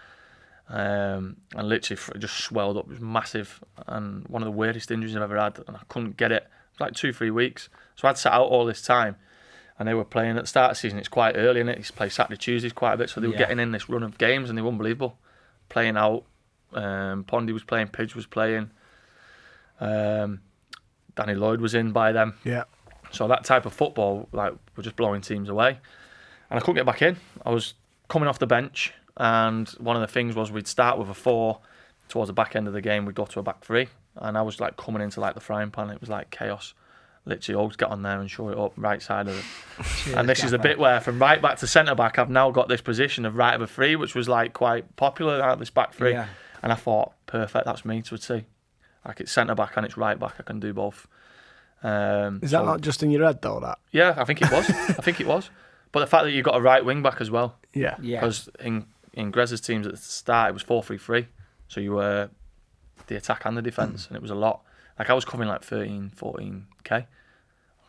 S2: And literally it just swelled up. It was massive, and one of the weirdest injuries I've ever had. And I couldn't get it. It was like 2-3 weeks. So I'd sat out all this time. And they were playing at the start of the season. It's quite early, innit? It's play Saturday, Tuesdays quite a bit. So they were getting in this run of games, and they were unbelievable. Playing out. Pondy was playing, Pidge was playing. Danny Lloyd was in by them.
S1: Yeah.
S2: So that type of football, like, we're just blowing teams away. And I couldn't get back in. I was coming off the bench, and one of the things was we'd start with a 4. Towards the back end of the game, we'd go to a back 3. And I was like coming into like the frying pan. It was like chaos. Literally always get on there and show it up right side of it. And this is the bit where from right back to centre back, I've now got this position of right of a 3, which was like quite popular out this back 3.
S3: Yeah.
S2: And I thought, perfect, that's me to see. Like it's centre back and it's right back, I can do both.
S1: Is that not just in your head though? That.
S2: Yeah, I think it was. I think it was. But the fact that you got a right wing back as well.
S1: Yeah.
S3: Yeah.
S2: Because in Grez's teams at the start, it was 4-3-3. So you were the attack and the defence, and it was a lot. Like I was covering like 13, 14k.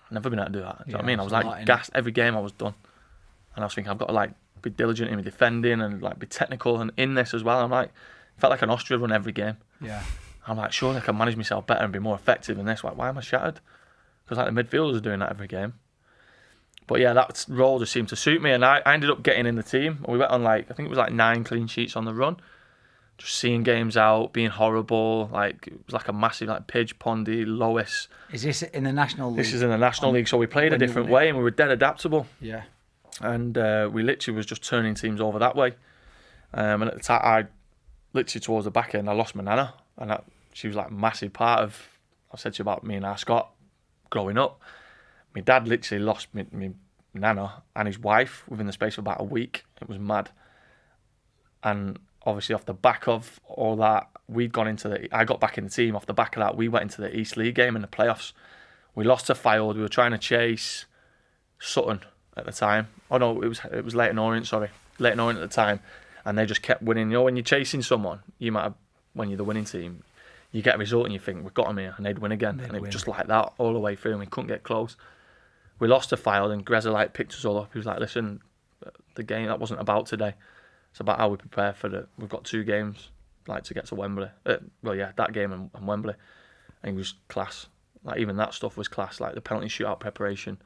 S2: I've never been able to do that. Do you know what I mean? I was
S3: it's a
S2: like
S3: lot,
S2: gassed every game I was done. And I was thinking, I've got to like be diligent in my defending and like be technical and in this as well. I'm like, felt like an ostrich run every game.
S3: Yeah.
S2: I'm like, surely I can manage myself better and be more effective in this. Like, why am I shattered? Because like the midfielders are doing that every game. But yeah, that role just seemed to suit me, and I ended up getting in the team. We went on like, I think it was like 9 clean sheets on the run. Just seeing games out, being horrible. Like, it was like a massive like Pidge, Pondy, Lois.
S3: Is this in the National League?
S2: This is in the National League, so we played a different way and we were dead adaptable.
S3: Yeah.
S2: And we literally was just turning teams over that way. And at the time, I literally towards the back end, I lost my nana, and she was like a massive part of. I said to you about me and Scott growing up. My dad literally lost my nana and his wife within the space of about a week. It was mad. And obviously off the back of all that, I got back in the team. Off the back of that, we went into the East League game in the playoffs. We lost to Fylde. We were trying to chase Sutton at the time. Oh no, it was Leyton Orient, sorry. Leyton Orient at the time. And they just kept winning. You know, when you're chasing someone, when you're the winning team, you get a result and you think, we've got them here, and they'd win again. It was just like that all the way through, and we couldn't get close. We lost to Fylde, and Greza like picked us all up. He was like, listen, the game, that wasn't about today. It's about how we prepare for it. We've got 2 games like to get to Wembley. That game and Wembley. And it was class. Like, even that stuff was class. Like, the penalty shootout preparation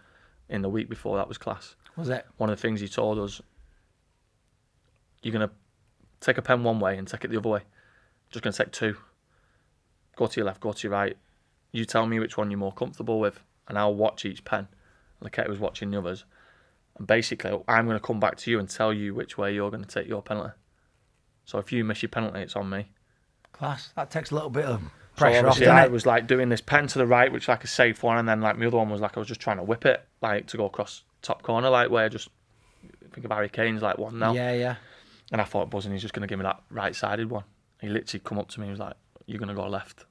S2: in the week before, that was class.
S3: Was it?
S2: One of the things he told us, you're going to take a pen one way and take it the other way. Just going to take 2. Go to your left, go to your right. You tell me which one you're more comfortable with, and I'll watch each pen. Lacquette was watching the others. And basically, I'm going to come back to you and tell you which way you're going to take your penalty. So if you miss your penalty, it's on me.
S3: Class. That takes a little bit of pressure off,
S2: doesn't it? I was like doing this pen to the right, which is like a safe one, and then like my other one was like I was just trying to whip it, like to go across top corner, like where I just think of Harry Kane's like one now.
S3: Yeah, yeah.
S2: And I thought, buzzing, he's just going to give me that right-sided one. He literally come up to me, he was like, you're going to go left.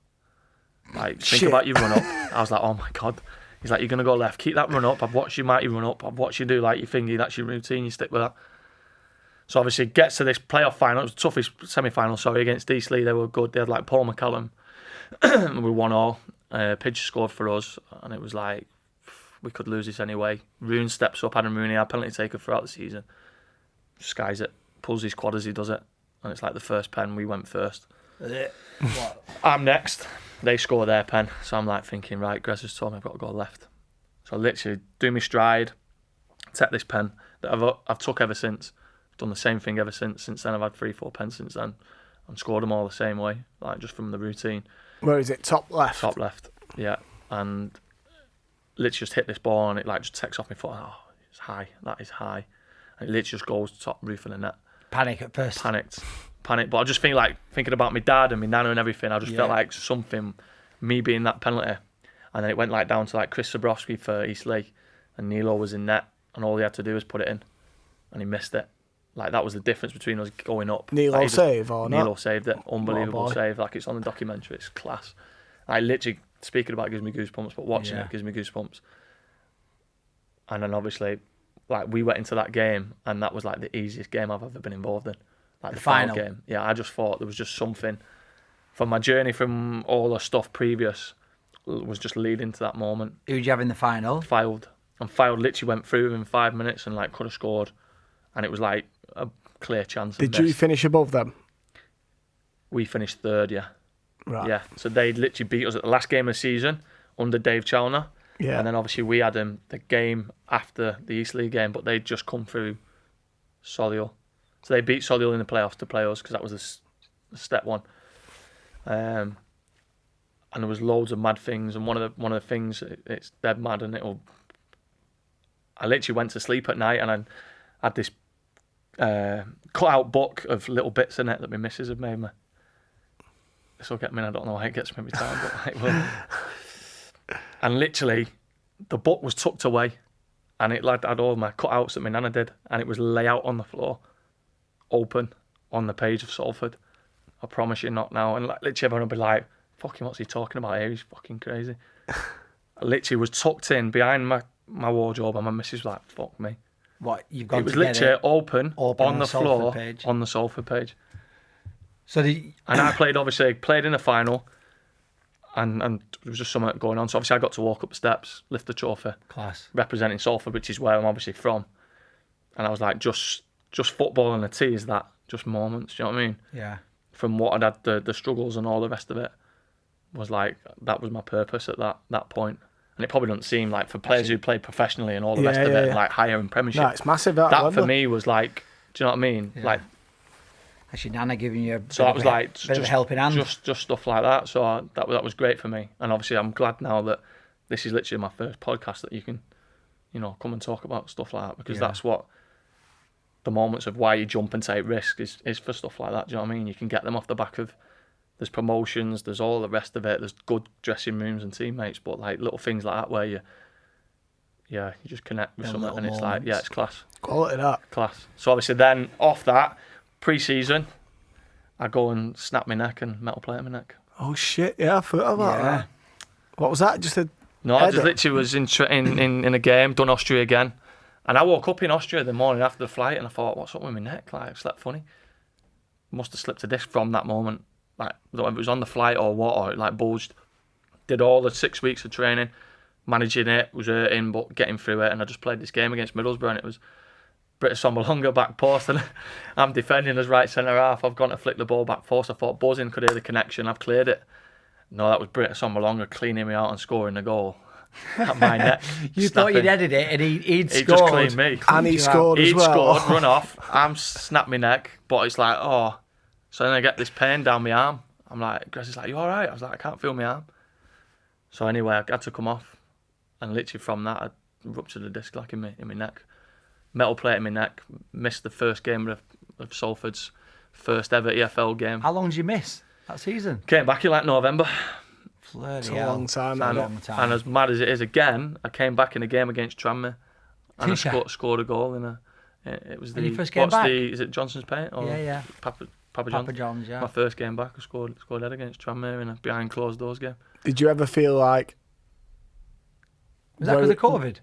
S2: Like, think about your run up. I was like, oh my God. He's like, you're going to go left. Keep that run up. I've watched you mighty run up. I've watched you do like your thingy. That's your routine. You stick with that. So obviously it gets to this playoff final. It was the toughest semi-final, against Eastleigh. They were good. They had like Paul McCallum. We won all. Pidge scored for us. And it was like, we could lose this anyway. Roone steps up. Adam Rooney, our penalty taker throughout the season. Skies it. Pulls his quad as he does it. And it's like the first pen. We went first.
S3: What?
S2: I'm next. They score their pen, so I'm like thinking, right, Grez has told me I've got to go left. So I literally do my stride, take this pen that I've took ever since. Done the same thing ever since. Since then, I've had 3-4 pens since then, and scored them all the same way, like just from the routine.
S1: Where is it? Top left.
S2: Top left, yeah. And literally just hit this ball, and it like just takes off my foot. Oh, it's high. That is high. And it literally just goes top roof of the net.
S3: Panic at first.
S2: Panicked. But I just think like thinking about my dad and my nana and everything, I just felt like something, me being that penalty, and then it went like down to like Chris Zabrowski for Eastleigh, and Nilo was in net, and all he had to do was put it in, and he missed it. Like, that was the difference between us going up.
S1: Nilo
S2: like,
S1: save or not?
S2: Nilo saved it, unbelievable save. Like, it's on the documentary, it's class. I literally, speaking about it gives me goosebumps, but watching it gives me goosebumps. And then obviously, like, we went into that game, and that was like the easiest game I've ever been involved in. Like the final game. Yeah, I just thought there was just something from my journey from all the stuff previous was just leading to that moment.
S3: Who did you have in the final?
S2: Fylde. And Fylde literally went through in 5 minutes and like could have scored. And it was like a clear chance.
S1: Did you finish above them?
S2: We finished third, yeah.
S1: Right.
S2: Yeah. So they literally beat us at the last game of the season under Dave Chalner.
S1: Yeah.
S2: And then obviously we had them the game after the Eastleigh game, but they'd just come through Solihull. So they beat Solihull in the playoffs to play us because that was the step one. And there was loads of mad things, and one of the things, it's dead mad, and I literally went to sleep at night and I had this cut out book of little bits in it that my missus had made me. This will get me, I don't know why it gets me every time, but it will. And literally, the book was tucked away, and it had all my cutouts that my nana did, and it was lay out on the floor, open on the page of Salford. I promise you, not now. And like, literally everyone would be like, fucking what's he talking about here? He's fucking crazy. I literally was tucked in behind my wardrobe, and my missus was like, fuck me.
S3: What, you've got?
S2: It was literally open on the floor
S3: page.
S2: on the Salford page.
S3: So
S2: and I played in the final. And there was just something going on. So obviously I got to walk up the steps, lift the trophy.
S3: Class.
S2: Representing Salford, which is where I'm obviously from. And I was like, just football on the tee is that, just moments, do you know what I mean?
S3: Yeah.
S2: From what I'd had, the struggles and all the rest of it, was like, that was my purpose at that point. And it probably doesn't seem like, for players who play professionally and all the rest of it, like higher in Premiership.
S1: No, it's massive.
S2: That for me was like, do you know what I mean?
S3: Yeah.
S2: Like,
S3: that's your nana giving you a bit,
S2: so that was like
S3: bit of a helping hand.
S2: Just stuff like that. So that was great for me. And obviously I'm glad now that this is literally my first podcast that you can, come and talk about stuff like that, because that's what the moments of why you jump and take risks is for stuff like that. Do you know what I mean? You can get them off the back of, there's promotions, there's all the rest of it, there's good dressing rooms and teammates, but like little things like that where you just connect with something, and it's like, it's class.
S1: Quality that.
S2: Class. So obviously then off that, pre-season, I go and snap my neck and metal plate in my neck.
S1: Oh shit! Yeah, I forgot about that. What was that? Just a
S2: No, I just literally was in a game, done Austria again, and I woke up in Austria the morning after the flight, and I thought, what's up with my neck? Like, I slept funny. Must have slipped a disc from that moment. Like, I don't know if it was on the flight or what, or it like bulged. Did all the 6 weeks of training, managing it, was hurting, but getting through it, and I just played this game against Middlesbrough, and it was British Sombalonga back post, and I'm defending as right centre half. I've gone to flick the ball back post. I thought buzzing, could hear the connection. I've cleared it. No, that was British Sombalonga cleaning me out and scoring the goal at my neck.
S3: You thought you'd headed it, and he'd scored.
S2: He just cleaned me.
S1: And he scored as well.
S2: He'd scored, run off. I'm snapped my neck, but it's like, oh. So then I get this pain down my arm. I'm like, Gaz is like, you all right? I was like, I can't feel my arm. So anyway, I had to come off, and literally from that, I ruptured a disc like in my neck. Metal plate in my neck. Missed the first game of Salford's first ever EFL game.
S3: How long did you miss that season?
S2: Came back in like November.
S1: It's a long time.
S2: And as mad as it is, again, I came back in a game against Tranmere, and I scored a goal in a. It was the.
S3: You first came back?
S2: Is it Johnson's Paint? Or
S3: yeah.
S2: Papa John's,
S3: yeah.
S2: My first game back, I scored head against Tranmere in a behind closed doors game.
S1: Did you ever feel like?
S3: Was that because of COVID?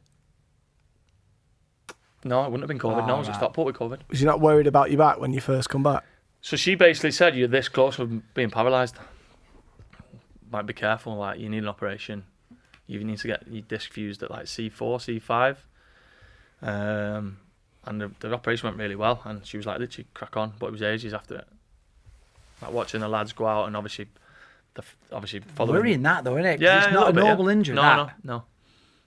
S2: No, it wouldn't have been COVID. No, it was at Stockport with COVID.
S1: Was you not worried about your back when you first come back?
S2: So she basically said, you're this close from being paralysed. Might be careful, like, you need an operation. You need to get your disc fused at like C4, C5. And the operation went really well, and she was like, literally crack on, but it was ages after it. Like watching the lads go out and obviously following.
S3: Worrying that though, isn't it?
S2: Yeah,
S3: it's not a normal injury.
S2: No.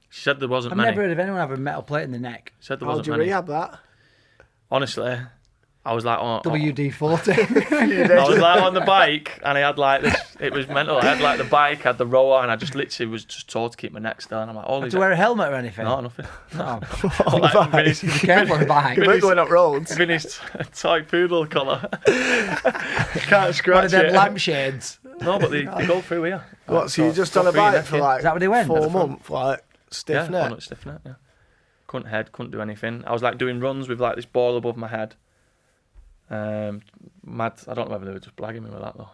S2: She said there wasn't many.
S3: I've never heard of anyone have a metal plate in the neck.
S2: She said there
S1: How
S2: wasn't
S1: did you
S2: many.
S1: rehab that?
S2: Honestly, I was like
S3: WD-40.
S2: I was like on the bike, and I had like this. It was mental. I had like the bike, had the rower, and I just literally was just told to keep my neck still. And I'm like,
S3: Have to wear a helmet or anything?
S2: No, nothing.
S3: No.
S2: Like,
S3: Be careful on the bike.
S1: We're going up roads.
S2: Finished a toy poodle collar. Can't scratch
S3: One of them
S2: it.
S3: lampshades.
S2: No, but they go through here.
S1: What? So you just on a bike for like
S3: Is that what they went?
S1: 4 months, like stiff neck?
S2: Stiff neck. Yeah. Couldn't do anything. I was like doing runs with like this ball above my head. Mad. I don't know whether they were just blagging me with that though.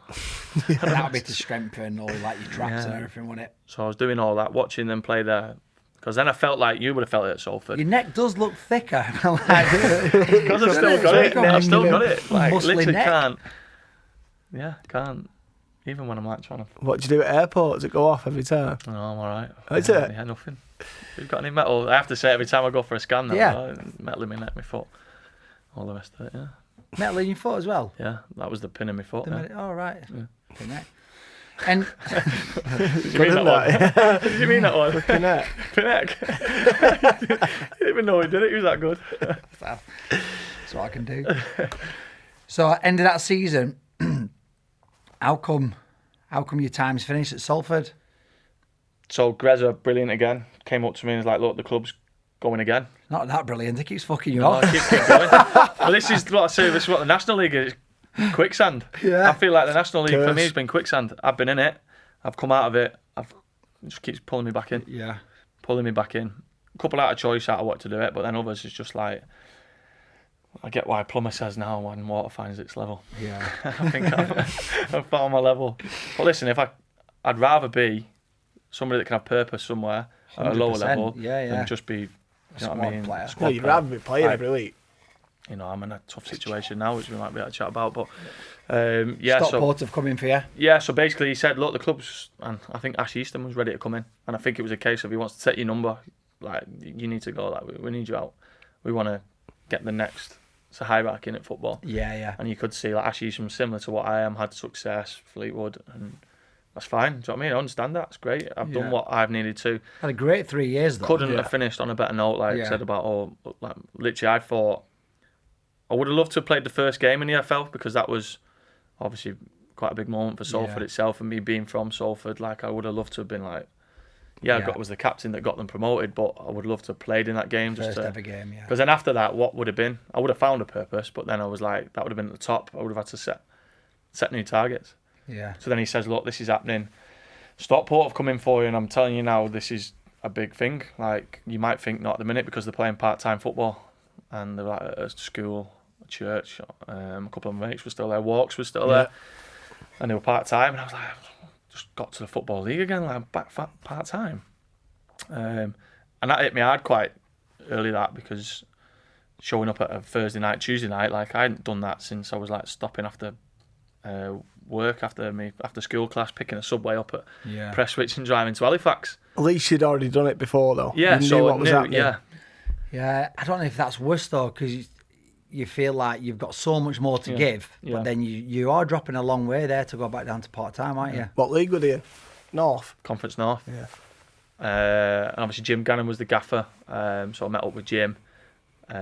S3: That would be to strengthen all like your traps and everything, wouldn't it?
S2: So I was doing all that, watching them play there. Because then I felt like you would have felt it at Salford.
S3: Your neck does look thicker.
S2: Because I've still got it. I've still got it. Like, literally
S3: neck.
S2: can't. Yeah, can't. Even when I'm like trying to.
S1: What do you do at airport? Does it go off every time?
S2: No, I'm alright.
S1: Is it?
S2: Yeah, nothing. You've got any metal? I have to say every time I go for a scan now.
S3: Yeah.
S2: Metal in my neck, my foot. All the rest of it, yeah.
S3: Metal in your foot as well?
S2: Yeah, that was the pin in my foot.
S3: Oh, right.
S2: Yeah.
S3: The neck. And
S2: Did you mean that one? Did you mean that one?
S1: Pinneck.
S2: Pinneck. You didn't even know he did it. He was that good.
S3: that's what I can do. So, end of that season, how come your time's finished at Salford?
S2: So Greza, brilliant again, came up to me and was like, look, the club's going again.
S3: Not that brilliant. It keeps fucking you
S2: No,
S3: off.
S2: keep going. Well, this is what I say. This is what the National League is. Quicksand.
S3: Yeah.
S2: I feel like the National League for me has been quicksand. I've been in it. I've come out of it. It just keeps pulling me back in.
S3: Yeah.
S2: Pulling me back in. A couple out of choice out of what to do it, but then others is just like, I get why Plummer says now when water finds its level.
S3: Yeah.
S2: I think I've found my level. But listen, I'd rather be somebody that can have purpose somewhere at a lower level than just be, you know what I mean?
S3: Player.
S1: You'd rather be playing every week.
S2: You know, I'm in a tough situation now, which we might be able to chat about, but
S3: Stockport have come in for you.
S2: Yeah, so basically he said, look, the club's, and I think Ash Easton was ready to come in, and I think it was a case of he wants to take your number, like you need to go, like we need you out, we want to get the next. It's a hierarchy in at football.
S3: Yeah.
S2: And you could see like Ash Easton, similar to what I am, had success, Fleetwood, and that's fine. Do you know what I mean? I understand that. It's great. I've done what I've needed to.
S3: Had a great 3 years though.
S2: Couldn't have finished on a better note, like I said about like literally I thought I would have loved to have played the first game in the EFL because that was obviously quite a big moment for Salford itself, and me being from Salford, like I would have loved to have been like, I was the captain that got them promoted, but I would love to have played in that game.
S3: First ever game,
S2: Because then after that, what would have been? I would have found a purpose, but then I was like, that would have been at the top. I would have had to set new targets.
S3: Yeah.
S2: So then he says, look, this is happening. Stockport have come in for you, and I'm telling you now, this is a big thing. Like, you might think not at the minute because they're playing part-time football, and they're like at a school, a church, a couple of mates were still there, Walks was still there, and they were part-time, and I was like, just got to the Football League again, like back part-time. And that hit me hard quite early, that, because showing up at a Thursday night, Tuesday night, like I hadn't done that since I was like stopping after work, after school class, picking a subway up at Prestwich and driving to Halifax.
S1: At least you'd already done it before though.
S2: Yeah,
S1: you knew what was happening.
S3: Yeah, I don't know if that's worse though, because you feel like you've got so much more to give, but then you are dropping a long way there to go back down to part-time, aren't you?
S1: What league were they in? North?
S2: Conference North.
S1: Yeah.
S2: And obviously Jim Gannon was the gaffer, so I met up with Jim.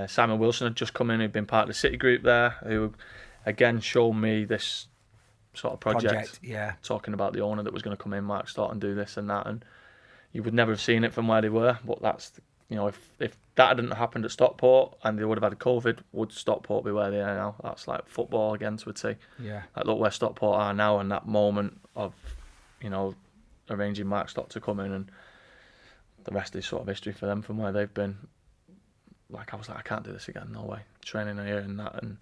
S2: Simon Wilson had just come in, who'd been part of the City group there, who again showed me this sort of project. Talking about the owner that was going to come in, Mark Stott, and do this and that, and you would never have seen it from where they were, but that's if that hadn't happened at Stockport and they would have had COVID, would Stockport be where they are now? That's like football again to a T.
S3: Yeah.
S2: Like look where Stockport are now, and that moment of, arranging Mark Stott to come in, and the rest is sort of history for them from where they've been. Like I was like, I can't do this again, no way. Training here and that, and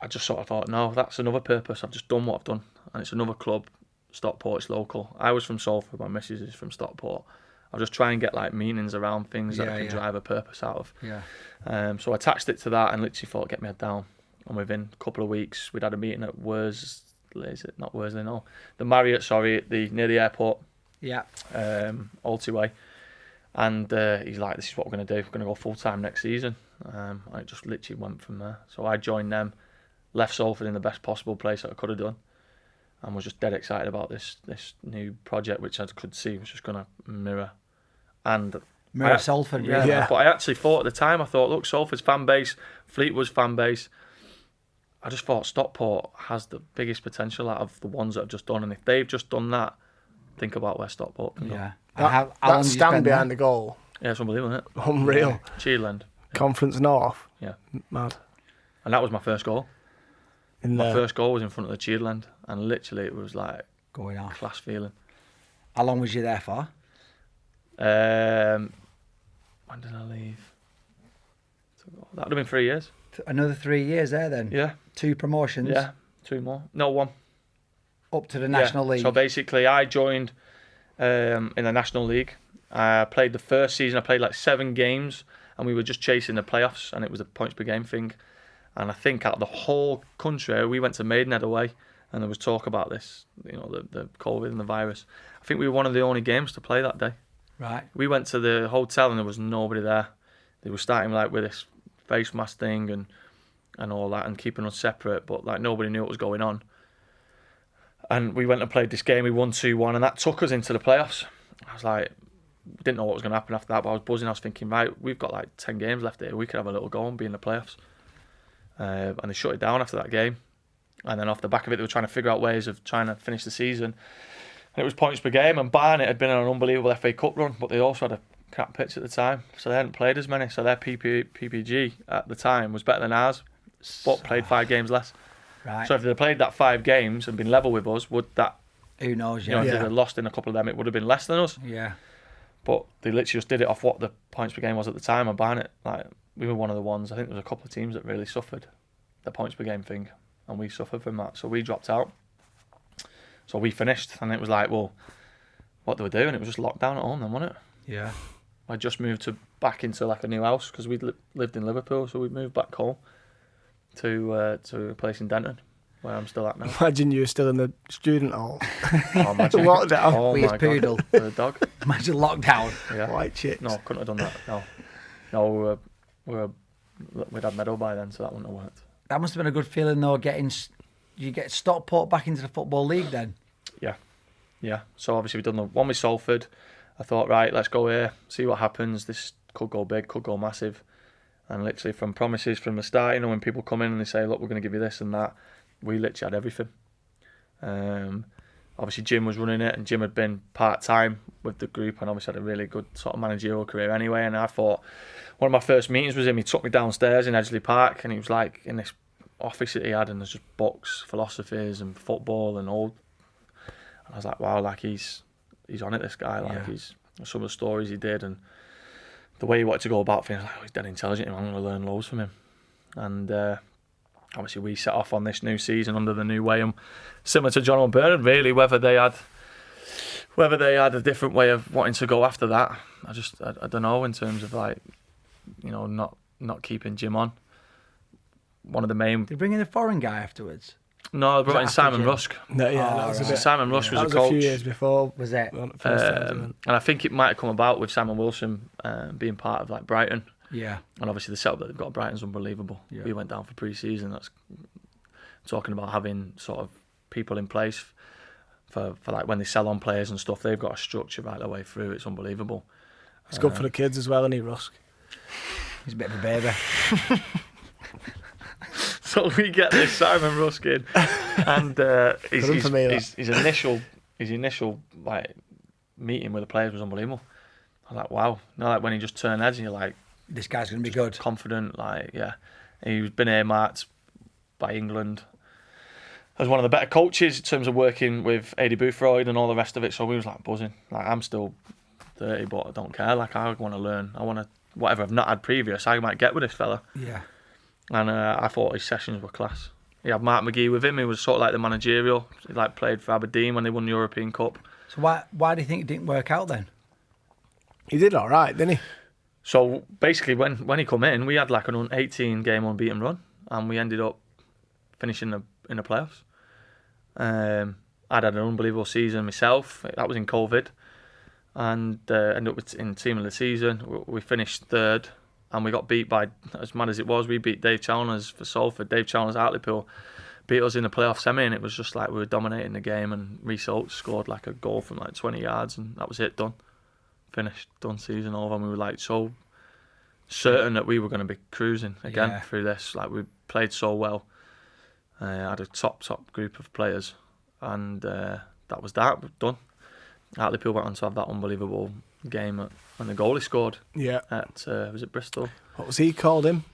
S2: I just sort of thought, no, that's another purpose. I've just done what I've done, and it's another club. Stockport, it's local. I was from Salford, my missus is from Stockport. I'll just try and get like meanings around things that I can drive a purpose out of.
S3: Yeah.
S2: So I attached it to that and literally thought, get my head down. And within a couple of weeks, we'd had a meeting at the Marriott, near the airport.
S3: Yeah.
S2: Alty Way. And he's like, this is what we're going to do. We're going to go full time next season. And it just literally went from there. So I joined them, left Salford in the best possible place that I could have done, and was just dead excited about this new project, which I could see was just going to mirror
S3: Salford, really.
S2: Yeah. But I actually thought at the time, look, Salford's fan base, Fleetwood's fan base, I just thought Stockport has the biggest potential out of the ones that have just done, and if they've just done that, think about where Stockport can go.
S1: That stand behind the goal.
S2: Yeah, it's unbelievable, isn't it?
S1: Unreal.
S2: Cheerland.
S1: Conference North.
S2: Yeah.
S1: Mad.
S2: And that was my first goal. My first goal was in front of the Cheerland, and literally it was like
S3: going off.
S2: Class feeling.
S3: How long was you there for?
S2: When did I leave? That would have been 3 years.
S3: Another 3 years there then?
S2: Yeah.
S3: 2 promotions?
S2: Yeah, 2 more. No, 1.
S3: Up to the National League?
S2: So basically I joined in the National League. I played the first season, I played like 7 games, and we were just chasing the playoffs, and it was a points per game thing. And I think out of the whole country, we went to Maidenhead away, and there was talk about this, the COVID and the virus. I think we were one of the only games to play that day.
S3: Right.
S2: We went to the hotel and there was nobody there. They were starting like with this face mask thing and all that, and keeping us separate, but like nobody knew what was going on. And we went and played this game, we won 2-1, and that took us into the playoffs. I was like, didn't know what was going to happen after that, but I was buzzing. I was thinking, right, we've got like 10 games left here, we could have a little go and be in the playoffs. And they shut it down after that game, and then off the back of it they were trying to figure out ways of trying to finish the season, and it was points per game, and Barnet had been on an unbelievable FA Cup run, but they also had a crap pitch at the time, so they hadn't played as many, so their PPG at the time was better than ours, but played 5 games less.
S3: Right.
S2: So if they'd played that 5 games and been level with us, would that,
S3: who knows,
S2: if they'd have lost in a couple of them, it would have been less than us.
S3: Yeah.
S2: But they literally just did it off what the points per game was at the time, and Barnet, like, we were one of the ones, I think there was a couple of teams that really suffered the points per game thing, and we suffered from that, so we dropped out. So we finished, and it was like, well, what do we do? And it was just locked down at home then, wasn't it?
S3: Yeah.
S2: I just moved back into like a new house, because we'd lived in Liverpool, so we moved back home. to a place in Denton, where I'm still at now.
S1: Imagine you were still in the student hall.
S2: Oh, imagine.
S1: Lockdown.
S2: Oh,
S3: with
S2: my
S3: poodle.
S2: God. With a dog.
S3: Imagine lockdown.
S2: Yeah.
S1: White chicks.
S2: No, couldn't have done that. No, we'd had medal by then, so that wouldn't have worked.
S3: That must have been a good feeling, though, you get Stockport back into the Football League then.
S2: Yeah. So obviously we've done the one with Salford. I thought, right, let's go here, see what happens. This could go big, could go massive. And literally from promises from the start, when people come in and they say, look, we're going to give you this and that, we literally had everything. Obviously Jim was running it, and Jim had been part-time with the group and obviously had a really good sort of managerial career anyway. And I thought, one of my first meetings was him. He took me downstairs in Edgeley Park, and he was like in this office that he had, and there's just books, philosophies and football and all. And I was like, wow, like he's on it, this guy. Like he's some of the stories he did and the way he wanted to go about things. Like, he's dead intelligent. I'm going to learn loads from him. And obviously we set off on this new season under the new way, and similar to John and Bernard, really, whether they had a different way of wanting to go after that, I don't know, in terms of like, not keeping Jim on. One of the main.
S3: Did you bring in a foreign guy afterwards?
S2: No, I brought in Simon Rusk.
S1: No, that was a bit.
S2: Simon Rusk was a coach.
S1: That was a few years before.
S3: Was it?
S2: And I think it might have come about with Simon Wilson being part of like Brighton.
S3: Yeah.
S2: And obviously the setup that they've got at Brighton's unbelievable.
S3: Yeah.
S2: We went down for pre-season. That's talking about having sort of people in place for like when they sell on players and stuff. They've got a structure right the way through. It's unbelievable.
S1: It's good for the kids as well, isn't he, Rusk?
S3: He's a bit of a baby.
S2: So we get this Simon Rusk in, and his initial like meeting with the players was unbelievable. I was like, wow. Like when he just turned heads and you're like,
S3: this guy's going to be good.
S2: Confident, like, yeah. He's been earmarked by England as one of the better coaches in terms of working with Adi Boothroyd and all the rest of it. So we was like buzzing. Like, I'm still 30, but I don't care. Like, I want to learn. I want to, whatever I've not had previous, I might get with this fella.
S3: Yeah.
S2: And I thought his sessions were class. He had Mark McGee with him. He was sort of like the managerial. He like played for Aberdeen when they won the European Cup.
S3: So why do you think it didn't work out then?
S1: He did all right, didn't he?
S2: So basically, when he come in, we had like an 18 game unbeaten run, and we ended up finishing in the playoffs. I'd had an unbelievable season myself. That was in COVID, and ended up in team of the season. We finished third, and we got beat by, as mad as it was, we beat Dave Chalmers for Salford. Dave Chalmers at Hartlepool beat us in the playoff semi, and it was just like we were dominating the game. And Reece Oates scored like a goal from like 20 yards, and that was it, done. Finished, done, season over, and we were like so certain that we were going to be cruising again through this. Like, we played so well. Had a top group of players, and that was that. We're done. Hartlepool went on to have that unbelievable game when the goalie scored.
S1: Yeah.
S2: At was it Bristol?
S1: What was he called him?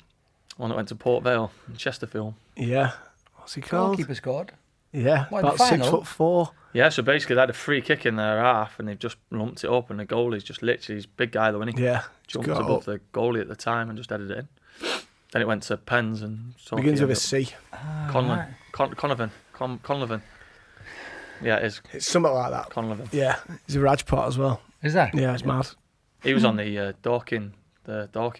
S2: One that went to Port Vale and Chesterfield.
S1: Yeah. What's he called?
S3: Goalkeeper scored.
S1: Yeah.
S3: What,
S1: about 6'4".
S2: Yeah, so basically they had a free kick in their half and they've just lumped it up, and the goalie's just literally, he's a big guy though, isn't he?
S1: Yeah.
S2: Jumped above the goalie at the time and just headed it in. Then it went to pens and so
S1: begins with a C.
S2: Conlon. Right. Conlon. Yeah, it is.
S1: It's something like that.
S2: Conlon.
S1: Yeah. He's a Rajpot as well.
S3: Is that?
S1: Yeah, it's mad.
S2: He was on the Dorking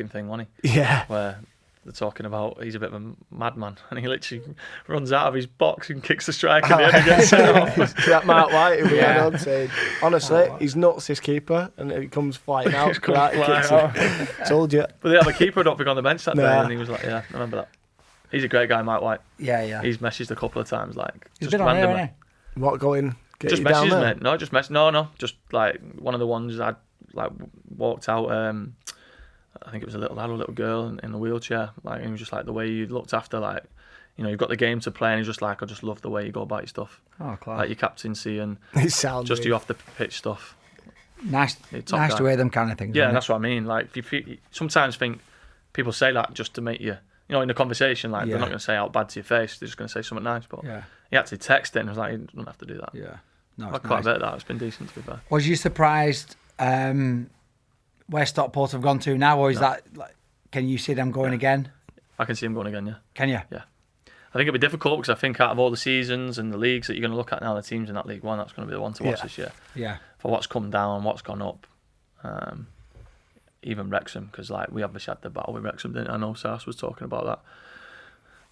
S2: thing, wasn't he?
S1: Yeah.
S2: Where they're talking about he's a bit of a madman, and he literally runs out of his box and kicks the striker and then gets sent off.
S1: That Mark White who we had on saying, honestly, he's nuts, this keeper, and he comes flying out. Told you.
S2: But they have a keeper, I don't think, on the bench that day, and he was like, yeah, I remember that. He's a great guy, Mike White.
S3: Yeah.
S2: He's messaged a couple of times, like,
S3: He's
S2: just
S3: been on
S2: randomly.
S3: here,
S1: What, going? Get
S2: Just
S1: you down
S2: messages,
S1: there?
S2: mate. No, just mess. No, just like one of the ones I'd like walked out. I think it was a little girl in the wheelchair. Like, it was just like the way you looked after, like, you've got the game to play, and he's just like, I just love the way you go about your stuff.
S3: Oh, class.
S2: Like your captaincy and
S1: just
S2: your off the pitch stuff.
S3: Nice to hear them kind of things.
S2: Yeah, and that's what I mean. Like, if you sometimes think people say that just to make you, in the conversation, like, they're not going to say out bad to your face. They're just going to say something nice. But he actually texted it and was like, you don't have to do that.
S3: Yeah. No,
S2: I've quite a bit of that. It's been decent, to be fair.
S3: Was you surprised where Stockport have gone to now, or is that like, can you see them going again?
S2: I can see them going again, yeah.
S3: Can you?
S2: Yeah. I think it'll be difficult because I think out of all the seasons and the leagues that you're going to look at now, the teams in that League One, that's going to be the one to watch this year.
S3: Yeah.
S2: For what's come down, what's gone up. Even Wrexham, because like we obviously had the battle with Wrexham, didn't I? I know Sars was talking about that.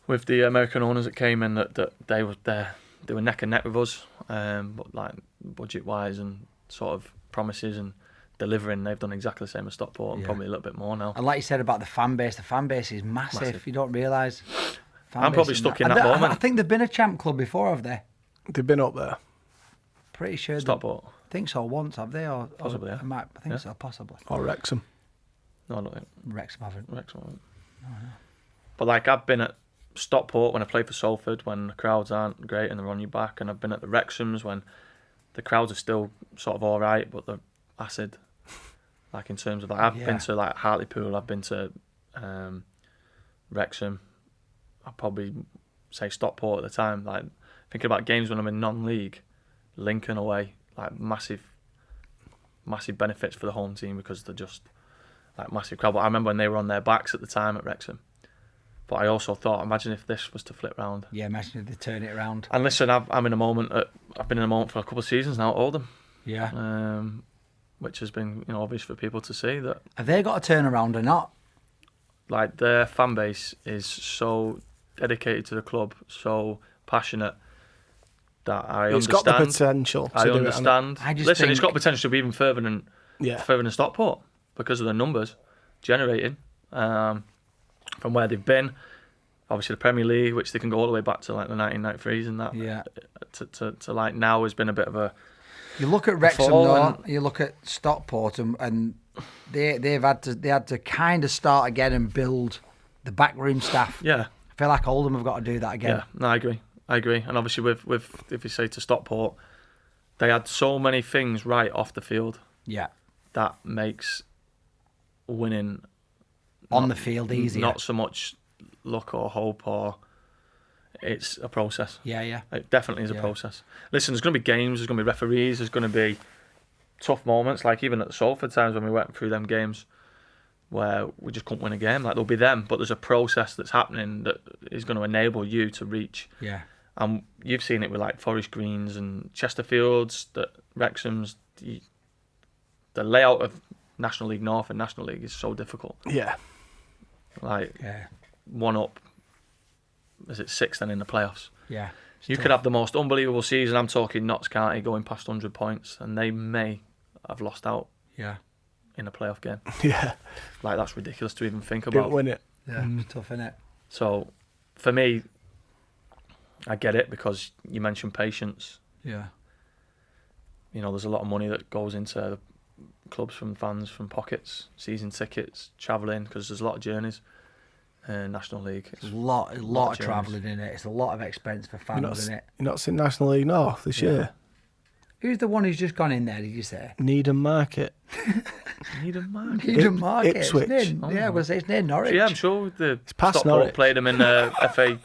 S2: with the American owners that came in, that they were neck and neck with us, but like budget wise and sort of promises and delivering, they've done exactly the same as Stockport and probably a little bit more now.
S3: And like you said about the fan base is massive. You don't realise.
S2: I'm probably stuck in that moment.
S3: I think they've been a champ club before, have they?
S1: They've been up there.
S3: Pretty sure.
S2: Stockport.
S3: I think so once, have they? Or
S2: possibly, yeah.
S3: I think so, possibly.
S1: Or Wrexham.
S2: No, I don't think.
S3: Wrexham haven't.
S2: No. But like, I've been at Stockport when I played for Salford when the crowds aren't great and they're on your back, and I've been at the Wrexhams when the crowds are still sort of all right, but they're acid. Like in terms of like, I've been to like Hartlepool, I've been to Wrexham. I'd probably say Stockport at the time. Like thinking about games when I'm in non-league, Lincoln away, like massive benefits for the home team because they're just like massive crowd. But I remember when they were on their backs at the time at Wrexham. But I also thought, imagine if this was to flip round.
S3: Yeah, imagine if they turn it around.
S2: And listen, I've been in a moment for a couple of seasons now at Oldham.
S3: Yeah.
S2: Which has been, obvious for people to see that.
S3: Have they got a turnaround or not?
S2: Like their fan base is so dedicated to the club, so passionate that I understand.
S1: It's got the potential.
S2: I understand. Listen, it's got potential to be even further than Stockport because of the numbers generating from where they've been. Obviously, the Premier League, which they can go all the way back to like the 1993s and that.
S3: Yeah.
S2: To like now has been a bit of a.
S3: You look at Wrexham, though, you look at Stockport, and they had to kind of start again and build the backroom staff.
S2: Yeah.
S3: I feel like Oldham have got to do that again.
S2: Yeah, no, I agree. And obviously with if you say to Stockport, they had so many things right off the field.
S3: Yeah.
S2: That makes winning
S3: on the field easier.
S2: Not so much luck or hope, or it's a process.
S3: Yeah.
S2: It definitely is a process. Listen, there's going to be games, there's going to be referees, there's going to be tough moments, like even at the Salford times when we went through them games where we just couldn't win a game. Like there'll be them, but there's a process that's happening that is going to enable you to reach.
S3: Yeah.
S2: And you've seen it with like Forest Greens and Chesterfields, the Wrexhams. The layout of National League North and National League is so difficult.
S1: Yeah.
S2: Like one up, is it sixth and in the playoffs?
S3: Yeah.
S2: You could have the most unbelievable season. I'm talking Notts County going past 100 points, and they may have lost out.
S3: Yeah.
S2: In a playoff game.
S1: Yeah.
S2: Like that's ridiculous to even think about.
S1: Didn't win it.
S3: Yeah. It's tough, isn't it?
S2: So, for me, I get it because you mentioned patience.
S3: Yeah.
S2: There's a lot of money that goes into the clubs from fans, from pockets, season tickets, travelling, because there's a lot of journeys. National League.
S3: It's a lot of travelling in it. It's a lot of expense for fans, isn't it?
S1: You're not seeing National League North this year?
S3: Who's the one who's just gone in there, did you say?
S1: Needham Market.
S2: Needham Market?
S3: Needham Market.
S1: Ipswich.
S3: It's near Norwich.
S2: Yeah, I'm sure
S1: it's past
S2: Stockport
S1: Norwich.
S2: Played them in FA.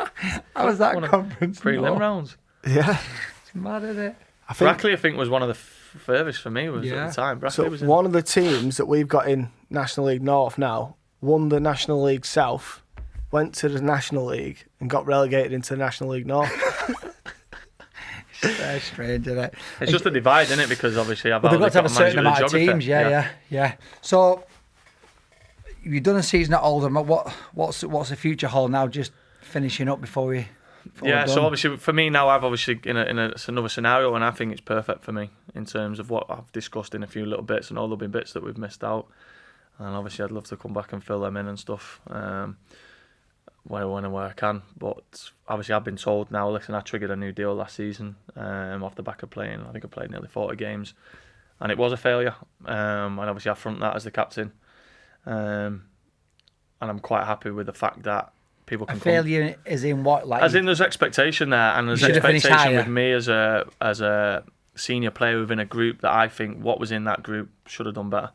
S3: How was that conference?
S2: Prelim rounds.
S1: Yeah.
S3: It's mad, isn't it?
S2: Brackley, I think, was one of the furthest for me at the time. Brackley was
S1: one of the teams that we've got in National League North now won the National League South, went to the National League and got relegated into the National League North.
S3: It's very strange, isn't it?
S2: It's just a divide, isn't it? Because obviously they've
S3: got to have a certain amount of
S2: geography.
S3: teams. Yeah. So you've done a season at Oldham. What's the future hold now? Just finishing up before we.
S2: So obviously for me now, I've obviously it's another scenario, and I think it's perfect for me in terms of what I've discussed in a few little bits, and all there'll be bits that we've missed out. And obviously I'd love to come back and fill them in and stuff. Where I can, but obviously I've been told now, listen, I triggered a new deal last season off the back of playing, I think I played nearly 40 games, and it was a failure, and obviously I front that as the captain, and I'm quite happy with the fact that people can
S3: failure is in what, like,
S2: as in there's expectation there, and there's expectation with me as a senior player within a group that I think what was in that group should have done better.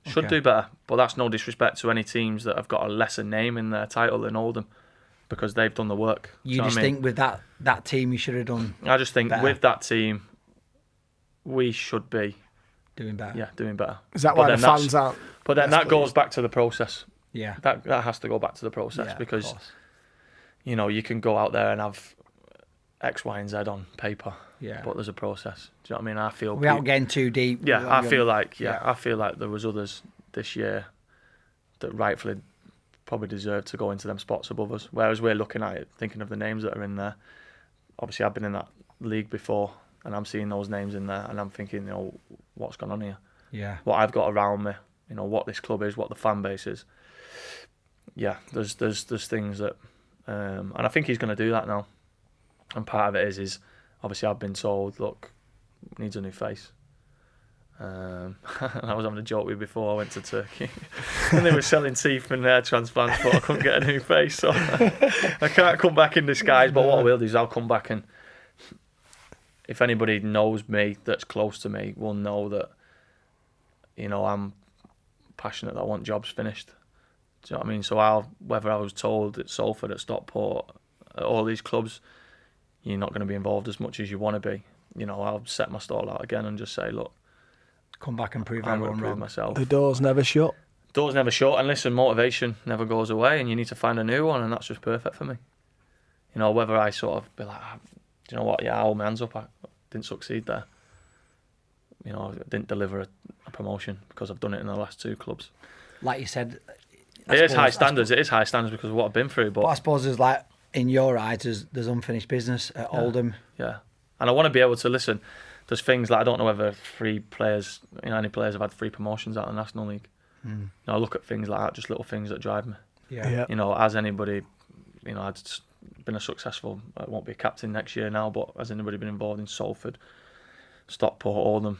S2: Should do better, but that's no disrespect to any teams that have got a lesser name in their title than Oldham, because they've done the work.
S3: You just think with that team you should have done.
S2: I just think
S3: better.
S2: With that team, we should be
S3: doing better.
S2: Yeah, doing better.
S1: Is that why the fans aren't?
S2: But then that goes back to the process.
S3: Yeah,
S2: that has to go back to the process because you can go out there and have X, Y, and Z on paper.
S3: Yeah,
S2: but there's a process. Do you know what I mean? I feel
S3: without getting too deep.
S2: Yeah, I feel like there was others this year that rightfully probably deserve to go into them spots above us. Whereas we're looking at it, thinking of the names that are in there. Obviously, I've been in that league before, and I'm seeing those names in there, and I'm thinking, what's gone on here?
S3: Yeah.
S2: What I've got around me, what this club is, what the fan base is. Yeah, there's things that, and I think he's going to do that now. And part of it is obviously I've been told, look, needs a new face. I was having a joke with you before I went to Turkey, and they were selling teeth and hair transplants, but I couldn't get a new face, so I can't come back in disguise. But what I will do is I'll come back, and if anybody knows me that's close to me will know that I'm passionate that I want jobs finished. Do you know what I mean? So whether I was told at Salford, at Stockport, at all these clubs, you're not going to be involved as much as you want to be. I'll set my stall out again and just say, look,
S3: come back and prove
S2: I'm
S3: everyone wrong.
S2: myself.
S1: The door's never shut.
S2: Door's never shut, and listen, motivation never goes away, and you need to find a new one, and that's just perfect for me. Whether I sort of be like, do you know what? Yeah, I hold my hands up. I didn't succeed there. I didn't deliver a promotion because I've done it in the last 2 clubs.
S3: Like you said,
S2: it is high standards. It is high standards because of what I've been through. But
S3: I suppose there's like, in your eyes, there's unfinished business at Oldham.
S2: Yeah, and I want to be able to listen. There's things like I don't know whether 3 players, any players have had 3 promotions out of the National League. I look at things like that, just little things that drive me.
S3: Yeah.
S2: As anybody, I'd been a successful. I won't be a captain next year now, but has anybody been involved in Salford, Stockport, Oldham?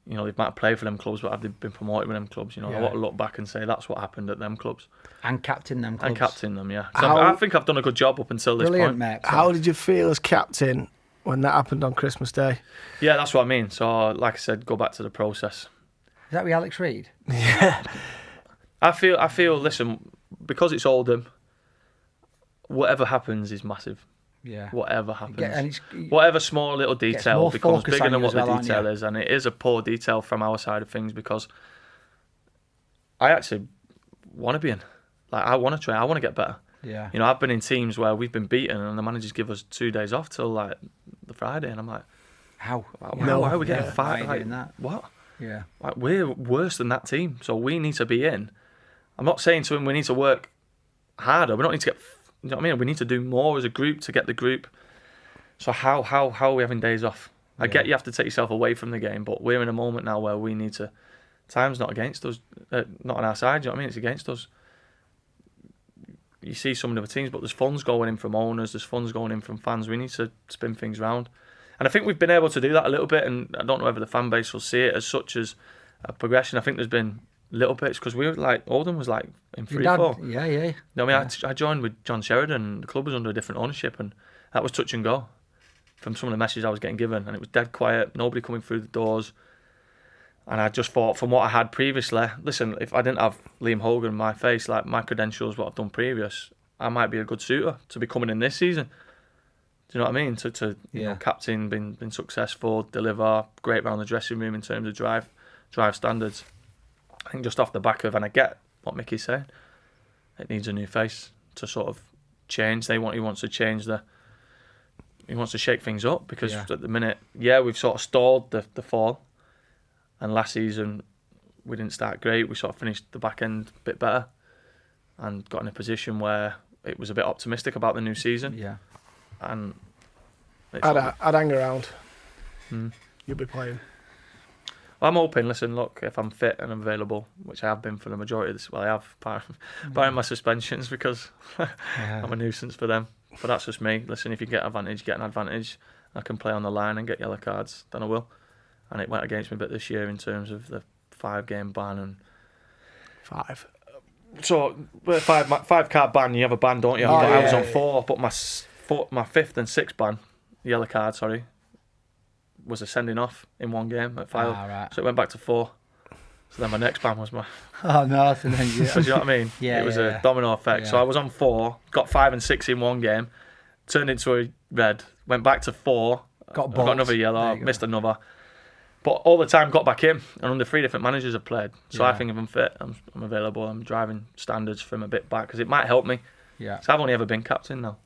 S2: They might have played for them clubs, but have they been promoted with them clubs? I want to look back and say that's what happened at them clubs.
S3: And captain them clubs.
S2: And captain them, yeah. So I think I've done a good job up until this point.
S3: Mate.
S1: How did you feel as captain when that happened on Christmas Day?
S2: Yeah, that's what I mean. So, like I said, go back to the process.
S3: Is that with Alex Reid?
S1: Yeah.
S2: I feel. Listen, because it's Oldham, whatever happens is massive.
S3: Yeah.
S2: Whatever happens, whatever small little detail becomes bigger than what the detail is, and it is a poor detail from our side of things because I actually want to be in. I want to try. I want to get better.
S3: Yeah.
S2: I've been in teams where we've been beaten and the managers give us 2 days off till the Friday, and I'm like,
S3: how?
S2: Why are we getting 5?
S3: Why are you doing that?
S2: What?
S3: Yeah.
S2: We're worse than that team, so we need to be in. I'm not saying to him we need to work harder. We don't need to get. You know what I mean? We need to do more as a group to get the group. So how are we having days off? I get you have to take yourself away from the game, but we're in a moment now where we need to. Time's not against us, not on our side. You know what I mean? It's against us. You see some of the other teams, but there's funds going in from owners, there's funds going in from fans. We need to spin things round. And I think we've been able to do that a little bit, and I don't know whether the fan base will see it as such as a progression. I think there's been little bits, because we were Oldham was in 3-4.
S3: Yeah. You
S2: know, I joined with John Sheridan, the club was under a different ownership, and that was touch and go from some of the messages I was getting given, and it was dead quiet, nobody coming through the doors. And I just thought, from what I had previously, listen, if I didn't have Liam Hogan in my face, my credentials, what I've done previous, I might be a good suitor to be coming in this season. Do you know what I mean? To captain, been successful, deliver, great round the dressing room in terms of drive standards. I think just off the back of, and I get what Mickey's saying, it needs a new face to sort of change. He wants to change he wants to shake things up, because at the minute, we've sort of stalled the fall. And last season, we didn't start great. We sort of finished the back end a bit better and got in a position where it was a bit optimistic about the new season.
S3: Yeah.
S2: And
S1: I'd hang around. You'll be playing.
S2: Well, I'm hoping, listen, look, if I'm fit and available, which I have been for the majority of this, I have, barring my suspensions, because I'm a nuisance for them. But that's just me. Listen, if you get an advantage. I can play on the line and get yellow cards, then I will. And it went against me a bit this year in terms of the 5-game ban and
S1: 5.
S2: So 5-card ban, you have a ban, don't you? I was on 4, but my 5th and 6th ban, yellow card, was a sending off in one game at 5.
S3: Right.
S2: So it went back to 4. So then my next ban was my.
S3: Oh no! So then
S2: you know what I mean?
S3: Yeah.
S2: It was a domino effect.
S3: Yeah.
S2: So I was on 4, got 5 and 6 in one game, turned into a red, went back to 4, got another yellow, missed another. But all the time got back in, and under 3 different managers have played. So I think if I'm fit, I'm available. I'm driving standards from a bit back, because it might help me.
S3: Yeah.
S2: So I've only ever been captain now,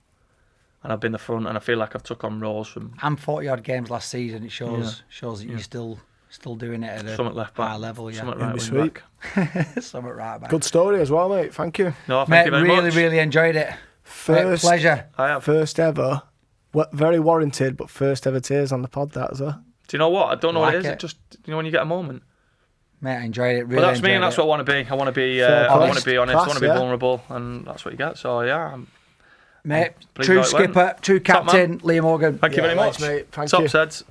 S2: and I've been the front, and I feel like I've took on roles from.
S3: And 40 odd games last season. It shows that you're still Still doing it at a
S2: Something left back.
S3: high level, yeah.
S2: Something right wing
S1: sweet.
S2: back.
S3: Something right back.
S1: Good story as well, mate. Thank you.
S2: No, thank
S3: Mate,
S2: you very much.
S3: really enjoyed it. Mate, pleasure.
S2: I have.
S1: First ever, very warranted, but first ever tears on the pod, that as well.
S2: Do you know what? I don't know what
S3: Like
S2: it is.
S3: it.
S2: It just, when you get a moment.
S3: Mate, I enjoyed it. Really
S2: But that's me, and
S3: enjoyed
S2: that's
S3: it.
S2: what I want to be. I want to be
S1: Honest.
S2: honest. I want to be
S1: Class, yeah.
S2: vulnerable, and that's what you get. So yeah,
S3: Mate,
S2: pleased
S3: true
S2: how it went.
S3: skipper, true
S2: Top man.
S3: captain, Liam Hogan.
S2: Thank you very much.
S1: Thanks, mate. Thank
S2: Top
S1: you.
S2: Seds.